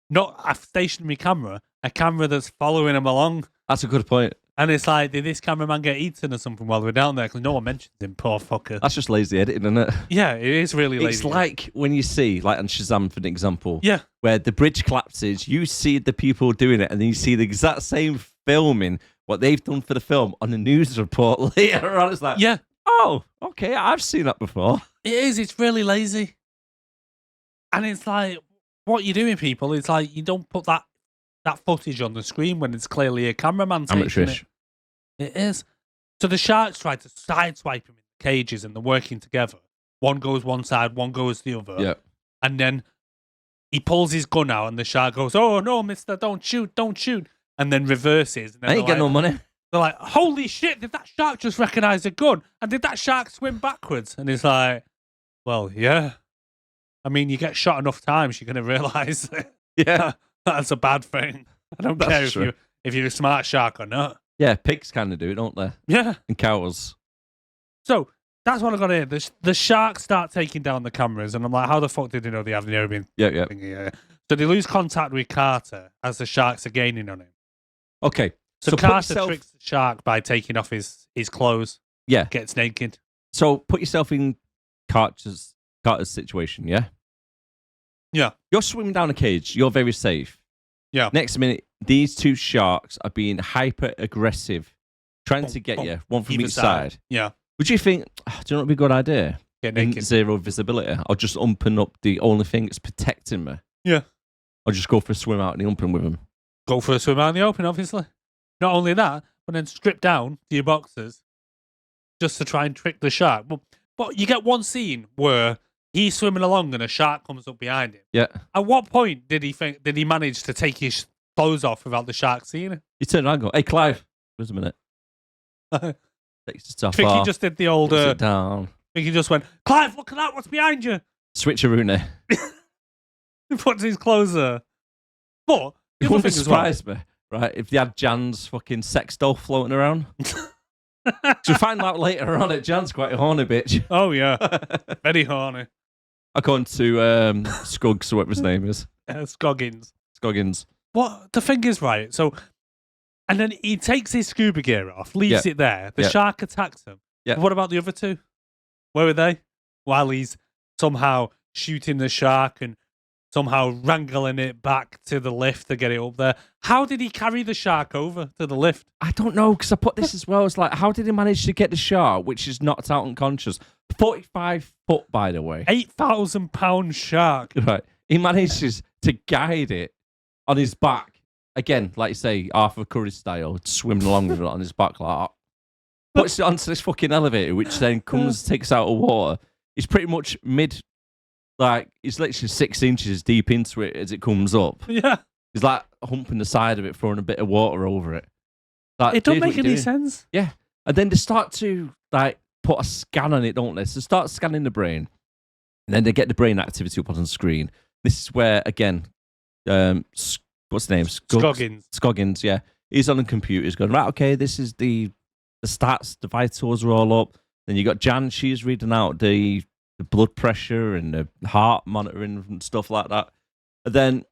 Not a stationary camera, a camera that's following him along. That's a good point. And it's like, did this cameraman get eaten or something while we're down there? Because no one mentions him, poor fucker. That's just lazy editing, isn't it? Yeah, it is really lazy. It's like when you see, like on Shazam, for an example, where the bridge collapses, you see the people doing it, and then you see the exact same filming, what they've done for the film, on the news report later on. It's like, oh, okay, I've seen that before. It is, it's really lazy. And it's like, what you're doing, people, it's like, you don't put that footage on the screen when it's clearly a cameraman taking it. It is. So the sharks try to sideswipe him in the cages and they're working together. One goes one side, one goes the other. Yeah. And then he pulls his gun out and the shark goes, "Oh no, mister, don't shoot, don't shoot," and then reverses. And then I ain't getting no money. They're like, "Holy shit, did that shark just recognize a gun? And did that shark swim backwards?" And he's like, "Well, yeah. I mean, you get shot enough times, you're going to realize Yeah. that's a bad thing. I don't That's care true. if you're a smart shark or not." Yeah, pigs kind of do it, don't they? Yeah. And cows. So that's what I got here. The sharks start taking down the cameras, and I'm like, how the fuck did they know they have the Arabian Yeah. thing here? So they lose contact with Carter as the sharks are gaining on him. Okay. So put Carter yourself- tricks the shark by taking off his clothes, Yeah. gets naked. So put yourself in Carter's situation, yeah? Yeah. You're swimming down a cage. You're very safe. Yeah. Next minute, these two sharks are being hyper aggressive, trying to get Bonk, you, one from either each side. Yeah. Would you think, do you know what would be a good idea? Get In naked. zero visibility. I'll just open up the only thing that's protecting me. Yeah. I'll just go for a swim out in the open with him. Go for a swim out in the open, obviously. Not only that, but then strip down to your boxers just to try and trick the shark. But you get one scene where he's swimming along and a shark comes up behind him. Yeah. At what point did he manage to take his clothes off without the shark seeing it? You turn around and go, "Hey, Clive, wait a minute." I Takes his stuff think he off. just did the old. puts I it down. think he just went, "Clive, look at that! What's behind you?" Switcheroony. He puts his clothes there. But the It other wouldn't thing as well. surprise me, right, if they had Jan's fucking sex doll floating around. So we find out later on that Jan's quite a horny bitch. Oh yeah, very horny. According to Scuggs, or whatever his name is. Scoggins. Scoggins. What the thing is, right? So, and then he takes his scuba gear off, leaves Yeah. it there. The Yeah. shark attacks him. Yeah. What about the other two? Where were they? While he's somehow shooting the shark and somehow wrangling it back to the lift to get it up there. How did he carry the shark over to the lift? I don't know, because I put this as well. It's like, how did he manage to get the shark, which is knocked out unconscious? 45 foot, by the way. 8,000-pound shark. Right. He manages to guide it on his back. Again, like you say, Arthur Curry style, swimming along with it on his back like that. Puts it onto this fucking elevator, which then takes out of water. He's pretty much he's literally 6 inches deep into it as it comes up. Yeah. He's like humping the side of it, throwing a bit of water over it. Like, It don't dude, what make you any doing? sense. Yeah. And then they start to put a scan on it, don't they? So they start scanning the brain. And then they get the brain activity up on the screen. This is where, again, what's the name? Scoggins. Scoggins, yeah. He's on the computer. He's going, right, okay, this is the stats, the vitals are all up. Then you got Jan, she's reading out the blood pressure and the heart monitoring and stuff like that. And then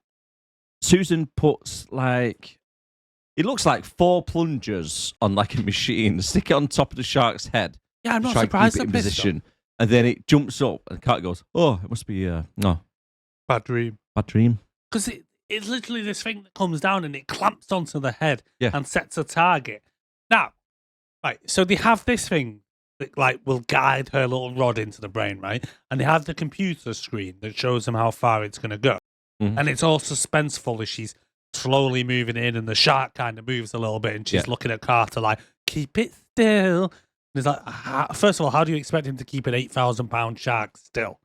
Susan puts it looks like 4 plungers on like a machine, stick it on top of the shark's head. Yeah, I'm not try and surprised keep it at in this position. And then it jumps up and the cat goes, "Oh, it must be no, Bad dream. bad dream." Because it's literally this thing that comes down and it clamps onto the head Yeah. and sets a target. Now, right, so they have this thing that will guide her little rod into the brain, right? And they have the computer screen that shows them how far it's going to go. Mhm. And it's all suspenseful as she's slowly moving in and the shark kind of moves a little bit and she's Yeah. looking at Carter like, "Keep it still." And it's like, first of all, how do you expect him to keep an 8,000-pound shark still?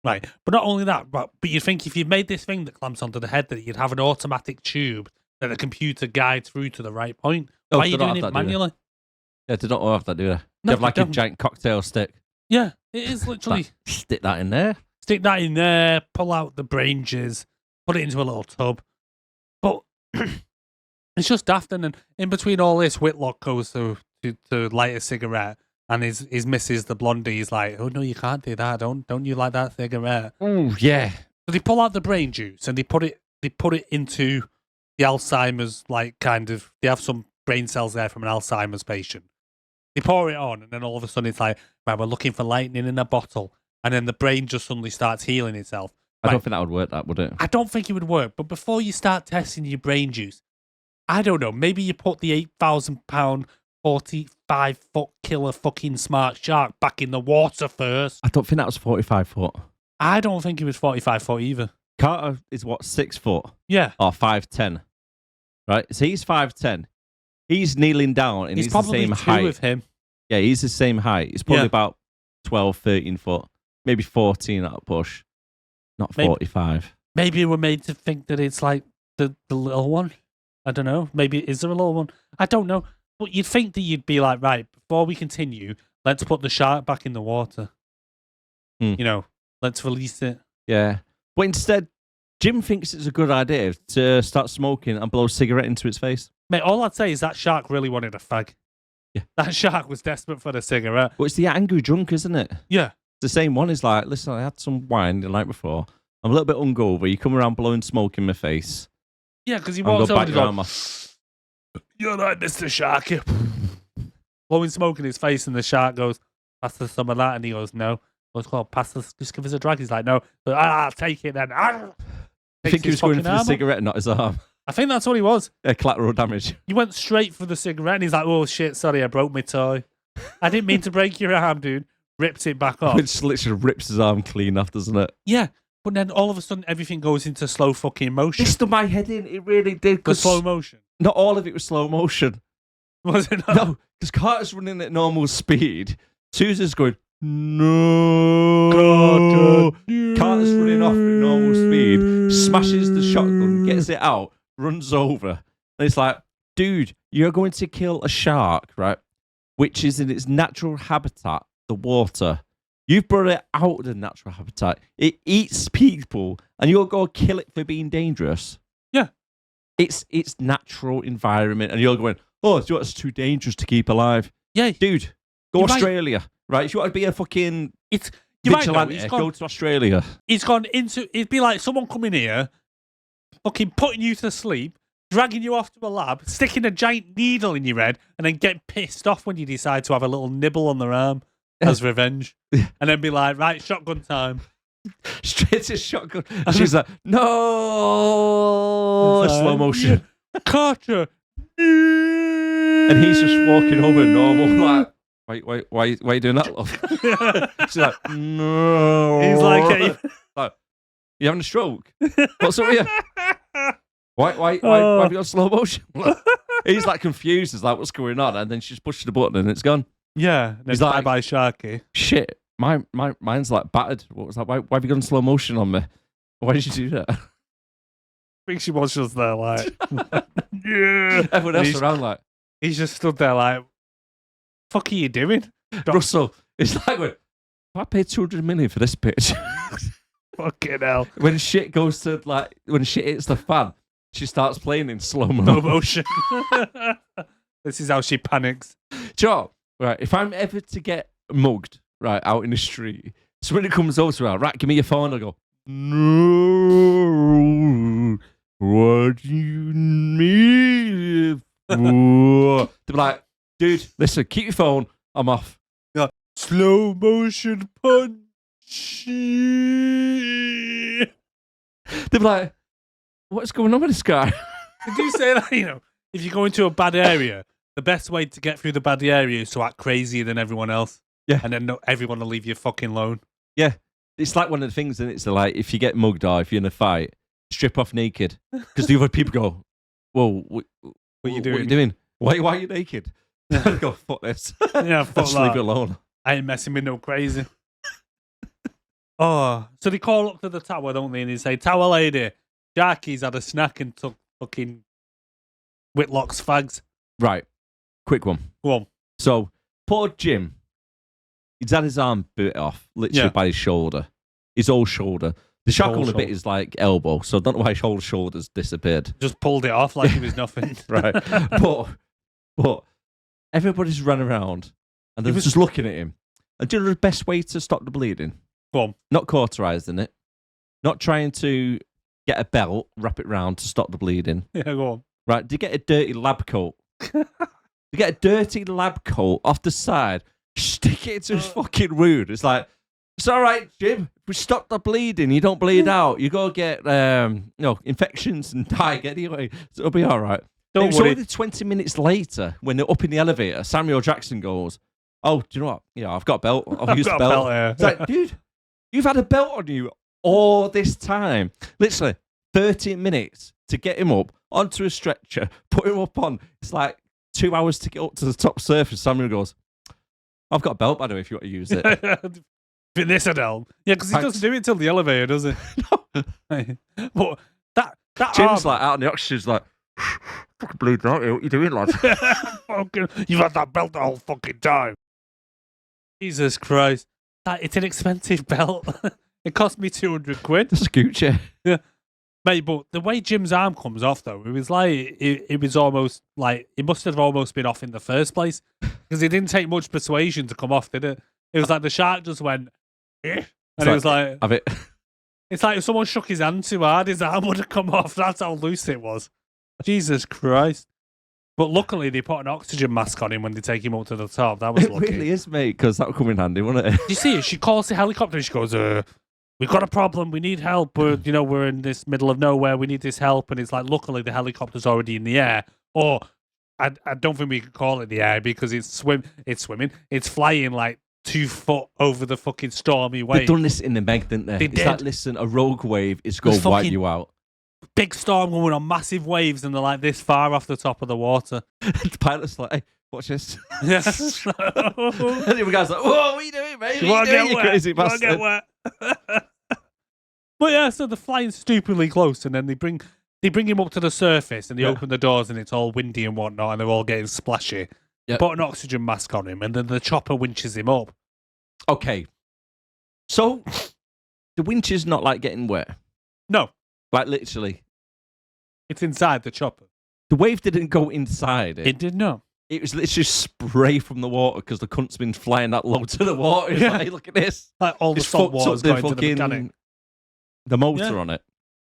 Right. But not only that, but you think if you made this thing that clamps onto the head that you'd have an automatic tube that the computer guides through to the right point. Oh, Why are they you don't doing have it that, do they? manually? Yeah, they don't have that, do they? They No, have they like a don't. giant cocktail stick. Yeah, it is literally Stick that in there. stick that in there, pull out the brain jizz, put it into a little tub. But it's just daft. And then in between all this, Whitlock goes to light a cigarette, and his missus, the blondie, is like, "Oh no, you can't do that. Don't you like that cigarette?" Oh yeah. So they pull out the brain juice and they put it into the Alzheimer's they have some brain cells there from an Alzheimer's patient. They pour it on, and then all of a sudden it's like, right, we're looking for lightning in a bottle, and then the brain just suddenly starts healing itself. I Right. don't think that would work, would it? I don't think it would work, but before you start testing your brain juice, I don't know, maybe you put the 8,000-pound, 45-foot killer fucking smart shark back in the water first. I don't think that was 45 foot. I don't think it was 45 foot either. Carter is what, 6 foot Yeah. or 5'10", right? So he's 5'10". He's kneeling down and He's he's the probably same two height. with him. Yeah, he's the same height. He's probably Yeah. about 12, 13 foot, maybe 14 at a push, not Maybe. 45. maybe we're made to think that it's like the little one. I don't know. Maybe is there a little one? I don't know. But you'd think that you'd be like, right, before we continue, let's put the shark back in the water. Hmm. You know, let's release it. Yeah. But instead, Jim thinks it's a good idea to start smoking and blow a cigarette into its face. Mate, all I'd say is that shark really wanted a fag. Yeah. That shark was desperate for the cigarette. Well, it's the angry drunk, isn't it? Yeah. The same one is like, listen, I had some wine the night before. I'm a little bit hungover. You come around blowing smoke in my face. Yeah, because he I'm walks going over back and around goes, "You're like Mr. Sharky." Blowing smoke in his face, and the shark goes, "Pass us some of that," and he goes, "No." What's called? Pass us. Just give us a drag. He's like, "No." So, I'll take it then. I Takes think he his was going fucking for the arm off. cigarette, not his arm. I think that's what he was. Collateral damage. He went straight for the cigarette, and he's like, "Oh shit, sorry, I broke my toy. I didn't mean to break your arm, dude." Ripped it back off. Which literally rips his arm clean off, doesn't it? Yeah, but then all of a sudden, everything goes into slow fucking motion. It stood my head in. It really did. The 'Cause slow motion. not all of it was slow motion. Was it not? No, because Carter's running at normal speed. Susan's going, no. Carter's running off at normal speed, smashes the shotgun, gets it out, runs over. And it's like, dude, you're going to kill a shark, right? Which is in its natural habitat, the water. You've brought it out of the natural habitat. It eats people, and you'll go kill it for being dangerous. Yeah. It's its natural environment, and you're going, oh, so it's too dangerous to keep alive. Yeah. Dude, go You're right. Australia, right? If you want to be a fucking It's you're right, though. vigilante, go to Australia. He's gone into. It'd be like someone coming here, fucking putting you to sleep, dragging you off to a lab, sticking a giant needle in your head, and then getting pissed off when you decide to have a little nibble on their arm as revenge, and then be like, right, shotgun time. Straight to shotgun. And she's like, no, It's like, slow motion. Carter. And he's just walking over normal, like, why are you doing that, love? She's like, no. He's like, hey. Like, you having a stroke? What's up with you? Why have you got slow motion? He's like confused. He's like, what's going on? And then she's pushed the button and it's gone. Yeah. He's Bye like- bye, Sharky. Shit, mine's like battered. What was that? Why have you gone slow motion on me? Why did you do that? I think she was just there, like, yeah. Everyone else He's- around like, He's just stood there, like, fuck are you doing? Russell, it's like, I paid 200 million for this pitch. Fucking hell. When shit goes to, like, when shit hits the fan, she starts playing in slow No mo. motion. This is how she panics. Joe, right, if I'm ever to get mugged, right, out in the street, somebody comes over to me, right, give me your phone, I go, no, what do you need it for? They'll be like, dude, listen, keep your phone, I'm off. Slow motion punch. They'll be like, what's going on with this guy? Did you say that, if you go into a bad area, the best way to get through the bad area is to act crazier than everyone else? Yeah. And then everyone will leave you fucking alone. Yeah, it's like one of the things, and it's like, if you get mugged or if you're in a fight, strip off naked. Because the other people go, whoa, what What you What are you doing? doing? Why are you naked? I go, fuck this. Yeah, fuck Just leave that. it alone. I ain't messing with no crazy. Oh, so they call up to the tower, don't they? And they say, "Tower lady, Sharky's had a snack and took fucking Whitlock's fags." Right, quick one. Go on. So, poor Jim, he's had his arm bit off, literally Yeah. by his shoulder. His whole shoulder. The Whole shackle on the bit shoulder. is like elbow, so I don't know why his whole shoulder's disappeared. Just pulled it off like it was nothing. Right. but everybody's run around and they're just looking at him. And do you know the best way to stop the bleeding? Go on. Not cauterizing it. Not trying to get a belt, wrap it round to stop the bleeding. Yeah, go on. Right, do you get a dirty lab coat? You get a dirty lab coat off the side, stick it into his fucking wound. It's like, it's all right, Jim. If we stop the bleeding, you don't bleed out. You go get infections and die anyway. So it'll be all right. Don't It was worry. only 20 minutes later when they're up in the elevator, Samuel Jackson goes, oh, do you know what? Yeah, I've got a belt. I've used got the a belt. belt here. It's like, dude, you've had a belt on you all this time. Literally 30 minutes to get him up onto a stretcher, put him up on. It's like 2 hours to get up to the top surface. Samuel goes, I've got a belt, by the way, if you want to use it. this Adele. Yeah, because he doesn't do it till the elevator, does he? But that Jim's like out on the oxygen's like, fucking bleed out here. What you doing, lad? You've had that belt the whole fucking time. Jesus Christ. It's an expensive belt. It cost me 200 quid. Scoocher. Yeah. Mate, but the way Jim's arm comes off, though, it was like, it was almost like, it must have almost been off in the first place. Because it didn't take much persuasion to come off, did it? It was like the shark just went, eh. And it was like, have it. It's like if someone shook his hand too hard, his arm would have come off. That's how loose it was. Jesus Christ. But luckily, they put an oxygen mask on him when they take him up to the top. That was It lucky. really is, mate, because that would come in handy, wouldn't it? You see it? She calls the helicopter and she goes, we've got a problem. We need help. We're in this middle of nowhere. We need this help. And it's like, luckily, the helicopter's already in the air. Or I don't think we could call it the air because it's swimming. It's flying like 2 foot over the fucking stormy wave. They've done this in the Meg, didn't they? They It's did. like, listen, a rogue wave is going There's to wipe fucking- you out. Big storm going on, massive waves, and they're like this far off the top of the water. The pilot's like, hey, watch this. Yeah. And the other guy's like, whoa, what are you doing, mate? You What want are to you doing, get you wet? crazy You want to bastard? get wet? But yeah, so they're flying stupidly close, and then they bring him up to the surface, and they Yeah. open the doors, and it's all windy and whatnot, and they're all getting splashy. Yep. Put an oxygen mask on him, and then the chopper winches him up. Okay. So, the winch is not like getting wet. No, Like, literally. it's inside the chopper. The wave didn't go inside it. It did not. It was literally spray from the water because the cunt's been flying that low to the water. It's Yeah. like, hey, look at this. Like all the It's salt fucked up water's going to the mechanic. the motor Yeah. on it.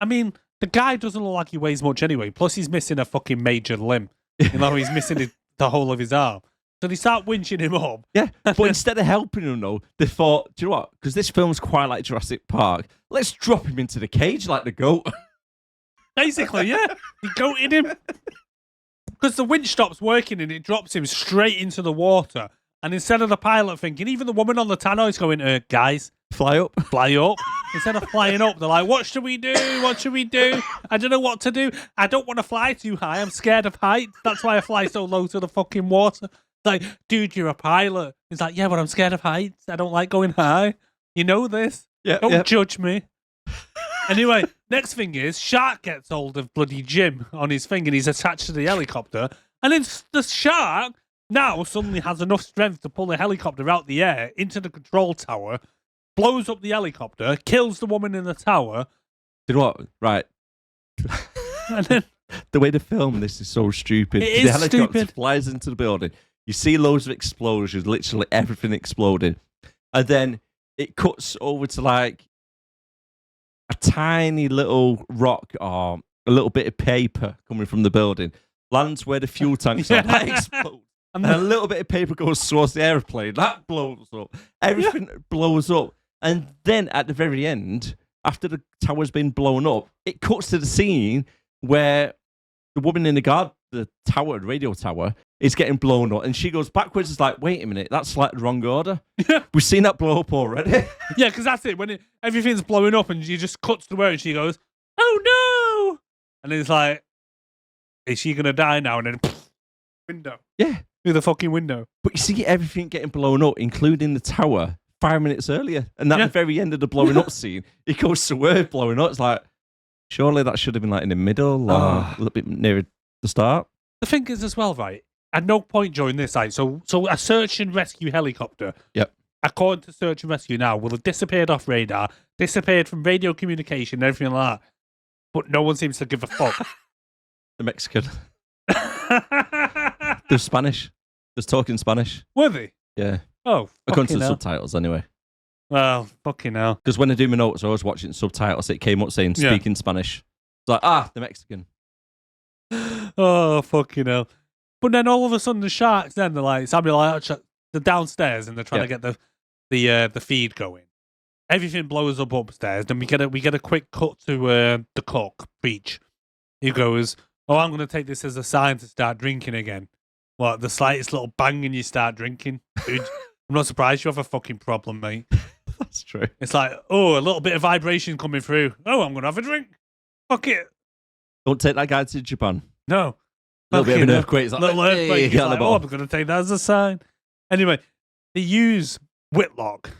I mean, the guy doesn't look like he weighs much anyway. Plus, he's missing a fucking major limb. He's missing the whole of his arm. So they start winching him up. Yeah, but instead of helping him, though, they thought, do you know what? Because this film's quite like Jurassic Park. Let's drop him into the cage like the goat. Basically, yeah. He goated him. Because the winch stops working and it drops him straight into the water. And instead of the pilot thinking, even the woman on the tannoy is going, guys, Fly up. fly up. Instead of flying up, they're like, what should we do? What should we do? I don't know what to do. I don't want to fly too high. I'm scared of heights. That's why I fly so low to the fucking water. It's like, dude, you're a pilot. He's like, yeah, but I'm scared of heights. I don't like going high. You know this. Yeah, Don't judge me. Anyway, next thing is, Shark gets hold of bloody Jim on his thing and he's attached to the helicopter. And then the shark now suddenly has enough strength to pull the helicopter out the air into the control tower, blows up the helicopter, kills the woman in the tower. You know what? Right. And then The way they film this is so stupid. It is the helicopter stupid. flies into the building. You see loads of explosions, literally everything exploded. And then it cuts over to like a tiny little rock or a little bit of paper coming from the building. Lands where the fuel tanks are. That explodes. and And a then, little bit of paper goes towards the airplane. That blows up. Everything blows up. And then at the very end, after the tower's been blown up, it cuts to the scene where the woman in the tower, radio tower, is getting blown up. And she goes backwards. It's like, wait a minute, that's like the wrong order. Yeah. We've seen that blow up already. yeah, because that's it. When everything's blowing up and she just cuts to her and she goes, oh no. And it's like, is she going to die now? And then window. Yeah. Through the fucking window. But you see everything getting blown up, including the tower, 5 minutes earlier. And at Yeah. the very end of the blowing up scene, it goes to where blowing up. It's like, surely that should have been like in the middle or a little bit nearer the start. The thing is as well, right? At no point during this, like, so a search and rescue helicopter, Yep. according to search and rescue now, will have disappeared off radar, disappeared from radio communication and everything like that. But no one seems to give a fuck. The Mexican. They're Spanish. They're talking Spanish. Were they? Yeah. Oh, According to fucking the hell. subtitles, anyway. Well, fucking hell. Because when I do my notes, I was watching subtitles. It came up saying Yeah. speaking Spanish. It's like, the Mexican. Oh, fucking hell. But then all of a sudden the sharks, then they're like, Samuel, they're downstairs and they're trying to get the feed going. Everything blows up upstairs. Then we get a quick cut to the cook, Preach. He goes, oh, I'm going to take this as a sign to start drinking again. What, the slightest little bang and you start drinking? Dude, I'm not surprised you have a fucking problem, mate. That's true. It's like, oh, a little bit of vibration coming through. Oh, I'm going to have a drink. Fuck it. Don't take that guy to Japan. No. A little bit of Fucking an hell. earthquake. It's like, Little hey, earthquake. He's get on like, the oh, ball. I'm going to take that as a sign. Anyway, they use Whitlock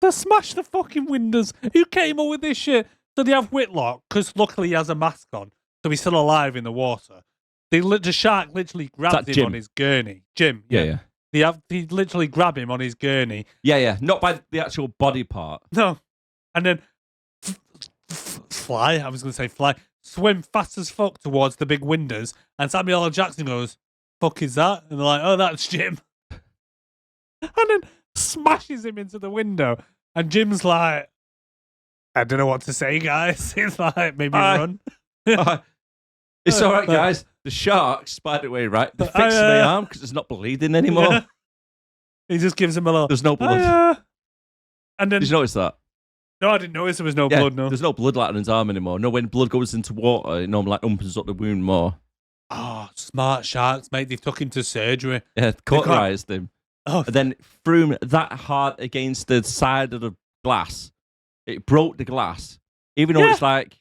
They smash the fucking windows. Who came up with this shit? So they have Whitlock, because luckily he has a mask on, so he's still alive in the water. The shark literally grabs him Jim? on his gurney. Jim. Yeah. They literally grab him on his gurney. Yeah. Not by the actual body part. No. And then fly, I was going to say fly, swim fast as fuck towards the big windows. And Samuel L. Jackson goes, fuck is that? And they're like, oh, that's Jim. And then smashes him into the window. And Jim's like, I don't know what to say, guys. He's like, maybe run. It's all right, guys. The shark spied away, right? They fixed my arm because it's not bleeding anymore. Yeah. He just gives him a little. There's no blood. And then, Did you notice that? no, I didn't notice there was no blood. No. There's no blood like on his arm anymore. No, when blood goes into water, it normally like opens up the wound more. Oh, smart sharks, mate. They took him to surgery. Yeah, cauterized him. Oh, And then threw him that hard against the side of the glass. It broke the glass. Even though it's like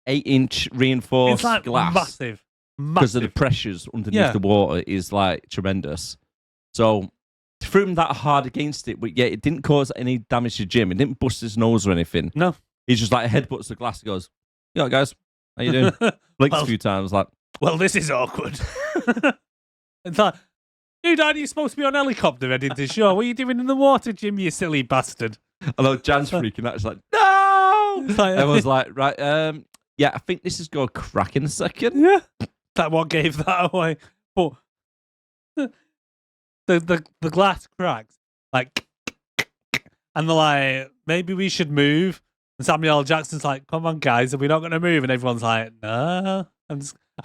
8-inch reinforced it's like glass. massive. Because of the pressures underneath the water is like tremendous. So threw him that hard against it, but it didn't cause any damage to Jim. It didn't bust his nose or anything. No. He just like headbutts the glass and goes, "Yeah, guys, how you doing?" Blinks a few times, like, well, this is awkward. It's like, dude, aren't you supposed to be on helicopter heading to shore? What are you doing in the water, Jim, you silly bastard? although Jan's freaking out, she's like, "No!" It's like, Everyone's like, "Right, yeah, I think this is going to crack in a second." yeah. That what gave that away. But the glass cracks, like, and they're like, maybe we should move. And Samuel L. Jackson's like, come on, guys, are we not going to move? And everyone's like, no. I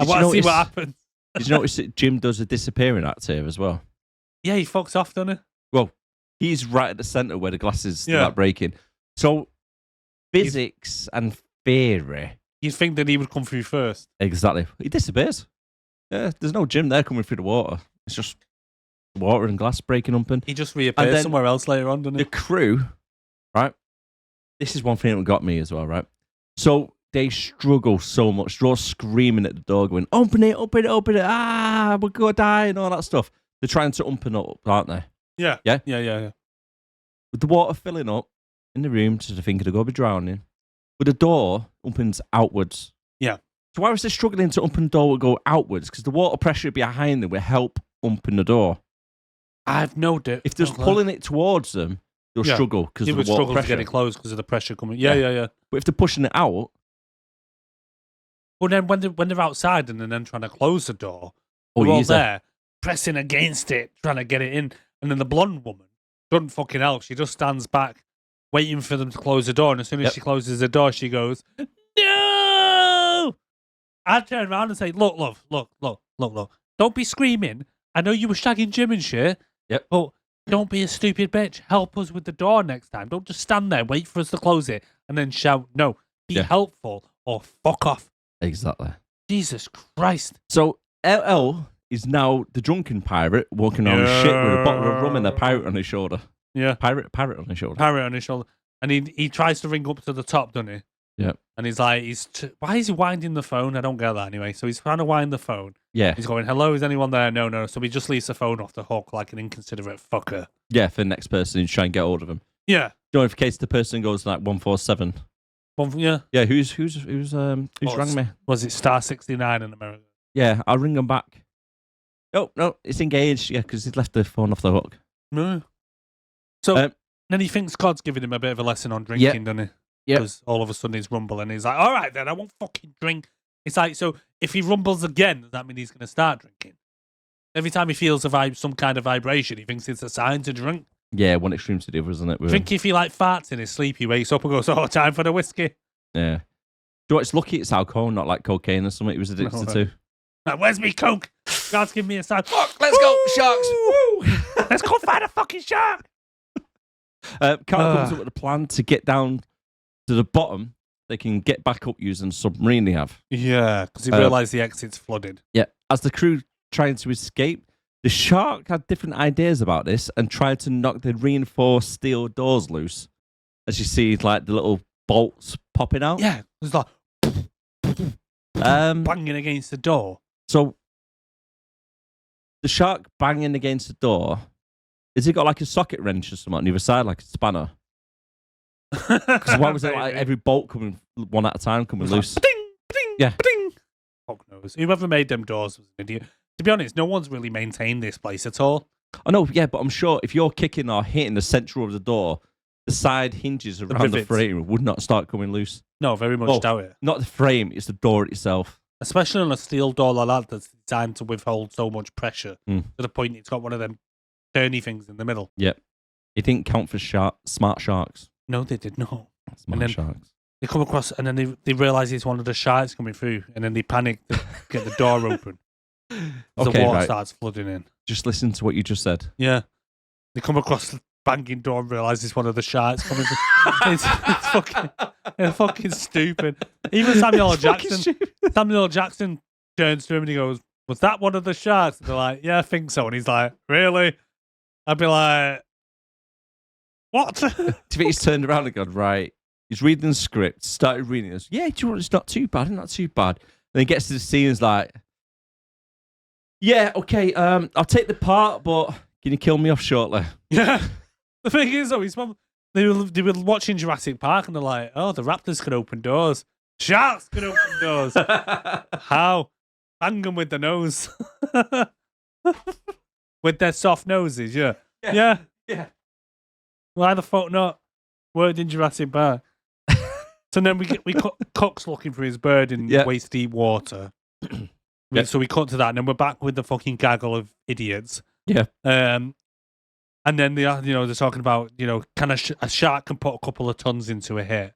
want to see what happens. Did you notice that Jim does a disappearing act here as well? Yeah, he fucks off, doesn't he? Well, he's right at the centre where the glass is start breaking. So, physics and theory. You'd think that he would come through first. Exactly. He disappears. Yeah, there's no Jim there coming through the water. It's just water and glass breaking up. And he just reappears somewhere else later on, doesn't he? The crew, right? This is one thing that got me as well, right? So they struggle so much. They're all screaming at the door, going, open it, open it, open it. Ah, we're going to die and all that stuff. They're trying to open it up, aren't they? Yeah. Yeah? Yeah. With the water filling up in the room, so they're thinking they're going to be drowning. But the door opens outwards. Yeah. So why was they struggling to open the door would go outwards? Because the water pressure behind them will help open the door. I have no doubt. If they're pulling it towards them, they'll struggle because of the water struggle pressure. to get it closed because of the pressure coming. Yeah. But if they're pushing it out, well, then when they're outside and then trying to close the door, we're all there pressing against it, trying to get it in, and then the blonde woman doesn't fucking help. She just stands back, waiting for them to close the door, and as soon as she closes the door, she goes, "No!" I turn around and say, "Look, love, look. Don't be screaming. I know you were shagging Jim and shit, but don't be a stupid bitch. Help us with the door next time. Don't just stand there, wait for us to close it, and then shout, no. Be helpful or fuck off." Exactly. Jesus Christ. So LL is now the drunken pirate walking around shit with a bottle of rum and a pirate on his shoulder. Yeah. Pirate on his shoulder. Parrot on his shoulder. And he tries to ring up to the top, doesn't he? Yeah. And he's like, why is he winding the phone? I don't get that anyway. So he's trying to wind the phone. Yeah. He's going, hello, is anyone there? No. So he just leaves the phone off the hook like an inconsiderate fucker. Yeah, for the next person who's trying to get hold of him. Yeah. You know, in case the person goes like 147. Yeah. Yeah, who's rang me? Was it star 69 in America? Yeah, I'll ring them back. Oh, no, it's engaged. Yeah, because he's left the phone off the hook. No. So then he thinks God's giving him a bit of a lesson on drinking, doesn't he? Yeah. Because all of a sudden he's rumbling. He's like, all right, then, I won't fucking drink. It's like, so if he rumbles again, does that mean he's going to start drinking? Every time he feels some kind of vibration, he thinks it's a sign to drink. Yeah, one extreme to the other, isn't it? Drink if he like farts in his sleep, he wakes up and goes, oh, time for the whiskey. Yeah. Do you know, it's lucky it's alcohol, not like cocaine or something he was addicted to. Like, where's me coke? God's giving me a sign. Fuck, let's go, sharks. Woo! Let's go find a fucking shark. Carl comes up with a plan to get down to the bottom. They can get back up using the submarine they have. Yeah, because he realised the exit's flooded. Yeah. As the crew trying to escape, the shark had different ideas about this and tried to knock the reinforced steel doors loose. As you see, like the little bolts popping out. Yeah, it's like banging against the door. So the shark banging against the door Has he got like a socket wrench or something on the other side, like a spanner? Because why was it like every bolt coming one at a time coming loose? Like, ding, ding, Yeah. ding. Fuck knows. Whoever made them doors was an idiot. To be honest, no one's really maintained this place at all. I know, yeah, but I'm sure if you're kicking or hitting the centre of the door, the side hinges around the rivets. frame would not start coming loose. No, very much Oh. doubt it. Not the frame, it's the door itself. Especially on a steel door like that that's designed to withhold so much pressure to the point it's got one of them turny things in the middle. Yep. It didn't count for smart sharks. No, they did not. Smart then- sharks. They come across and then they realise it's one of the sharks coming through and then they panic to get the door open. The Okay, water right. starts flooding in. Just listen to what you just said. Yeah. They come across the banging door and realise it's one of the sharks coming through. it's fucking stupid. Even Samuel L. Jackson turns to him and he goes, "Was that one of the sharks?" And they're like, "Yeah, I think so." And he's like, "Really?" I'd be like, "What?" Do you think he's turned around and gone, right? He's reading the script, started reading this. Yeah, do you know what? It's not too bad, not too bad. Then he gets to the scene and is like, yeah, okay, I'll take the part, but can you kill me off shortly? Yeah. The thing is, though, they were watching Jurassic Park and they're like, "Oh, the raptors can open doors. Sharks can open doors." How? Bang them with the nose. With their soft noses, yeah. Yeah. Why the fuck not? Word in Jurassic Park. So then Cook's looking for his bird in waist deep water. So we cut to that, and then we're back with the fucking gaggle of idiots. Yeah. And then they're talking about, can a shark can put a couple of tons into a hit.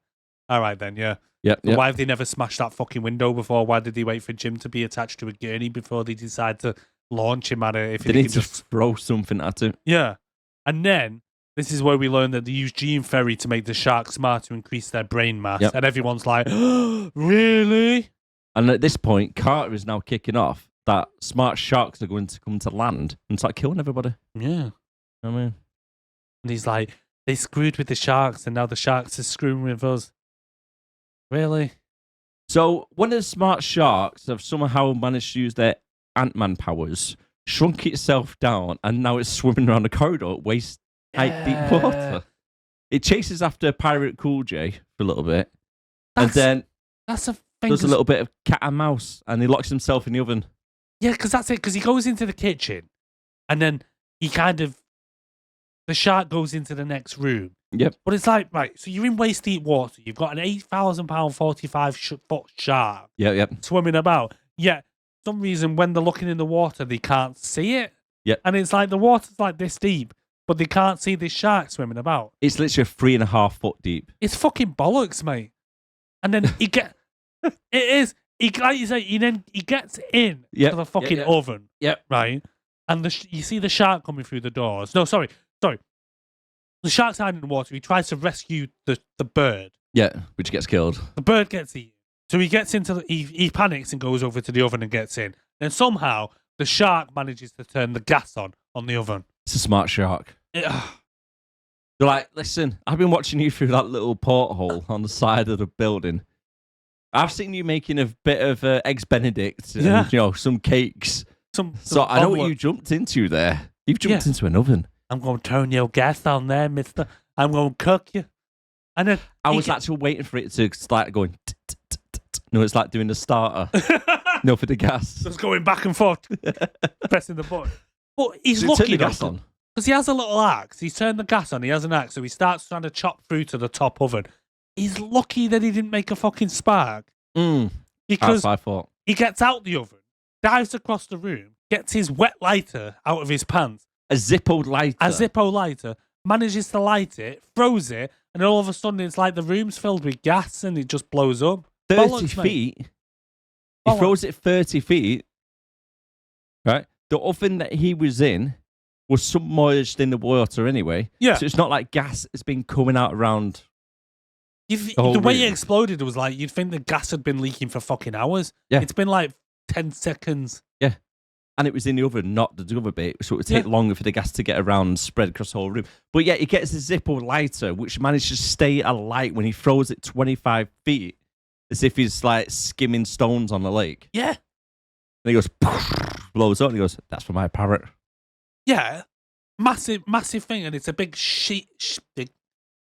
All right then, yeah. Yep. But why have they never smashed that fucking window before? Why did they wait for Jim to be attached to a gurney before they decide to launch him at it? If They he need can to just throw something at him. yeah. And then this is where we learn that they use gene therapy to make the shark smarter to increase their brain mass. Yep. And everyone's like, really? And at this point, Carter is now kicking off that smart sharks are going to come to land and start killing everybody. Yeah. I mean, And he's like, they screwed with the sharks and now the sharks are screwing with us. Really? so one of the smart sharks have somehow managed to use their Ant-Man powers, shrunk itself down, and now it's swimming around the corridor at waist height deep water. It chases after Pirate Cool J for a little bit, and then That's a thing. does a little bit of cat and mouse, and he locks himself in the oven. Yeah, because that's it. Because he goes into the kitchen and then the shark goes into the next room. Yep. But it's like, right, so you're in waist deep water. You've got an 8,000 pound, 45-foot shark Yep. swimming about. Yet, for some reason, when they're looking in the water, they can't see it. Yep. And it's like the water's like this deep, but they can't see this shark swimming about. It's literally 3.5 foot deep. It's fucking bollocks, mate. And then it is. Like you say, he gets in Yep. to the fucking Yep. oven. Yep. Right? And you see the shark coming through the doors. No, sorry. The shark's hiding in the water. He tries to rescue the bird. Yeah, which gets killed. The bird gets eaten. So he gets into he panics and goes over to the oven and gets in. Then somehow the shark manages to turn the gas on the oven. It's a smart shark. They're like, listen, I've been watching you through that little porthole on the side of the building. I've seen you making a bit of eggs Benedict and some cakes. So I know what you jumped into there. You've jumped into an oven. I'm going to turn your gas on there, mister. I'm going to cook you. And then I was actually waiting for it to start going. No, it's like doing the starter. No, for the gas. Just going back and forth, pressing the button. But he's So turn lucky the gas on. because he has a little axe. He's turned the gas on. He has an axe, so he starts trying to chop through to the top oven. He's lucky that he didn't make a fucking spark because I thought. he gets out the oven, dives across the room, gets his wet lighter out of his pants, A Zippo lighter. a Zippo lighter, manages to light it, throws it, and then all of a sudden it's like the room's filled with gas and it just blows up. 30 Bollocks, mate. feet. He Bollocks. throws it 30 feet. Right? The oven that he was in was submerged in the water anyway. Yeah. So it's not like gas has been coming out around. whole The way it room. exploded was like you'd think the gas had been leaking for fucking hours. Yeah. It's been like 10 seconds. And it was in the oven, not the other bit. So it would take longer for the gas to get around and spread across the whole room. But yeah, he gets a Zippo lighter, which managed to stay alight when he throws it 25 feet, as if he's like skimming stones on the lake. Yeah. And he goes, blows up, and he goes, that's for my parrot. Yeah. massive thing, and it's a big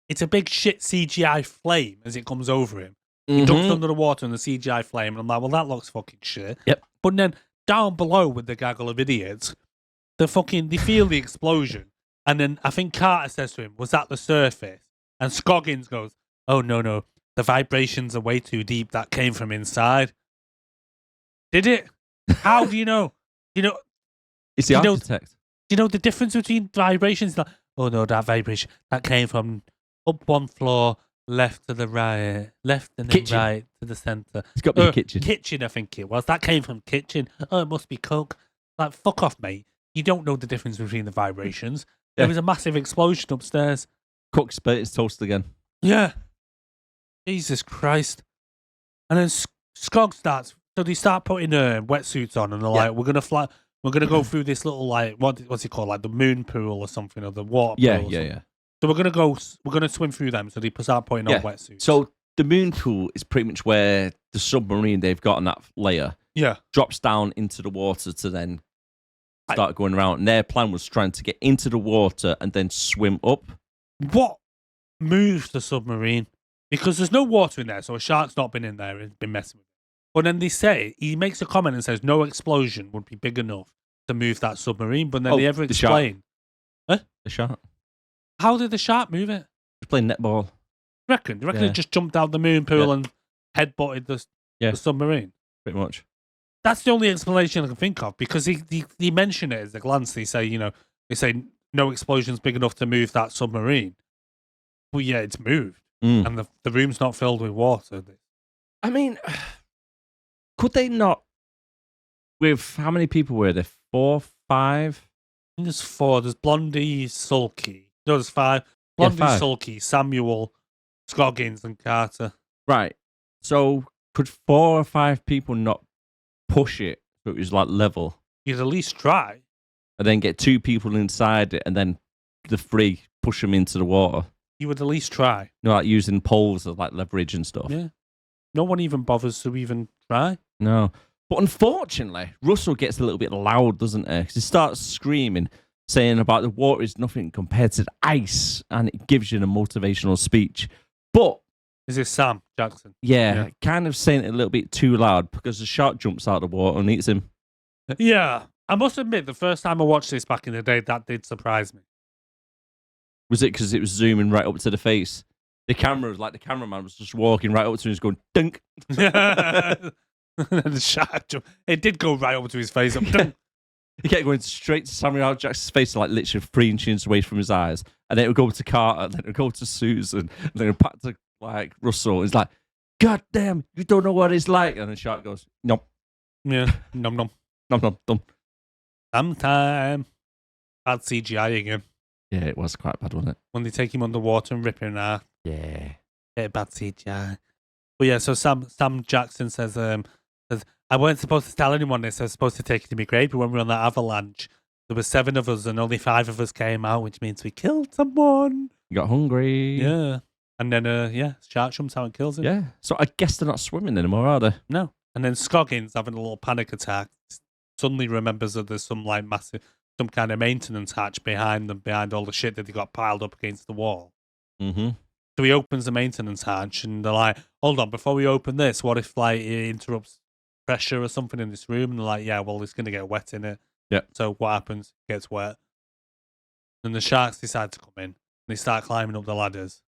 it's a big shit CGI flame as it comes over him. He ducks under the water in the CGI flame, and I'm like, well, that looks fucking shit. Yep. But then down below with the gaggle of idiots, they feel the explosion, and then I think Carter says to him, "Was that the surface?" And Scoggins goes, "Oh no, the vibrations are way too deep. That came from inside." Did it? How do you know? It's the architect. Do you know the difference between vibrations? Like, oh no, that vibration that came from up one floor, left to the right, left and then Kitchen. right to the center. It's got to be a kitchen. Kitchen, I think it was. That came from kitchen. Oh, it must be coke. Like, fuck off, mate. You don't know the difference between the vibrations. Yeah. There was a massive explosion upstairs. Cook spit his toast again. Yeah. Jesus Christ. And then Skog starts. So they start putting wetsuits on, and they're like, "We're gonna fly. We're gonna go through this little like what's it called, like the moon pool or something, or the water pool. Yeah. So we're gonna swim through them. So they start putting on wetsuits. So the moon pool is pretty much where the submarine they've got on that layer drops down into the water to then start going around. And their plan was trying to get into the water and then swim up. What moves the submarine? Because there's no water in there, so a shark's not been in there and been messing with it. But then he makes a comment and says no explosion would be big enough to move that submarine. But then they ever explain. The shark. How did the shark move it? He's playing netball. Do you reckon it just jumped out the moon pool and headbutted the submarine? Pretty much. That's the only explanation I can think of, because he mentioned it as a glance. They say, no explosion's big enough to move that submarine. Well, yeah, it's moved. And the room's not filled with water. I mean, could they not? With how many people were there? 4, 5? I think there's 4. There's Blondie, Sulky. No, there's 5. Blondie, 5. Sulky, Samuel, Scoggins, and Carter. Right. So could 4 or 5 people not push it so it was like level? You'd at least try. And then get 2 people inside it and then the 3 push them into the water. You would at least try. Like using poles as like leverage and stuff. Yeah. No one even bothers to even try. No. But unfortunately, Russell gets a little bit loud, doesn't he? Because he starts screaming, saying about the water is nothing compared to the ice, and it gives you a motivational speech. But is it Sam Jackson? Yeah, kind of saying it a little bit too loud because the shark jumps out of the water and eats him. Yeah. I must admit, the first time I watched this back in the day, that did surprise me. Was it because it was zooming right up to the face? The cameraman was just walking right up to him, just going, dunk. The shark jump. It did go right over to his face. Dunk. He kept going straight to Samuel L. Jackson's face, like literally 3 inches away from his eyes. And then it would go to Carter, and then it would go to Susan, and then it would back to like Russell. It's like, God damn, you don't know what it's like. And the shark goes, nom. Yeah, nom nom. Nom nom nom. Sometime. Bad CGI again. Yeah, it was quite bad, wasn't it? When they take him underwater and rip him in half. Yeah. Bad CGI. But yeah, so Sam Jackson says, I weren't supposed to tell anyone this. I was supposed to take it to my grave, but when we were on that avalanche, there were 7 of us and only 5 of us came out, which means we killed someone. You got hungry. Yeah. And then, shark jumps out and kills him. Yeah. So I guess they're not swimming anymore, are they? No. And then Scoggins having a little panic attack, suddenly remembers that there's some kind of maintenance hatch behind them, behind all the shit that they got piled up against the wall. Mm-hmm. So he opens the maintenance hatch, and they're like, hold on, before we open this, what if like it interrupts pressure or something in this room? And they're like, yeah, well, it's going to get wet in it. Yeah. So what happens? It gets wet. And the sharks decide to come in. And they start climbing up the ladders.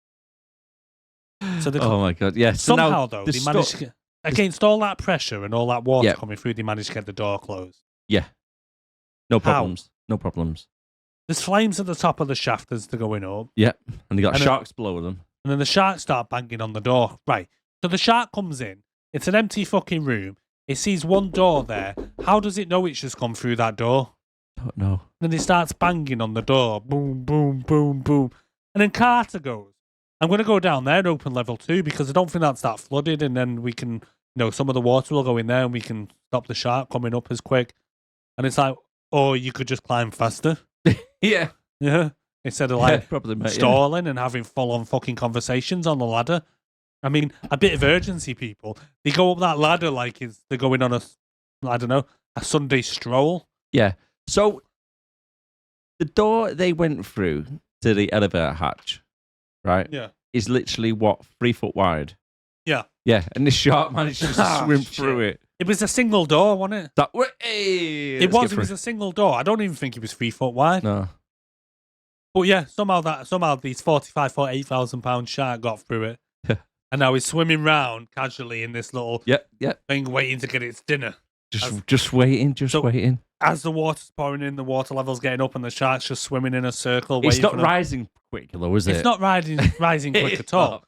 So oh my God, yeah. So somehow, though, they managed to get, against all that pressure and all that water coming through, they managed to get the door closed. Yeah. No problems. No problems. There's flames at the top of the shaft as they're going up. Yeah. And they got sharks below them. And then the sharks start banging on the door. Right. So the shark comes in. It's an empty fucking room. It sees one door there. How does it know it's just gone through that door? Don't know. Then it starts banging on the door. Boom, boom, boom, boom. And then Carter goes, I'm going to go down there and open level 2 because I don't think that's that flooded. And then we can, some of the water will go in there and we can stop the shark coming up as quick. And it's like, or you could just climb faster. Yeah. Yeah. Instead of like probably, mate, stalling and having full-on fucking conversations on the ladder. I mean, a bit of urgency, people. They go up that ladder like they're going on a Sunday stroll. Yeah. So The door they went through to the elevator hatch, right? Yeah. Is literally what 3 foot wide. Yeah. Yeah, and this shark managed to Ah, swim shit. through it. It was a single door, wasn't it? Hey, It was a single door. I don't even think it was 3 foot wide. No. But yeah, somehow these 45 or 8,000 pound shark got through it. And now he's swimming round casually in this little Yep. thing waiting to get its dinner. Just waiting. As the water's pouring in, the water level's getting up and the shark's just swimming in a circle. It's waiting not for them. rising quick, though, is it? It's not rising quick at all.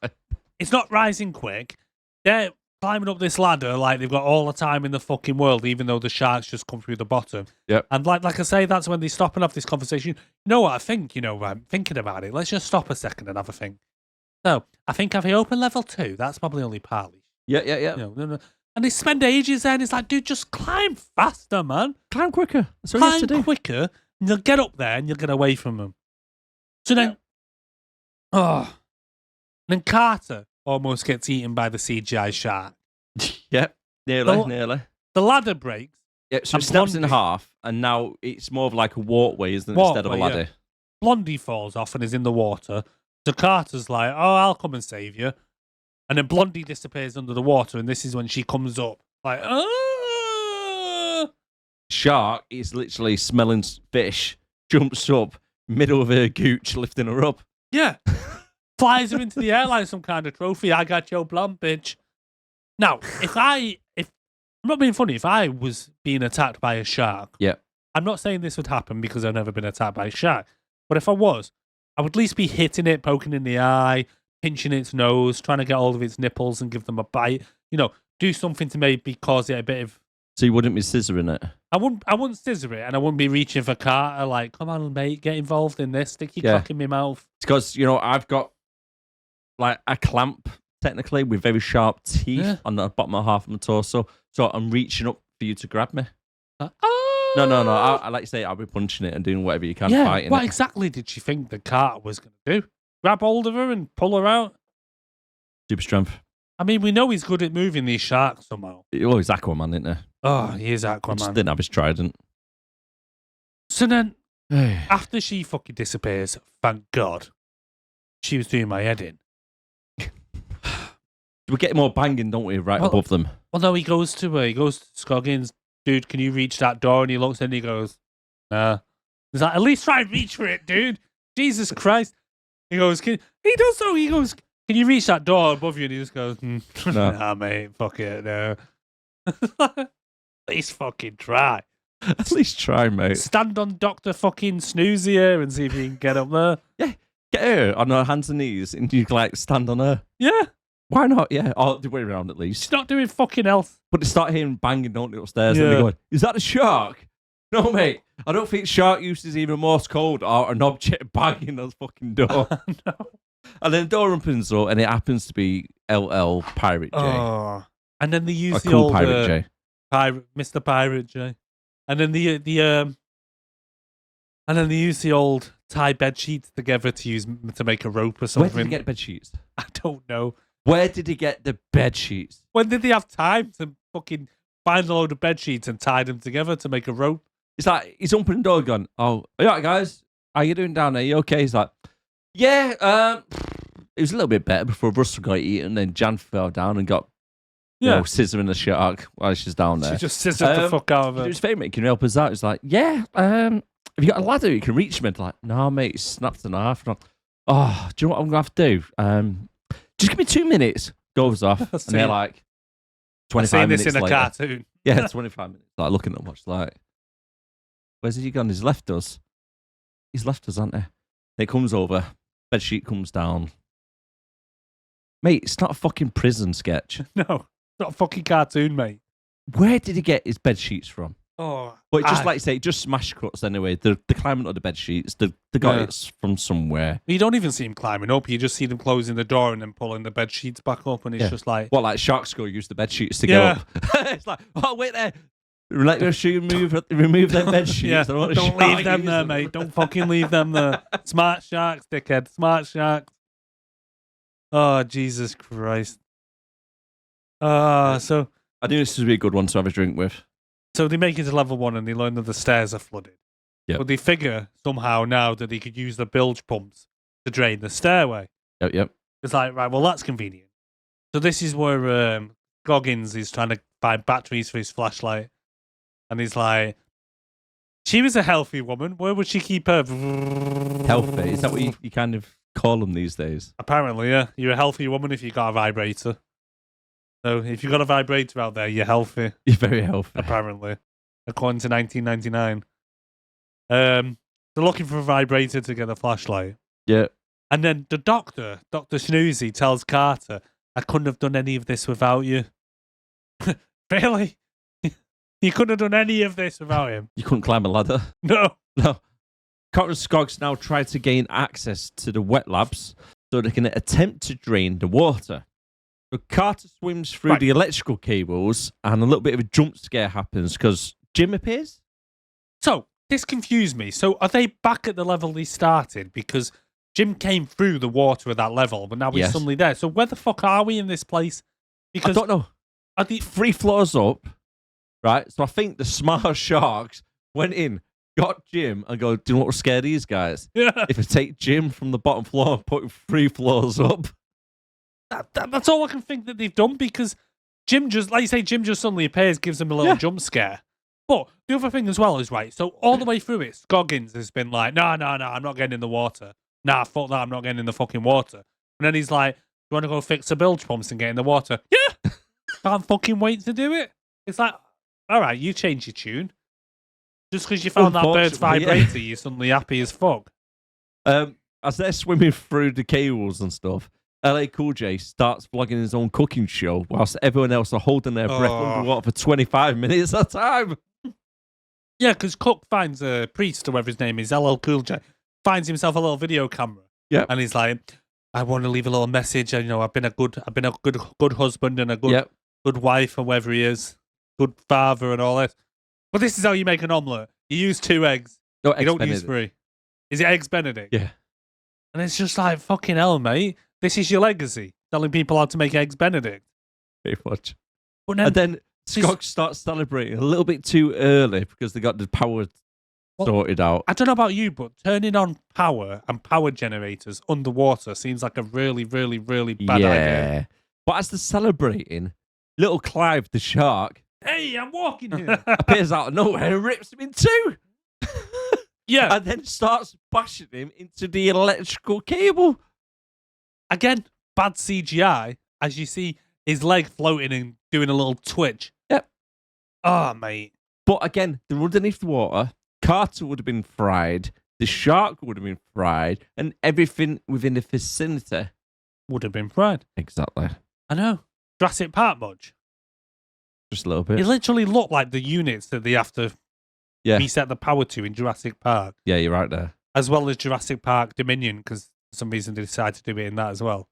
It's not rising quick. They're climbing up this ladder like they've got all the time in the fucking world, even though the sharks just come through the bottom. Yep. And like I say, that's when they stop and have this conversation. You know what I think? I'm thinking about it. Let's just stop a second and have a think. So, I think if I open level 2, that's probably only partly. Yeah. No. And they spend ages there, and it's like, dude, just climb faster, man. Climb quicker. That's all you have to Climb do. quicker, and you'll get up there, and you'll get away from them. So then, then Carter almost gets eaten by the CGI shark. Yep. Nearly. The ladder breaks. Yeah, so it And snaps in Blondie- half, and now it's more of like a walkway, isn't it, instead of a Walkway, yeah. ladder? Blondie falls off and is in the water. So Carter's like, oh, I'll come and save you. And then Blondie disappears under the water, and this is when she comes up. Like, Shark is literally smelling fish, jumps up, middle of her gooch, lifting her up. yeah. Flies her into the air like some kind of trophy. I got your blonde, bitch. Now, if I'm not being funny, if I was being attacked by a shark, Yeah. I'm not saying this would happen because I've never been attacked by a shark, but if I was, I would at least be hitting it, poking in the eye, pinching its nose, trying to get hold of its nipples and give them a bite. Do something to maybe cause it a bit of. So you wouldn't be scissoring it? I wouldn't scissor it, and I wouldn't be reaching for Carter like, come on, mate, get involved in this. Stick your cock in my mouth. It's because, I've got like a clamp, technically, with very sharp teeth on the bottom half of my torso. So I'm reaching up for you to grab me. No. I like to say I'll be punching it and doing whatever you can fighting what it. exactly did she think the Carter was going to do? Grab hold of her and pull her out? Super strength. I mean, we know he's good at moving these sharks somehow. Oh, he's Aquaman, isn't he? Oh, he is Just Aquaman. didn't have his trident. So then, after she fucking disappears, thank God, she was doing my head in. We get more banging, don't we, right Well- above them? Well, no, he goes to Scoggins, dude, can you reach that door? And he looks and he goes, nah. He's like, at least try and reach for it, dude. Jesus Christ. He goes, he does so. He goes, can you reach that door above you? And he just goes, No. nah, mate, fuck it, no. At least fucking try. At least try, mate. Stand on Dr. fucking Snoozy here and see if you can get up there. Get her on her hands and knees and you can, stand on her. Yeah, Why not? Yeah. Or the way around, at least. she's not doing fucking else. But they start hearing banging, don't they, upstairs? And Yeah. they're going, is that a shark? No, mate. I don't think shark use is even Morse code or an object banging on the fucking door. No. And then the door opens up and it happens to be LL Pirate J. Oh. And then they use a the cool old Pirate J. Mr. Pirate J. And then they use the old tie bed sheets together to make a rope or Where something. did he get bed sheets? I don't know. Where did he get the bed sheets? When did they have time to fucking find a load of bed sheets and tie them together to make a rope? It's like he's opening the door going, oh, all right, guys, how you doing down there? You okay? He's like, yeah, it was a little bit better before Russell got eaten. Then Jan fell down and got scissoring the shark while she's down there. She just scissored the fuck out of It her. was fake, mate. Can you help us out? He's like, yeah, have you got a ladder you can reach me? I'm like, no, mate, it's snapped in half. And I'm, oh, do you know what I'm going to have to do? Just give me 2 minutes. Goes off. And they're like, I've 25 seen minutes this in a later. cartoon. Yeah, 25 minutes. Like, looking at them, watch, like, where's he gone? He's left us. He's left us, hasn't he? It comes over. Bed sheet comes down. Mate, it's not a fucking prison sketch. No, it's not a fucking cartoon, mate. Where did he get his bed sheets from? Oh, But just like you say, just smash cuts anyway. The climbing of the bed sheets, they got it from somewhere. you don't even see him climbing up. You just see them closing the door and then pulling the bed sheets back up, and it's just like, What, like Shark Skull used the bed sheets to go up? It's like, oh, wait there. Let your shoe remove their bed sheets. yeah, I don't want a don't shark leave them use there, mate. Don't fucking leave them there. Smart sharks, dickhead. Smart sharks. Oh, Jesus Christ. So I knew this would be a good one to have a drink with. they make it to level 1 and they learn that the stairs are flooded. Yep. But they figure somehow now that they could use the bilge pumps to drain the stairway. Yep. It's like, right, well, that's convenient. So this is where Goggins is trying to find batteries for his flashlight. And he's like, she was a healthy woman. Where would she keep her? Healthy. Is that what you kind of call them these days? Apparently, yeah. You're a healthy woman if you got a vibrator. So if you got a vibrator out there, you're healthy. You're very healthy. Apparently, according to 1999. They're looking for a vibrator to get a flashlight. Yeah. And then the Dr. Snoozy, tells Carter, I couldn't have done any of this without you. Really? You couldn't have done any of this without him? You couldn't climb a ladder? No. No. Carter and Skoggs now try to gain access to the wet labs so they can attempt to drain the water. So Carter swims through the electrical cables and a little bit of a jump scare happens because Jim appears. So, this confused me. So, are they back at the level they started? Because Jim came through the water at that level, but now he's suddenly there. So, where the fuck are we in this place? Because I don't know. Are the 3 floors up, right? So I think the smart sharks went in, got Jim, and go, do you know what will scare these guys? Yeah. If I take Jim from the bottom floor and put him 3 floors up. That's all I can think that they've done, because Jim just, like you say, Jim just suddenly appears, gives them a little jump scare. But the other thing as well is, right, so all the way through it, Scoggins has been like, no, I'm not getting in the water. Nah, fuck that, I'm not getting in the fucking water. And then he's like, you want to go fix the bilge pumps and get in the water? Yeah! Can't fucking wait to do it. It's like, all right, you change your tune. Just because you found that bird's vibrator, you're suddenly happy as fuck. As they're swimming through the cables and stuff, LA Cool J starts vlogging his own cooking show whilst everyone else are holding their breath underwater for 25 minutes at a time. Yeah, because Cook finds a priest, or whatever his name is, LL Cool J, finds himself a little video camera. Yeah. And he's like, I want to leave a little message. You know, I've been a good husband and a good wife, or whatever he is, good father and all that. But this is how you make an omelette. You use 2 eggs. No, you don't use 3. Is it eggs Benedict? Yeah. And it's just like, fucking hell, mate. This is your legacy, telling people how to make eggs Benedict. Pretty much. But and then Scott starts celebrating a little bit too early because they got the power sorted out. I don't know about you, but turning on power and power generators underwater seems like a really, really, really bad idea. But as they're celebrating, little Clive the shark, hey, I'm walking here, appears out of nowhere and rips him in 2. Yeah. And then starts bashing him into the electrical cable. Again, bad CGI, as you see his leg floating and doing a little twitch. Yep. Oh, mate. But again, they're underneath the water. Carter would have been fried. The shark would have been fried. And everything within the vicinity would have been fried. Exactly. I know. Jurassic Park much? Just a little bit. It literally looked like the units that they have to reset the power to in Jurassic Park. Yeah, you're right there. As well as Jurassic Park Dominion, because for some reason they decided to do it in that as well.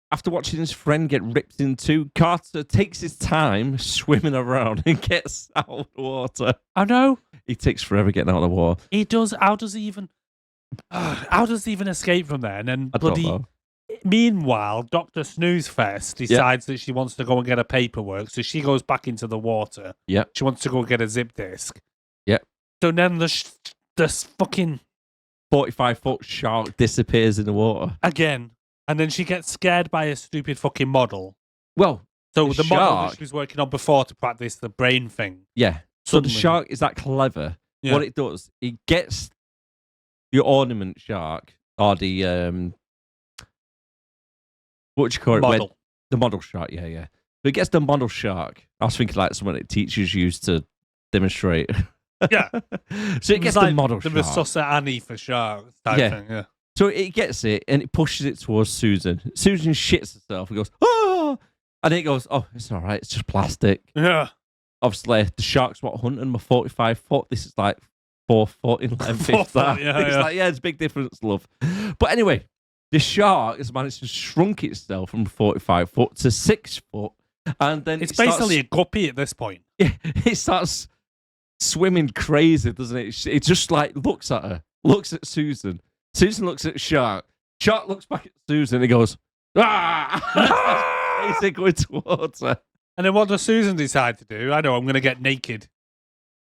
After watching his friend get ripped in 2, Carter takes his time swimming around and gets out of the water. I know. He takes forever getting out of the water. He does. How does he even escape from there? And then meanwhile, Dr. Snoozefest decides that she wants to go and get her paperwork, so she goes back into the water. Yeah. She wants to go get a zip disk. Yeah. So then the fucking 45-foot shark disappears in the water. Again. And then she gets scared by a stupid fucking model. Well, so the model that she was working on before to practice the brain thing. Yeah. So the shark is that clever. Yeah. What it does, it gets the ornament shark, or the what do you call it? Model. The model shark, yeah. But it gets the model shark. I was thinking like someone that teachers use to demonstrate. Yeah. So it gets the model the shark. The Sussa Annie for sharks type thing, yeah. So it gets it and it pushes it towards Susan. Susan shits herself and goes, oh! And it goes, oh, it's all right. It's just plastic. Yeah. Obviously, the shark's 145 foot. This is like 4 foot in length. 4 foot, It's a big difference, love. But anyway, the shark has managed to shrunk itself from 45 foot to 6 foot. And then it's basically a guppy at this point. Yeah, it starts swimming crazy, doesn't it? It just like looks at her, looks at Susan. Susan looks at Shark. Shark looks back at Susan and goes, ah! He's going towards her. And then what does Susan decide to do? I know, I'm going to get naked.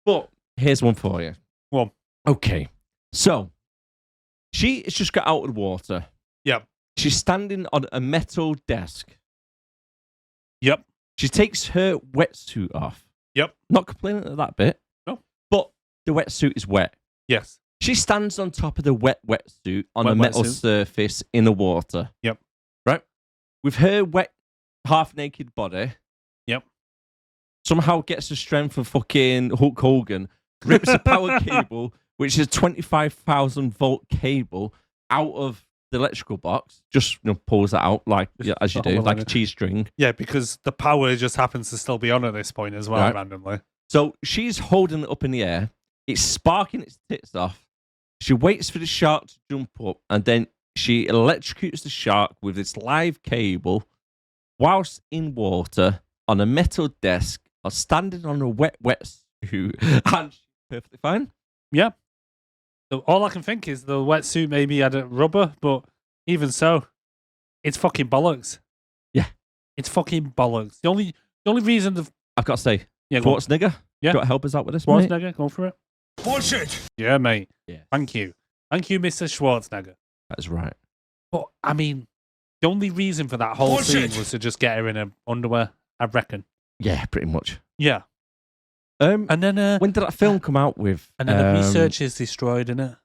But here's one for you. One. Okay. So, she has just got out of the water. Yep. She's standing on a metal desk. Yep. She takes her wetsuit off. Yep. Not complaining at that bit. No. But the wetsuit is wet. Yes. She stands on top of the wetsuit on Wet a metal wetsuit. surface in the water. Yep. Right? With her wet, half-naked body. Yep. Somehow gets the strength of fucking Hulk Hogan, rips a power cable, which is a 25,000 volt cable, out of the electrical box. Just pulls that out as you do, like a cheese string. Yeah, because the power just happens to still be on at this point as well, Right. randomly. So she's holding it up in the air. It's sparking its tits off. She waits for the shark to jump up, and then she electrocutes the shark with this live cable whilst in water on a metal desk or standing on a wetsuit, and she's perfectly fine. Yeah. So all I can think is the wetsuit maybe had a rubber, but even so, it's fucking bollocks. Yeah. It's fucking bollocks. The only reason I've got to say, yeah, go on. Schwarzenegger, Yeah. you got to help us out with this, mate? Schwarzenegger, go for it. Bullshit! Yeah, mate. Yeah. Thank you, Mr. Schwarzenegger. That's right. But I mean, the only reason for that whole Bullshit. scene was to just get her in her underwear, I reckon. Yeah, pretty much. Yeah. And then When did that film come out with? and then the research is destroyed, innit?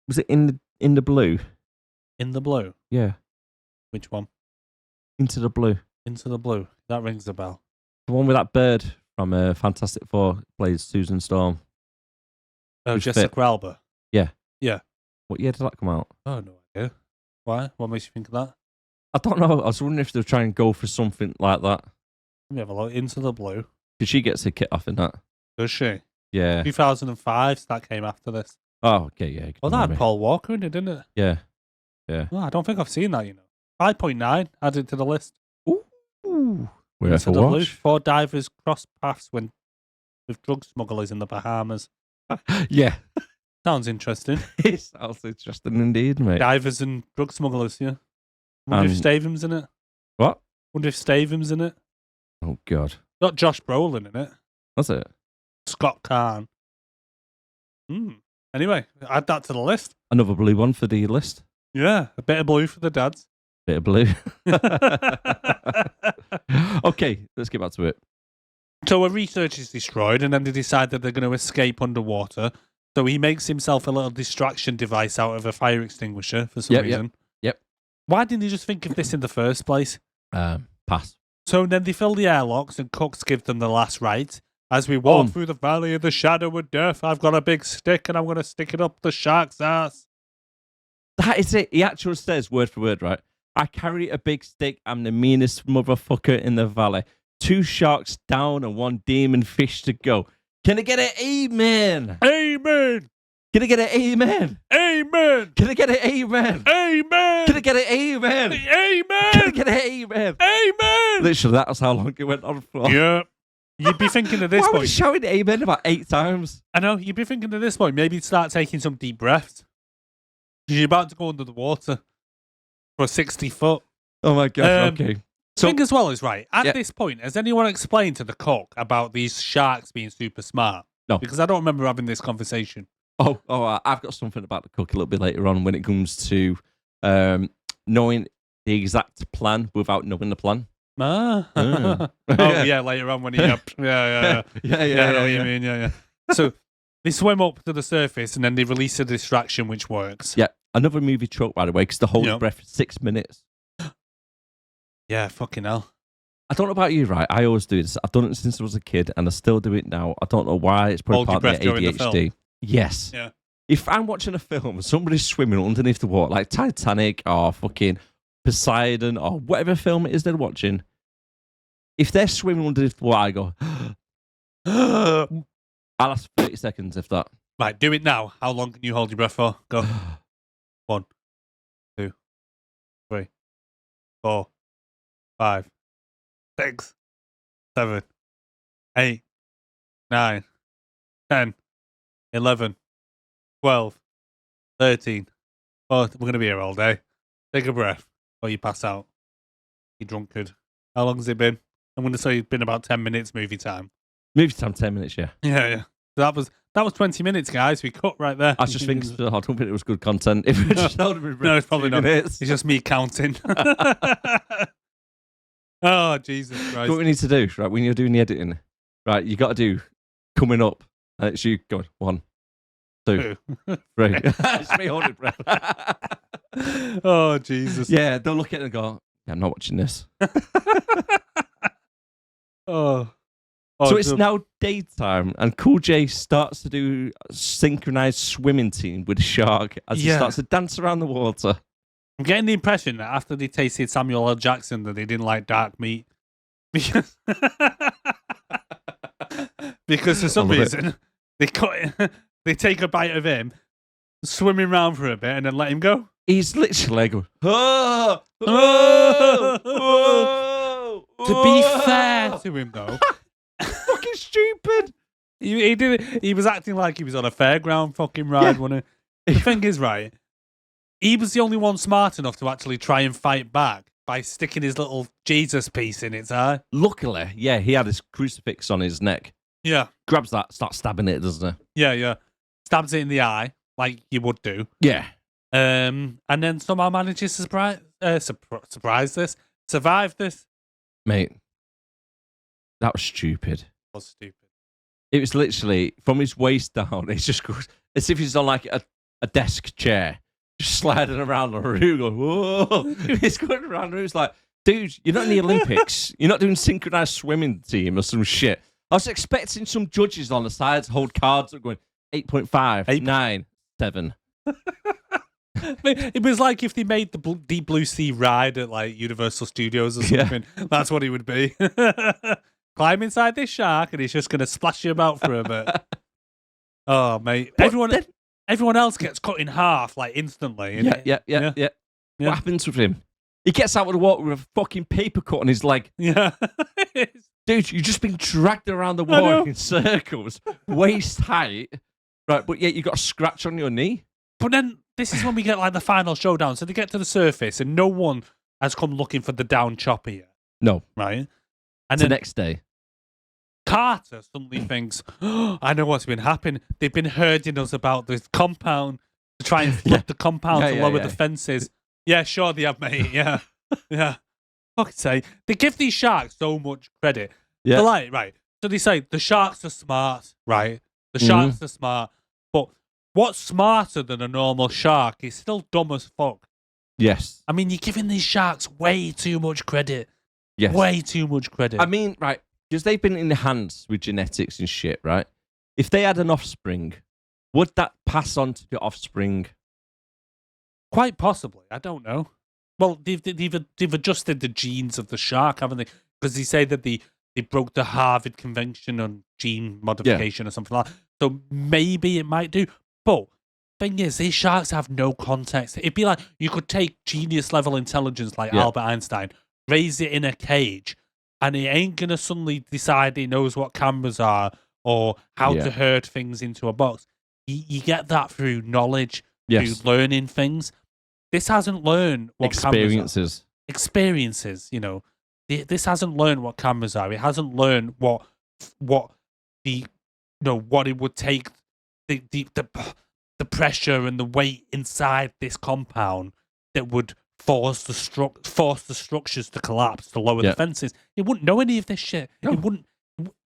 Was it in the blue? In the blue. Yeah, Which one? Into the Blue. Into the blue. That rings a bell. The one with that bird from Fantastic Four plays Susan Storm. Oh, Who's Jessica fit? Alba. What year did that come out? Oh, no idea. Why? What makes you think of that? I don't know. I was wondering if they were trying to go for something like that. Let me have a look. Into the blue. Because she gets a kit off in that. Does she? Yeah. 2005. So that came after this. Oh, okay, yeah. Well, that had Paul Walker in it, didn't it? Yeah. Yeah. Oh, I don't think I've seen that, 5.9. Add it to the list. Ooh. Worth Into a the blue. watch. 4 divers cross paths with drug smugglers in the Bahamas. Yeah. Sounds interesting. It sounds interesting indeed, mate. Divers and drug smugglers, yeah. Wonder if Stavum's in it. What? Wonder if Stavum's in it. Oh, God. Got Josh Brolin in it. That's it. Scott Kahn. Anyway, add that to the list. Another blue one for the list. Yeah, a bit of blue for the dads. Bit of blue. Okay, let's get back to it. So her research is destroyed, and then they decide that they're going to escape underwater. So he makes himself a little distraction device out of a fire extinguisher for some reason. Yep. Why didn't he just think of this in the first place? Pass. So then they fill the airlocks, and Cooks give them the last rite. As we walk through the valley of the shadow of death, I've got a big stick, and I'm going to stick it up the shark's ass. That is it. He actually says word for word, right? I carry a big stick. I'm the meanest motherfucker in the valley. 2 sharks down and 1 demon fish to go. Can I get an amen? Amen. Can I get an amen? Amen. Can I get an amen? Amen. Can I get an amen? Amen. Can I get an amen? Amen. Literally, that was how long it went on for. Yeah. You'd be thinking at this Why were you point. shouting amen about 8 times? I know. You'd be thinking at this point. Maybe start taking some deep breaths. You're about to go under the water for 60 foot. Oh my God. Okay. So, thing as well is right. At Yeah. this point, has anyone explained to the cook about these sharks being super smart? No. Because I don't remember having this conversation. I've got something about the cook a little bit later on when it comes to knowing the exact plan without knowing the plan. Ah. Yeah. Oh, yeah, later on when he... yeah. Yeah, I know what you mean, yeah. So they swim up to the surface and then they release a distraction which works. Yeah, another movie trope, by the way, because they hold Yeah. your breath for 6 minutes. Yeah, fucking hell. I don't know about you, right? I always do this. I've done it since I was a kid, and I still do it now. I don't know why. It's probably Hold your part of breath my during the ADHD. Yes. Yeah. If I'm watching a film and somebody's swimming underneath the water, like Titanic or fucking Poseidon or whatever film it is they're watching, if they're swimming underneath the water, I go, I'll last 30 seconds if that. Right, do it now. How long can you hold your breath for? Go. 1, 2, 3, 4, 5, 6, 7, 8, 9, 10, 11, 12, 13. Oh, we're going to be here all day. Take a breath or you pass out. You drunkard. How long has it been? I'm going to say it's been about 10 minutes movie time. Movie time, 10 minutes, yeah. Yeah. That was 20 minutes, guys. We cut right there. I just think I don't think it was good content. If it just held No, it's probably not. minutes. It's just me counting. Oh, Jesus Christ. What we need to do, right, when you're doing the editing, right, you got to do coming up. And it's you going 1, 2, 3. It's me holding breath. Oh, Jesus. Yeah, they'll look at it and go, yeah, I'm not watching this. Oh. So it's now daytime, and Cool J starts to do a synchronized swimming team with a shark as he starts to dance around the water. I'm getting the impression that after they tasted Samuel L. Jackson that they didn't like dark meat. Because, because for some reason, they take a bite of him, swimming around for a bit, and then let him go. He's literally going, oh, oh, oh, To be fair to him, though, fucking stupid. he did it. He was acting like he was on a fairground fucking ride, wasn't he? The thing is, right, he was the only one smart enough to actually try and fight back by sticking his little Jesus piece in its eye. Luckily, yeah, he had his crucifix on his neck. Yeah. Grabs that, starts stabbing it, doesn't he? Yeah. Stabs it in the eye, like you would do. Yeah. And then somehow manages to survive this. Mate, that was stupid. That was stupid. It was literally from his waist down. It's just goes as if he's on like a desk chair, just sliding around the room. Going, whoa! He's going around the room. It's like, dude, you're not in the Olympics. You're not doing synchronized swimming team or some shit. I was expecting some judges on the sides to hold cards up going 8.5, 9, 7. It was like if they made the Deep Blue Sea ride at like Universal Studios or something. Yeah. That's what it would be. Climb inside this shark and he's just going to splash you about for a bit. Oh, mate. Everyone else gets cut in half like instantly. Yeah. What happens with him? He gets out of the water with a fucking paper cut on his leg. Yeah. Dude, you've just been dragged around the water in circles, waist height. Right, but yet you got a scratch on your knee. But then this is when we get like the final showdown. So they get to the surface and no one has come looking for the down chopper yet. No. Right? And the next day, Carter suddenly thinks, oh, I know what's been happening. They've been herding us about this compound to try and flood the compound to lower the fences. Yeah, sure they have, mate. Yeah. Yeah. Fuck's sake. They give these sharks so much credit. Yeah. They're like, right. So they say the sharks are smart, right? The sharks are smart. But what's smarter than a normal shark is still dumb as fuck. Yes. I mean, you're giving these sharks way too much credit. Yes. Way too much credit. I mean, right, because they've been in the hands with genetics and shit, right? If they had an offspring, would that pass on to the offspring? Quite possibly. I don't know. Well, they've adjusted the genes of the shark, haven't they? Because they say that they broke the Harvard Convention on gene modification or something like that. So maybe it might do. But thing is, these sharks have no context. It'd be like you could take genius level intelligence like Albert Einstein, raise it in a cage, and it ain't going to suddenly decide it knows what cameras are or how to herd things into a box. You get that through knowledge, through learning things. This hasn't learned what experiences. Experiences, you know. This hasn't learned what cameras are. It hasn't learned what it would take, the pressure and the weight inside this compound that would force the structures to collapse to lower the fences. It wouldn't know any of this shit. No. It wouldn't.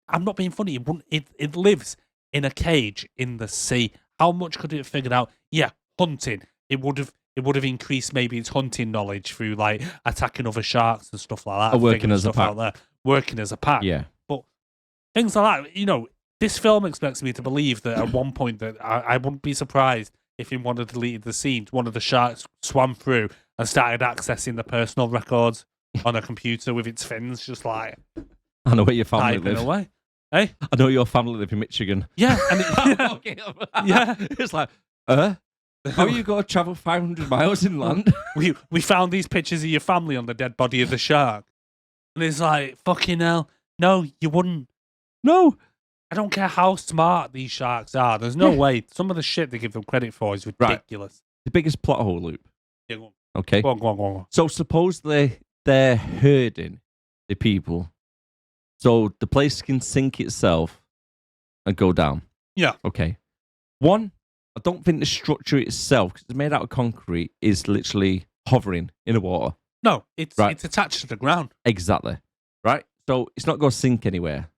I'm not being funny. It wouldn't. It lives in a cage in the sea. How much could it have figured out? Yeah, hunting. It would have increased maybe its hunting knowledge through like attacking other sharks and stuff like that. Or working as a pack. Working as a pack. Yeah. But things like that, you know, this film expects me to believe that at one point that I wouldn't be surprised if in one of the deleted scenes, one of the sharks swam through and started accessing the personal records on a computer with its fins, just like I know where your family live. Away. Hey? I know your family live in Michigan. Yeah. Yeah. It's like, how are you going to travel 500 miles inland? We found these pictures of your family on the dead body of the shark. And it's like, fucking hell. No, you wouldn't. No. I don't care how smart these sharks are. There's no way. Some of the shit they give them credit for is ridiculous. Right. The biggest plot hole loop. Yeah, go on. Okay. Go on. So supposedly they're herding the people. So the place can sink itself and go down. Yeah. Okay. One, I don't think the structure itself, because it's made out of concrete, is literally hovering in the water. No, it's Right. it's attached to the ground. Exactly. Right? So it's not going to sink anywhere.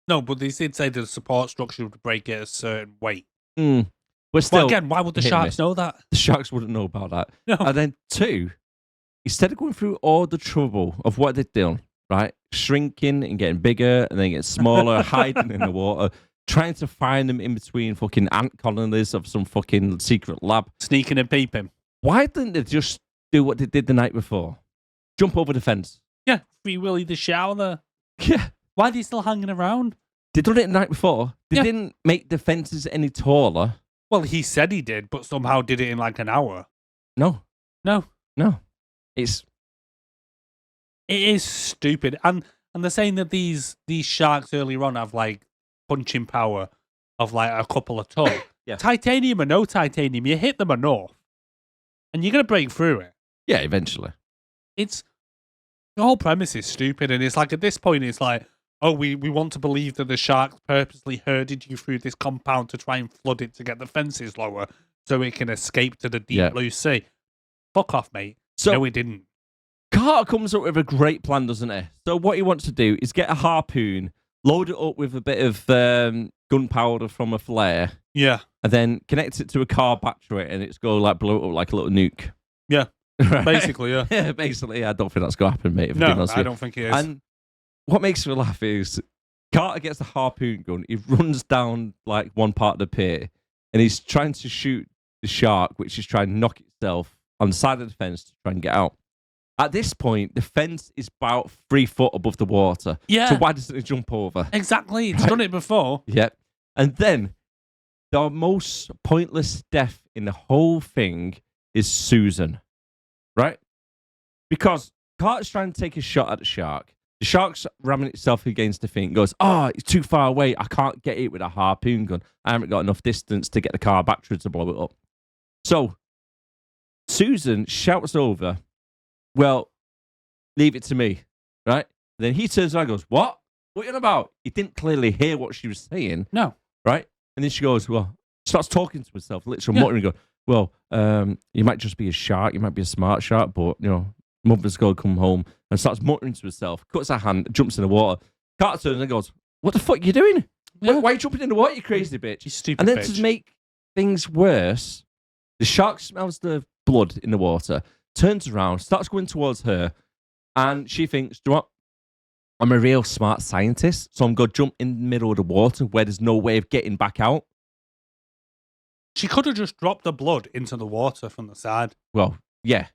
No, but they did say the support structure would break at a certain weight. But still, Well, again, why would the hit and sharks miss. know that? The sharks wouldn't know about that. No. And then two, instead of going through all the trouble of what they've done, right? Shrinking and getting bigger and then getting smaller, hiding in the water, trying to find them in between fucking ant colonies of some fucking secret lab. Sneaking and peeping. Why didn't they just do what they did the night before? Jump over the fence. Yeah, Free Willy the shower. Yeah. Why are they still hanging around? They done it the night before. They Yeah. didn't make the fences any taller. Well, he said he did, but somehow did it in like an hour. No. No. It's It is stupid. And they're saying that these sharks earlier on have like punching power of like a couple of ton. Yeah. Titanium or no titanium, you hit them enough and you're going to break through it. yeah, eventually. It's the whole premise is stupid. And it's like at this point, it's like, oh, we want to believe that the sharks purposely herded you through this compound to try and flood it to get the fences lower so it can escape to the deep Yeah. blue sea. Fuck off, mate. So No, it didn't. Carter comes up with a great plan, doesn't he? So what he wants to do is get a harpoon, load it up with a bit of gunpowder from a flare, Yeah. and then connect it to a car battery, and it's going to like blow it up like a little nuke. Yeah. Right? Basically, yeah. Yeah, basically. I don't think that's going to happen, mate. If I'm being No, honest I with you. don't think it is. And what makes me laugh is Carter gets the harpoon gun. He runs down like one part of the pier, and he's trying to shoot the shark, which is trying to knock itself on the side of the fence to try and get out. At this point, the fence is about 3 foot above the water. Yeah. So why doesn't it jump over? Exactly. It's Right. done it before. Yep. And then the most pointless death in the whole thing is Susan. Right? Because Carter's trying to take a shot at the shark. The shark's ramming itself against the thing and goes, oh, it's too far away. I can't get it with a harpoon gun. I haven't got enough distance to get the car battery to blow it up. So Susan shouts over, well, leave it to me, right? Then he turns around and goes, what? What are you on about? He didn't clearly hear what she was saying, No. right? And then she goes, well, starts talking to herself, literally Yeah. muttering, going, well, you might just be a shark, you might be a smart shark, but, you know, mother's got to come home, and starts muttering to herself, cuts her hand, jumps in the water. Carter turns and goes, what the fuck are you doing? Yeah. Why are you jumping in the water, you crazy bitch? You stupid And then bitch. to make things worse, the shark smells the blood in the water, turns around, starts going towards her, and she thinks, do you know what? I'm a real smart scientist, so I'm going to jump in the middle of the water where there's no way of getting back out. She could have just dropped the blood into the water from the side. Well, yeah.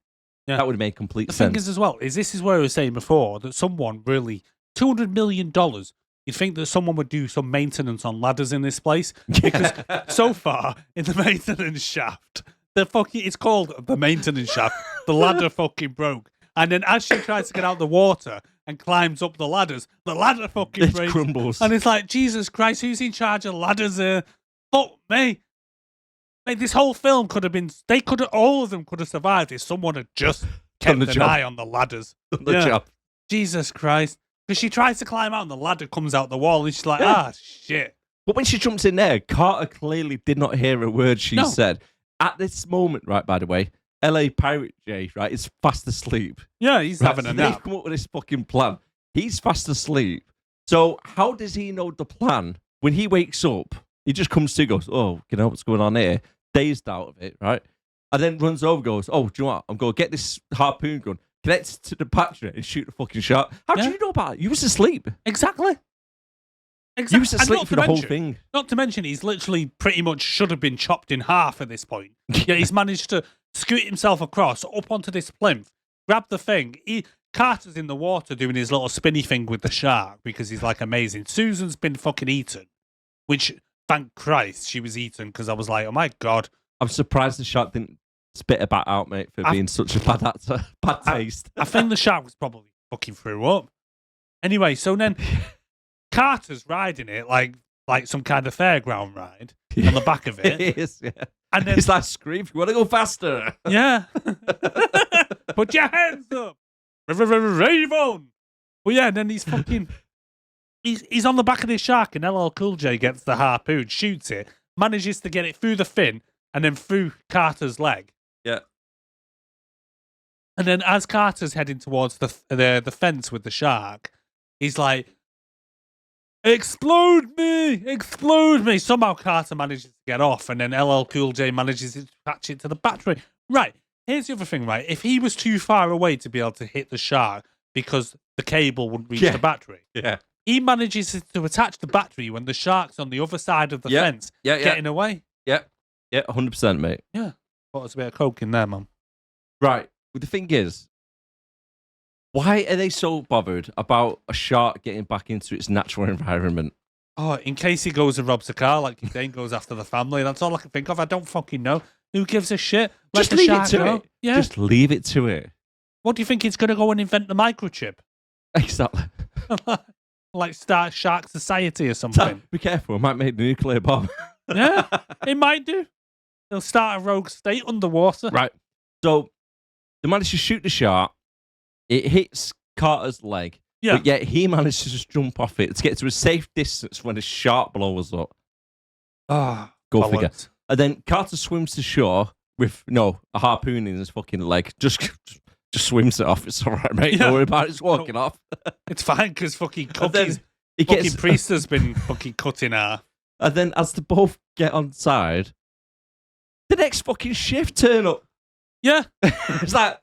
Yeah. That would make complete The sense. thing is, as well, is this is where I was saying before that someone really $200 million. You'd think that someone would do some maintenance on ladders in this place because so far in the maintenance shaft, it's called the maintenance shaft. The ladder fucking broke, and then as she tries to get out the water and climbs up the ladders, the ladder fucking It breaks, crumbles. and it's like Jesus Christ, who's in charge of ladders here? Fuck me. Mate, this whole film could have been. All of them could have survived if someone had just kept Done the an job. eye on the ladders. Done the Yeah. job. Jesus Christ. Because she tries to climb out and the ladder comes out the wall and she's like, Yeah. shit. But when she jumps in there, Carter clearly did not hear a word she No. said. At this moment, right, by the way, LA Pirate J, right, is fast asleep. Yeah, he's Right, having so a they've nap. come up with this fucking plan. He's fast asleep. So how does he know the plan? When he wakes up, he just comes to, goes, oh, you know what's going on here? Dazed out of it, right? And then runs over, goes, oh, do you know what? I'm going to get this harpoon gun, connect it to the battery and shoot the fucking shark. How Yeah. do you know about it? You was asleep. Exactly. You was And asleep not for to the whole mention- thing. Not to mention, he's literally pretty much should have been chopped in half at this point. Yeah, he's managed to scoot himself across up onto this plinth, grab the thing. Carter's in the water doing his little spinny thing with the shark because he's like amazing. Susan's been fucking eaten, which thank Christ she was eaten because I was like, oh my God. I'm surprised the shark didn't spit a bat out, mate, for being such a bad actor. Bad taste. I think the shark was probably fucking threw up. Anyway, so then Carter's riding it like some kind of fairground ride on the back of it. It is, yeah. And then, It's like scream, you want to go faster? yeah. Put your hands up. Rave on. Well, yeah, and then he's fucking he's on the back of this shark, and LL Cool J gets the harpoon, shoots it, manages to get it through the fin, and then through Carter's leg. Yeah. And then as Carter's heading towards the fence with the shark, he's like, explode me! Explode me! Somehow Carter manages to get off, and then LL Cool J manages to attach it to the battery. Right, here's the other thing, right? If he was too far away to be able to hit the shark because the cable wouldn't reach the battery, he manages to attach the battery when the shark's on the other side of the fence, getting away. Yeah, 100%, mate. Yeah, thought there's a bit of coke in there, man. Right. But the thing is, why are they so bothered about a shark getting back into its natural environment? Oh, in case he goes and robs a car, like Dane goes after the family. That's all I can think of. I don't fucking know. Who gives a shit? Let Just leave it to go. it. Yeah. Just leave it to it. What do you think he's going to go and invent the microchip? Exactly. Like start Shark Society or something? Be careful, it might make the nuclear bomb. Yeah, it might do. They'll start a rogue state underwater. Right. So they manage to shoot the shark. It hits Carter's leg. Yeah. But yet he manages to just jump off it to get to a safe distance when a shark blows up. Ah, Go figure. And then Carter swims to shore with a harpoon in his fucking leg. Just swims it off. It's all right, mate. Don't worry about it. It's walking off. It's fine because fucking And then Cookie's he fucking gets, priest has been fucking cut in half. and then as they both get on side, the next fucking shift turn up. Yeah, It's like,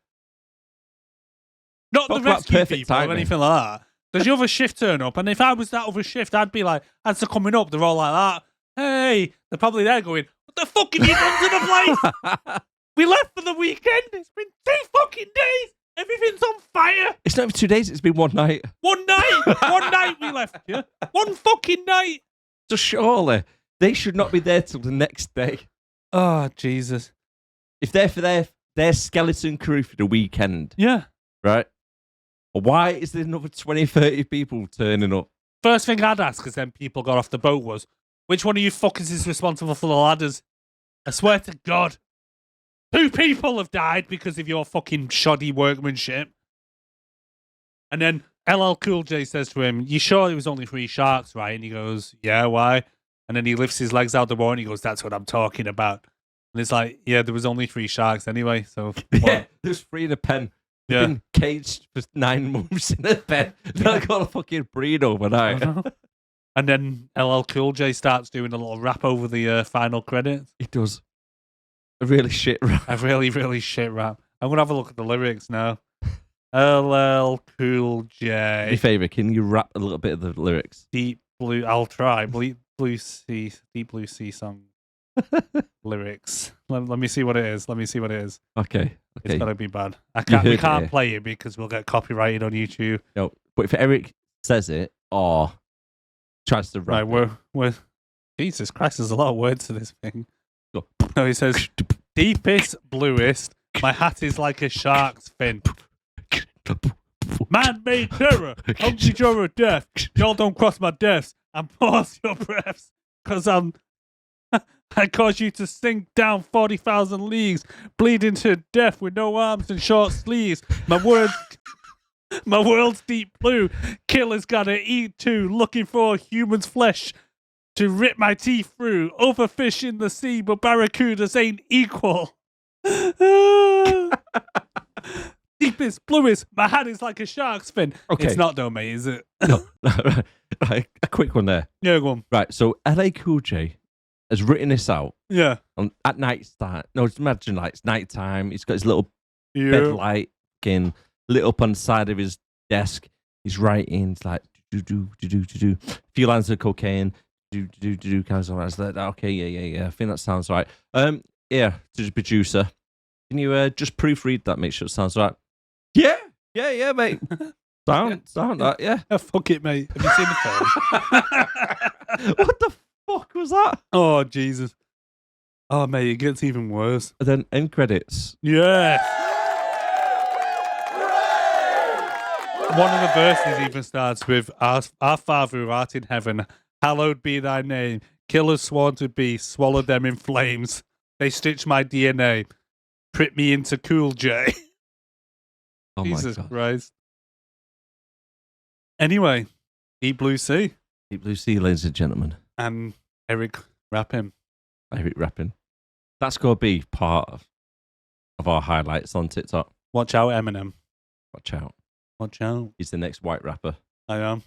not Talk the about rescue perfect people or timing. anything like that. There's the other shift turn up, and if I was that other shift, I'd be like, as they're coming up, they're all like that. Hey, they're probably there going, what the fuck have you done to the place? We left for the weekend. It's been 2 fucking days. Everything's on fire. it's not even 2 days, it's been one night. One night we left you. One fucking night. So surely they should not be there till the next day. Oh, Jesus. If they're for their skeleton crew for the weekend, Yeah. right? Why is there another 20, 30 people turning up? First thing I'd ask, because then people got off the boat, was, which one of you fuckers is responsible for the ladders? I swear to God. 2 people have died because of your fucking shoddy workmanship. And then LL Cool J says to him, you sure it was only 3 sharks, right? And he goes, yeah, why? And then he lifts his legs out the water and he goes, that's what I'm talking about. And it's like, yeah, there was only 3 sharks anyway, so... Yeah, there's 3 in a pen. They've Yeah. been caged for 9 months in a pen. They're not going to fucking breed overnight. And then LL Cool J starts doing a little rap over the final credits. It does. A really shit rap. A really, really shit rap. I'm going to have a look at the lyrics now. LL Cool Your J. favourite, can you rap a little bit of the lyrics? Deep Blue. I'll try. Deep Blue Sea song lyrics. Let me see what it is. Okay. It's got to be bad. You We heard it can't here. play it because we'll get copyrighted on YouTube. No, but if Eric says it or tries to Right, rap we're Jesus Christ, there's a lot of words to this thing. Go. No, he says, deepest, bluest, my hat is like a shark's fin. Man-made terror, hungry jaw of death. Y'all don't cross my deaths and pause your breaths, because I cause you to sink down 40,000 leagues, bleeding to death with no arms and short sleeves. My world's deep blue. Killers gotta eat too, looking for a human's flesh to rip my teeth through. Overfish in the sea, but barracudas ain't equal. Deepest, bluest, my hat is like a shark's fin. Okay. It's not though, mate, is it? No. Right, a quick one there. Yeah, go on. Right, so LA Cool J has written this out Yeah. at night time. No, just imagine like it's night time. He's got his little Yeah. bed light lit up on the side of his desk. He's writing. It's like do. A few lines of cocaine. Do kind of something. I was like, okay, yeah. I think that sounds right. Yeah, to the producer, can you just proofread that? Make sure it sounds right. Yeah, mate. Sound that, yeah. Fuck it, mate. Have you seen the film? What the fuck was that? Oh, Jesus. Oh, mate, it gets even worse. And then end credits. Yeah. One of the verses even starts with, Our Father who art in heaven, hallowed be thy name. Killers sworn to be, swallowed them in flames. They stitch my DNA, prip me into Cool J. Oh Jesus my God. Christ. Anyway, Deep Blue Sea. Deep Blue Sea, ladies and gentlemen. And Erik Rappin. Erik rapping. That's going to be part of our highlights on TikTok. Watch out, Eminem. Watch out. Watch out. He's the next white rapper. I am.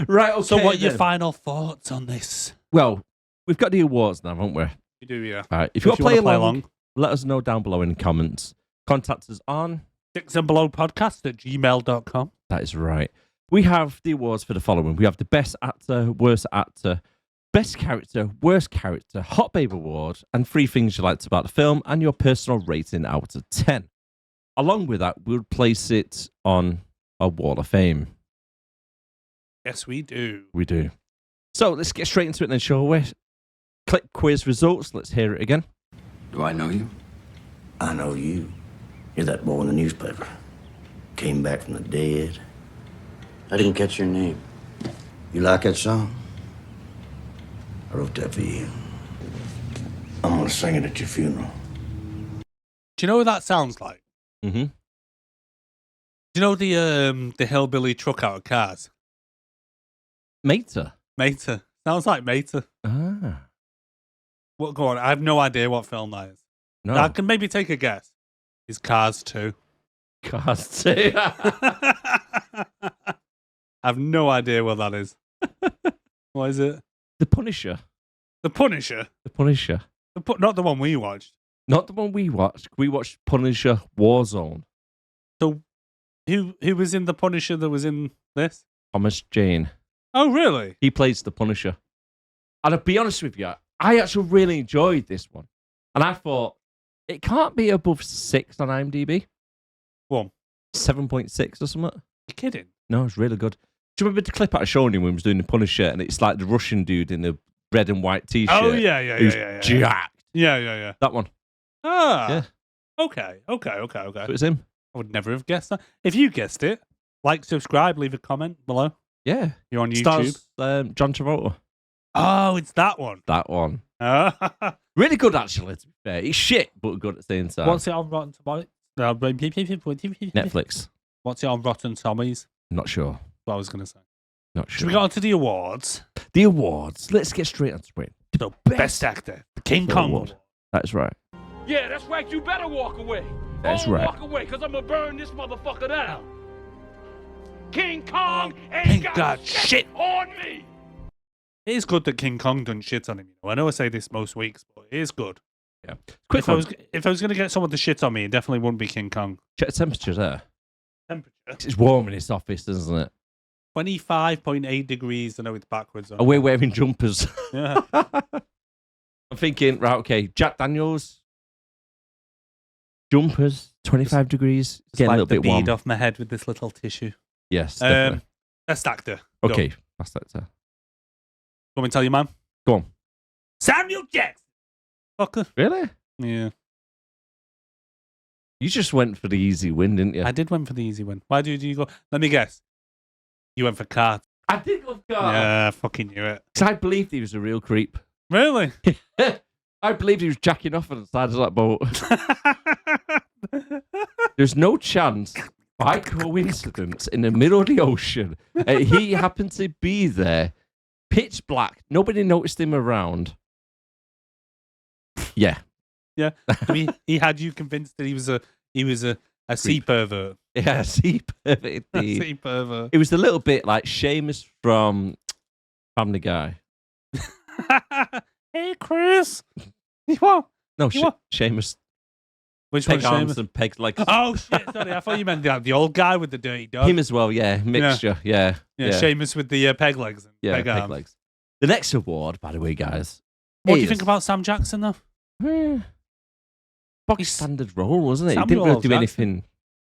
Right, okay. So what are your then. final thoughts on this? Well, we've got the awards now, haven't we? You do, yeah. All right. If you want to wanna play along, let us know down below in the comments. Contact us on... sixandbelowpodcast@gmail.com. That is right. We have the awards for the following. We have the Best Actor, Worst Actor, Best Character, Worst Character, Hot Babe Award, and 3 things you liked about the film, and your personal rating out of 10. Along with that, we'll place it on a Wall of Fame. Yes, we do. We do. So let's get straight into it then, shall we? Click quiz results. Let's hear it again. Do I know you? I know you. You're that boy in the newspaper. Came back from the dead. I didn't catch your name. You like that song? I wrote that for you. I'm gonna sing it at your funeral. Do you know what that sounds like? Mm-hmm. Do you know the hillbilly truck out of Cars? Mater. Mater. Sounds like Mater. Ah. What? Go on. I have no idea what film that is. No. I can maybe take a guess. It's Cars 2. Cars 2. I have no idea what that is. What is it? The Punisher. The Punisher. The Punisher. Not the one we watched. Not the one we watched. We watched Punisher Warzone. So, who was in the Punisher that was in this? Thomas Jane. Oh, really? He plays the Punisher. And I'll be honest with you, I actually really enjoyed this one. And I thought, it can't be above 6 on IMDb. What? 7.6 or something. You kidding? No, it's really good. Do you remember the clip I showed you when he was doing the Punisher? And it's like the Russian dude in the red and white t-shirt. Oh, yeah. Who's Yeah. jacked. Yeah. That one. Ah. Yeah. Okay. So it's him. I would never have guessed that. If you guessed it, like, subscribe, leave a comment below. Yeah. You're on YouTube. Stars John Travolta. Oh, it's that one. That one. Ah. Really good, actually, to be fair. It's shit, but good at the same time. What's it on Rotten Tomatoes? Netflix? What's it on Rotten Tomatoes? Not sure. That's what I was going to say. Not sure. Should we go on to the awards? The awards. Let's get straight onto it. The best actor. The King Kong Award. Award. That's right. Yeah, that's right. You better walk away. That's Don't right. walk away, because I'm going to burn this motherfucker down. King Kong ain't got shit on me. It is good that King Kong done shit on him. I know I say this most weeks, but it is good. Yeah. Quick If I one. was going to get someone to shit on me, it definitely wouldn't be King Kong. Check the temperature there. Temperature. It's warm in this office, isn't it? 25.8 degrees. I know it's backwards. And we're wearing jumpers. Yeah. I'm thinking, right, okay, Jack Daniels, jumpers, 25 degrees. Just Getting like a little the bit bead warm. off my head with this little tissue. Yes, definitely. Best actor. Go. Okay, that's that. Want me to tell you, man? Go on. Samuel Jackson. Fucker. Really? Yeah. You just went for the easy win, didn't you? I did went for the easy win. Why did you go? Let me guess. You went for Cart. I did love God. Yeah, I fucking knew it. 'Cause I believed he was a real creep. Really? I believed he was jacking off on the side of that boat. There's no chance, by coincidence, in the middle of the ocean, he happened to be there, pitch black. Nobody noticed him around. Yeah. Yeah. I mean, he had you convinced that he was a sea pervert. Yeah, sea pervert A indeed. sea pervert. It was a little bit like Seamus from Family Guy. Hey, Chris. What? No, You what? Seamus. Which Peg one's arms Seamus? and peg legs. Oh, shit. Sorry. I thought you meant the old guy with the dirty dog. Him as well, yeah. Mixture, yeah. Yeah, Seamus with the peg legs. And Yeah, peg peg arms. legs. The next award, by the way, guys. What do you is- think about Sam Jackson, though? Box He's- standard role, wasn't it? He Samuel didn't really do Jackson. anything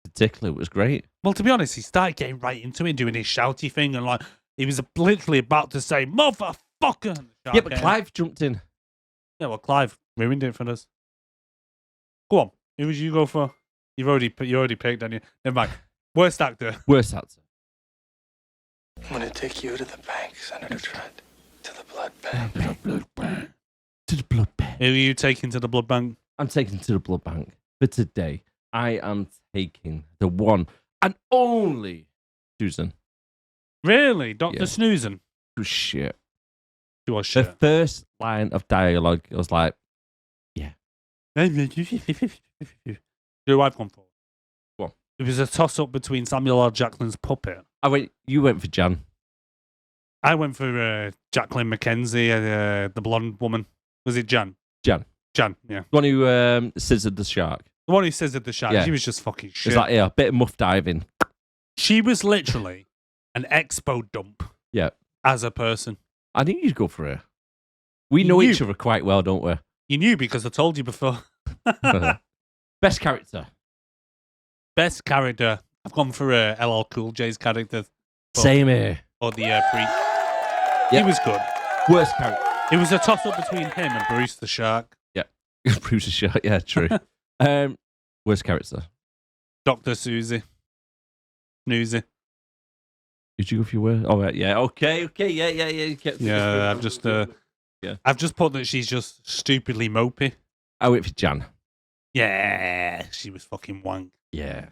particular. It was great. Well, to be honest, he started getting right into it, doing his shouty thing, and like he was literally about to say "motherfucker." and the shark Yeah, but came. Clive jumped in. Yeah, well, Clive ruined it for us. Go on, who would you go for? You already picked, haven't you? Never mind. Worst actor. Worst actor. I'm gonna take you to the bank, Senator Trent. To the blood bank. To the blood bank. Who are you taking to the blood bank? I'm taking to the blood bank. For today, I am taking the one and only Susan. Really? Dr. Yeah. Snoozin? It was shit. She was The shit. first line of dialogue, I was like, Who I've gone for? Go on. It was a toss-up between Samuel L. Jackson's puppet. you went for Jan. I went for Jacqueline McKenzie, the blonde woman. Was it Jan? Jan. Jan, yeah. The one who scissored the shark. The one who says at the shark. Yeah. She was just fucking shit. It's like, yeah, a bit of muff diving. She was literally an expo dump. Yeah. As a person. I knew you'd go for her. We You know knew. each other quite well, don't we? You knew because I told you before. Best character. Best character. I've gone for LL Cool J's character. Same here. Or the pre. He Yep. was good. Worst character. It was a toss-up between him and Bruce the Shark. Bruce the Shark. Yeah, true. Worst character. Dr. Susie. Snoozy. Did you go for your word? All right. Yeah. Okay. Yeah. You kept- Yeah, I've just I've just put that she's just stupidly mopey. I went for Jan. Yeah, she was fucking wank. Yeah.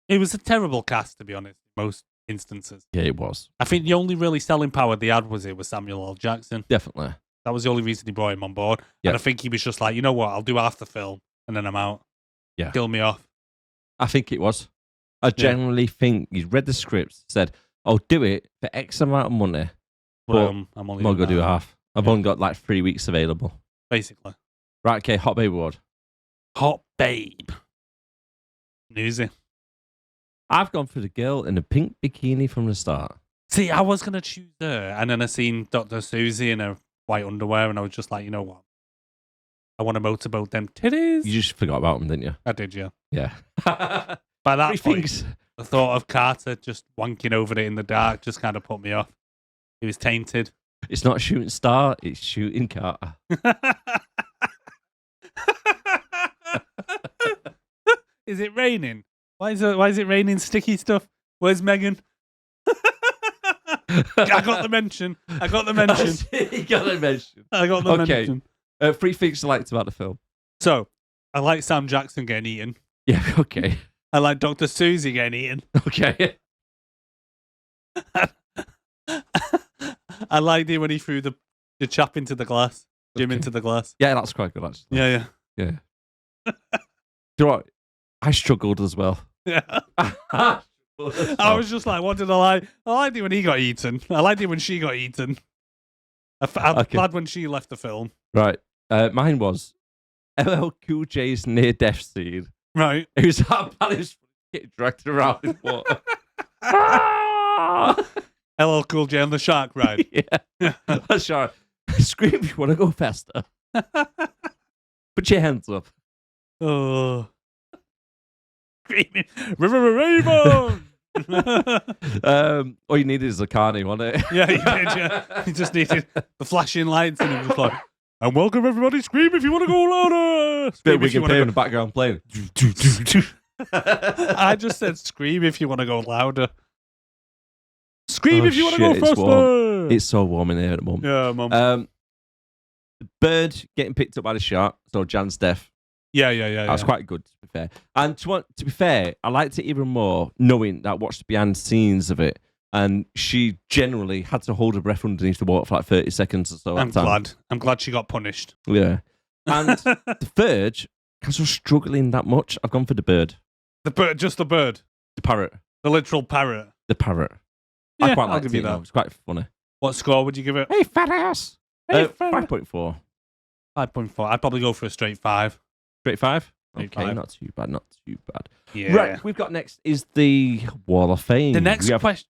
It was a terrible cast, to be honest, in most instances. Yeah, it was. I think the only really selling power they had was Samuel L. Jackson. Definitely. That was the only reason he brought him on board. Yeah. And I think he was just like, you know what, I'll do half the film and then I'm out. Yeah. Kill me off. I think it was. I generally think he's read the script, said, I'll do it for X amount of money, but I'm only I'm not going to do half. half. I've only got like 3 weeks available. Basically. Right, okay, Hot Baby Award. Hot babe. Newsy. I've gone for the girl in a pink bikini from the start. See, I was going to choose her, and then I seen Dr. Susie in her white underwear, and I was just like, you know what? I want to motorboat them titties. You just forgot about them, didn't you? I did, yeah. Yeah. By that Three point, things. the thought of Carter just wanking over it in the dark just kind of put me off. It was tainted. It's not shooting star, it's shooting Carter. Is it raining? Why is it raining sticky stuff? Where's Megan? I got the mention. You got the mention. I got the Okay. mention. 3 things I liked about the film. So, I like Sam Jackson getting eaten. Yeah, okay. I like Dr. Susie getting eaten. Okay. I liked it when he threw the chap into the glass. Jim Okay. into the glass. Yeah, that's quite good, actually. Yeah. Yeah. Do you know what? I struggled as well. Yeah. I was just like, what did I like? I liked it when he got eaten. I liked it when she got eaten. I'm Okay. glad when she left the film. Right. Mine was LL Cool J's near-death scene. Right. It was that Palace getting dragged around in water. Ah! LL Cool J on the shark ride. Yeah. That's right. Scream if you want to go faster. Put your hands up. Oh. Screaming, Raven! All you needed is a carny, wasn't it? Yeah, he did, yeah. He just needed the flashing lights and he was like, and welcome everybody, scream if you want to go louder. Bit Scream we if you can want play to in the background playing. I just said scream if you want to go louder. Scream Oh, if you want to shit, go it's faster. warm. It's so warm in here at the moment. Yeah, mum. The bird getting picked up by the shark, so Jan's death. Yeah. That's quite good, to be fair. And to be fair, I liked it even more knowing that I watched the behind the scenes of it. And she generally had to hold her breath underneath the water for like 30 seconds or so. at I'm a time. glad. I'm glad she got punished. Yeah. And the third, because I was struggling that much, I've gone for the bird. The bird, just the bird. The parrot. The literal parrot. The parrot. Yeah, I quite I'll liked give it. you that. It was quite funny. What score would you give it? Hey, fat ass. Hey, fat ass. 5.4. 5.4. I'd probably go for a straight 5. Straight 5? Straight Okay, 5. not too bad, not too bad. Yeah. Right, we've got next is the Wall of Fame. The next We have- question.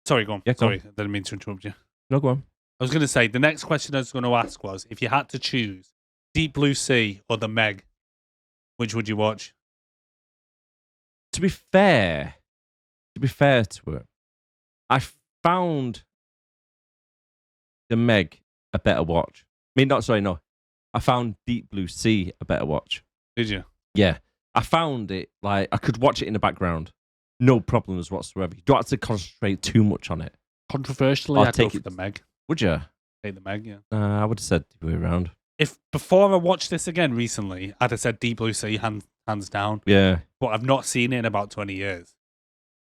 Sorry, go on. Yeah, go Sorry, I didn't mean to interrupt you. No, go on. I was going to say, the next question I was going to ask was, if you had to choose Deep Blue Sea or The Meg, which would you watch? To be fair to it, I found The Meg a better watch. I found Deep Blue Sea a better watch. Did you? Yeah. I found it, like, I could watch it in the background. No problems whatsoever. You don't have to concentrate too much on it. Controversially, I'll I'd go take for it. The Meg. Would you? Take The Meg, yeah. I would have said the way around. If before I watched this again recently, I'd have said Deep Blue Sea hands down, Yeah. but I've not seen it in about 20 years.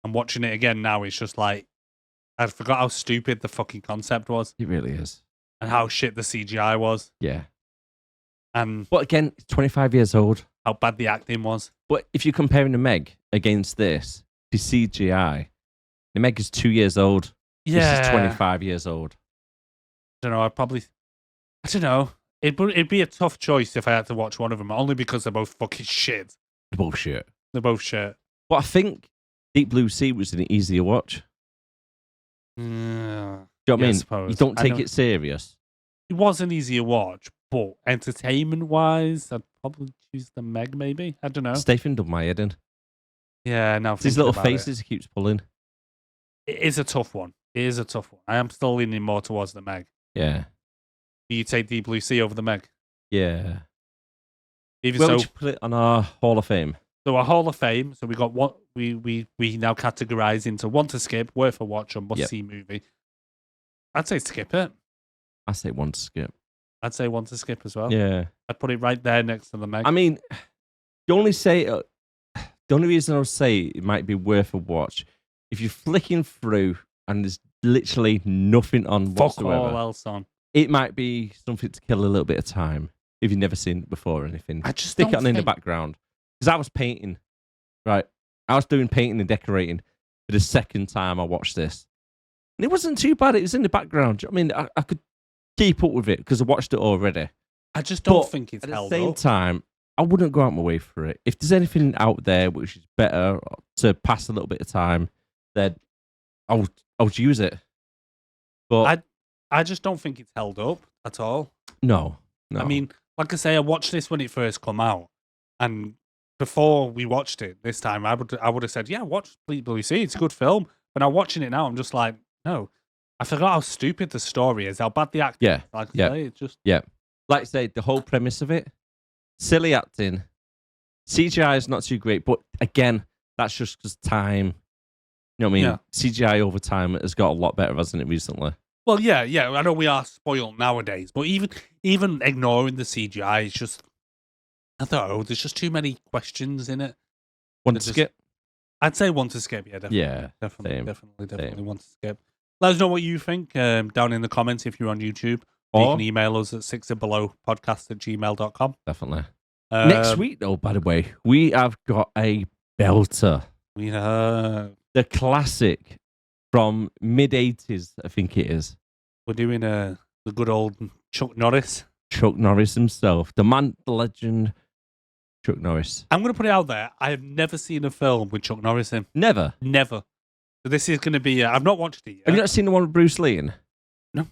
And watching it again now, it's just like, I forgot how stupid the fucking concept was It really is. and how shit the CGI was Yeah. and But again, it's 25 years old. how bad the acting was. But if you're comparing the Meg against this, the CGI, the Meg is 2 years old. This is 25 years old. I don't know. I don't know. It'd be a tough choice if I had to watch one of them, only because they're both fucking shit. Bullshit. They're both shit. But I think Deep Blue Sea was an easier watch. Yeah. Do you know what I Yeah, I mean? suppose. You don't I take know. it serious. It was an easier watch, but entertainment-wise, I'd probably choose the Meg, maybe. I don't know. Stephen done my head in. Yeah, now It's his thinking little about faces he keeps pulling. It is a tough one. It is a tough one. I am still leaning more towards the Meg. Yeah. Do you take Deep Blue Sea over the Meg? Yeah. Even Where so, would you put it on our Hall of Fame? so a Hall of Fame. So we got what we now categorize into one to skip, worth a watch, or must see movie. I'd say skip it. I say one to skip. I'd say one to skip as well. Yeah. I'd put it right there next to the Meg. I mean, the only reason I would say it might be worth a watch, if you're flicking through and there's literally nothing on Fuck whatsoever, all else on. it might be something to kill a little bit of time if you've never seen it before or anything. I just Stick it don't on in the think- background. Because I was painting, right? I was doing painting and decorating for the second time I watched this. And it wasn't too bad. It was in the background. I mean, I could keep up with it because I watched it already. I just don't But think it's at the held same up. time, I wouldn't go out my way for it. If there's anything out there which is better to pass a little bit of time, then I would use it. But I just don't think it's held up at all. no. I mean, like I say, I watched this when it first come out, and before we watched it this time, I would have said, yeah, watch Deep Blue Sea. It's a good film. But now watching it now, I'm just like, no. I forgot how stupid the story is, how bad the acting is. Like I say, it's just like I say, the whole premise of it, silly acting, CGI is not too great, but again, that's just because time. You know what I mean? Yeah. CGI over time has got a lot better, hasn't it, recently? well, yeah. I know we are spoiled nowadays, but even ignoring the CGI, it's just I don't know. There's just too many questions in it. One It's to just- skip? I'd say one to skip. Yeah, definitely. Yeah, definitely, same, definitely same. one to skip. Let us know what you think down in the comments if you're on YouTube. Or you Or can email us at sixandbelowpodcast@gmail.com. definitely. Next week, though, by the way, we have got a belter. We we're The classic from mid-80s, I think it is. doing the good old Chuck Norris. Chuck Norris himself. The man, the legend, Chuck Norris. I'm going to put it out there. I have never seen a film with Chuck Norris in. Never. Never. So this is going to be. I've not watched it yet. Have you not seen the one with Bruce Lee in? No.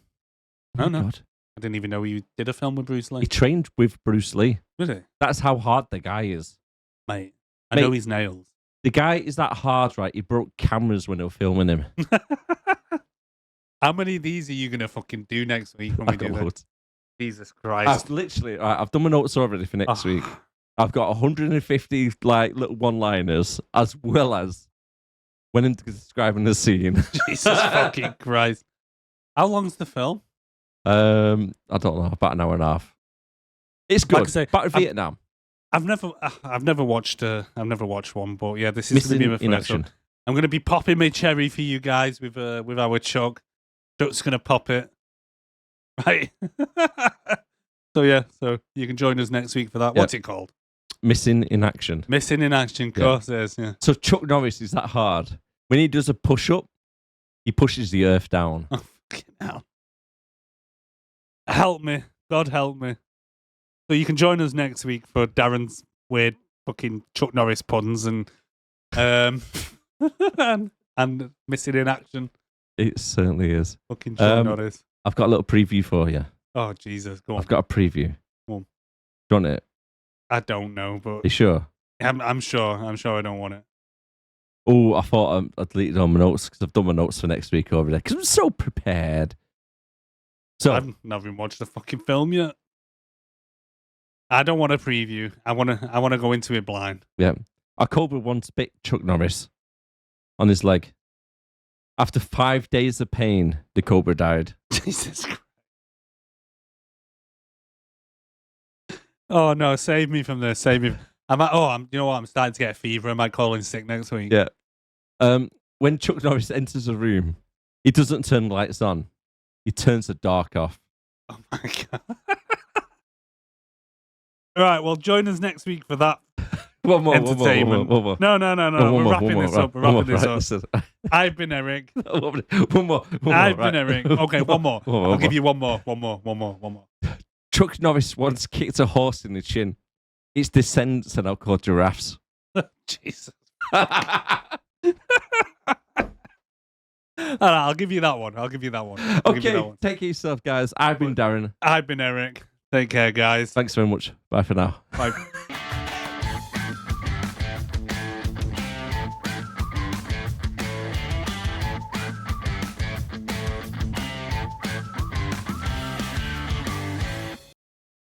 Oh my No. God. I didn't even know you did a film with Bruce Lee. He trained with Bruce Lee. Really? That's how hard the guy is. Mate, I Mate. know his nails. The guy is that hard, right? He broke cameras when they were filming him. How many of these are you going to fucking do next week when we do this? Loads. Jesus Christ. I've done my notes already for next Oh. week. I've got 150 like little one-liners, as well as when I'm describing the scene. Jesus fucking Christ. How long's the film? I don't know, about an hour and a half. It's good. Like I say, Back to Vietnam. I've never watched one, but yeah, this is going to be my Missing in first one. action. I'm going to be popping my cherry for you guys with our Chuck. Chuck's going to pop it. Right. So you can join us next week for that. Yeah. What's it called? Missing in action. Missing in action, of Yeah. course it is, yeah. So Chuck Norris is that hard. When he does a push-up, he pushes the earth down. Oh, fucking hell. Help me. God help me. So you can join us next week for Darren's weird fucking Chuck Norris puns and and missing in action. It certainly is. Fucking Chuck Um, Norris. I've got a little preview for you. Oh Jesus, go on. I've got a preview. Go on. Do you want it? I don't know, but You sure? I'm sure I don't want it. Oh, I thought I deleted all my notes because I've done my notes for next week over there because I'm so prepared. So I've not even watched the fucking film yet. I don't want a preview. I want to go into it blind. yeah, a cobra once bit Chuck Norris on his leg. After 5 days of pain, the cobra died. Jesus Christ. Oh no, save me from this. Save me. You know what? I'm starting to get a fever. I might call in sick next week. Yeah. When Chuck Norris enters a room, he doesn't turn lights on. He turns the dark off. Oh my god. All right, well, join us next week for that. One more. Entertainment. One more. No. We're wrapping this up. We're wrapping this up. Listen. I've been Eric. One more. I've right. been Eric. Okay, one more. One I'll give you one more. Chuck Norris once kicked a horse in the chin. Its descendants are now called giraffes. Jesus. All right, I'll give you that one. I'll give you that one. Okay, take care of yourself, guys. I've been Darren. I've been Eric. Take care, guys. Thanks very much. Bye for now. Bye.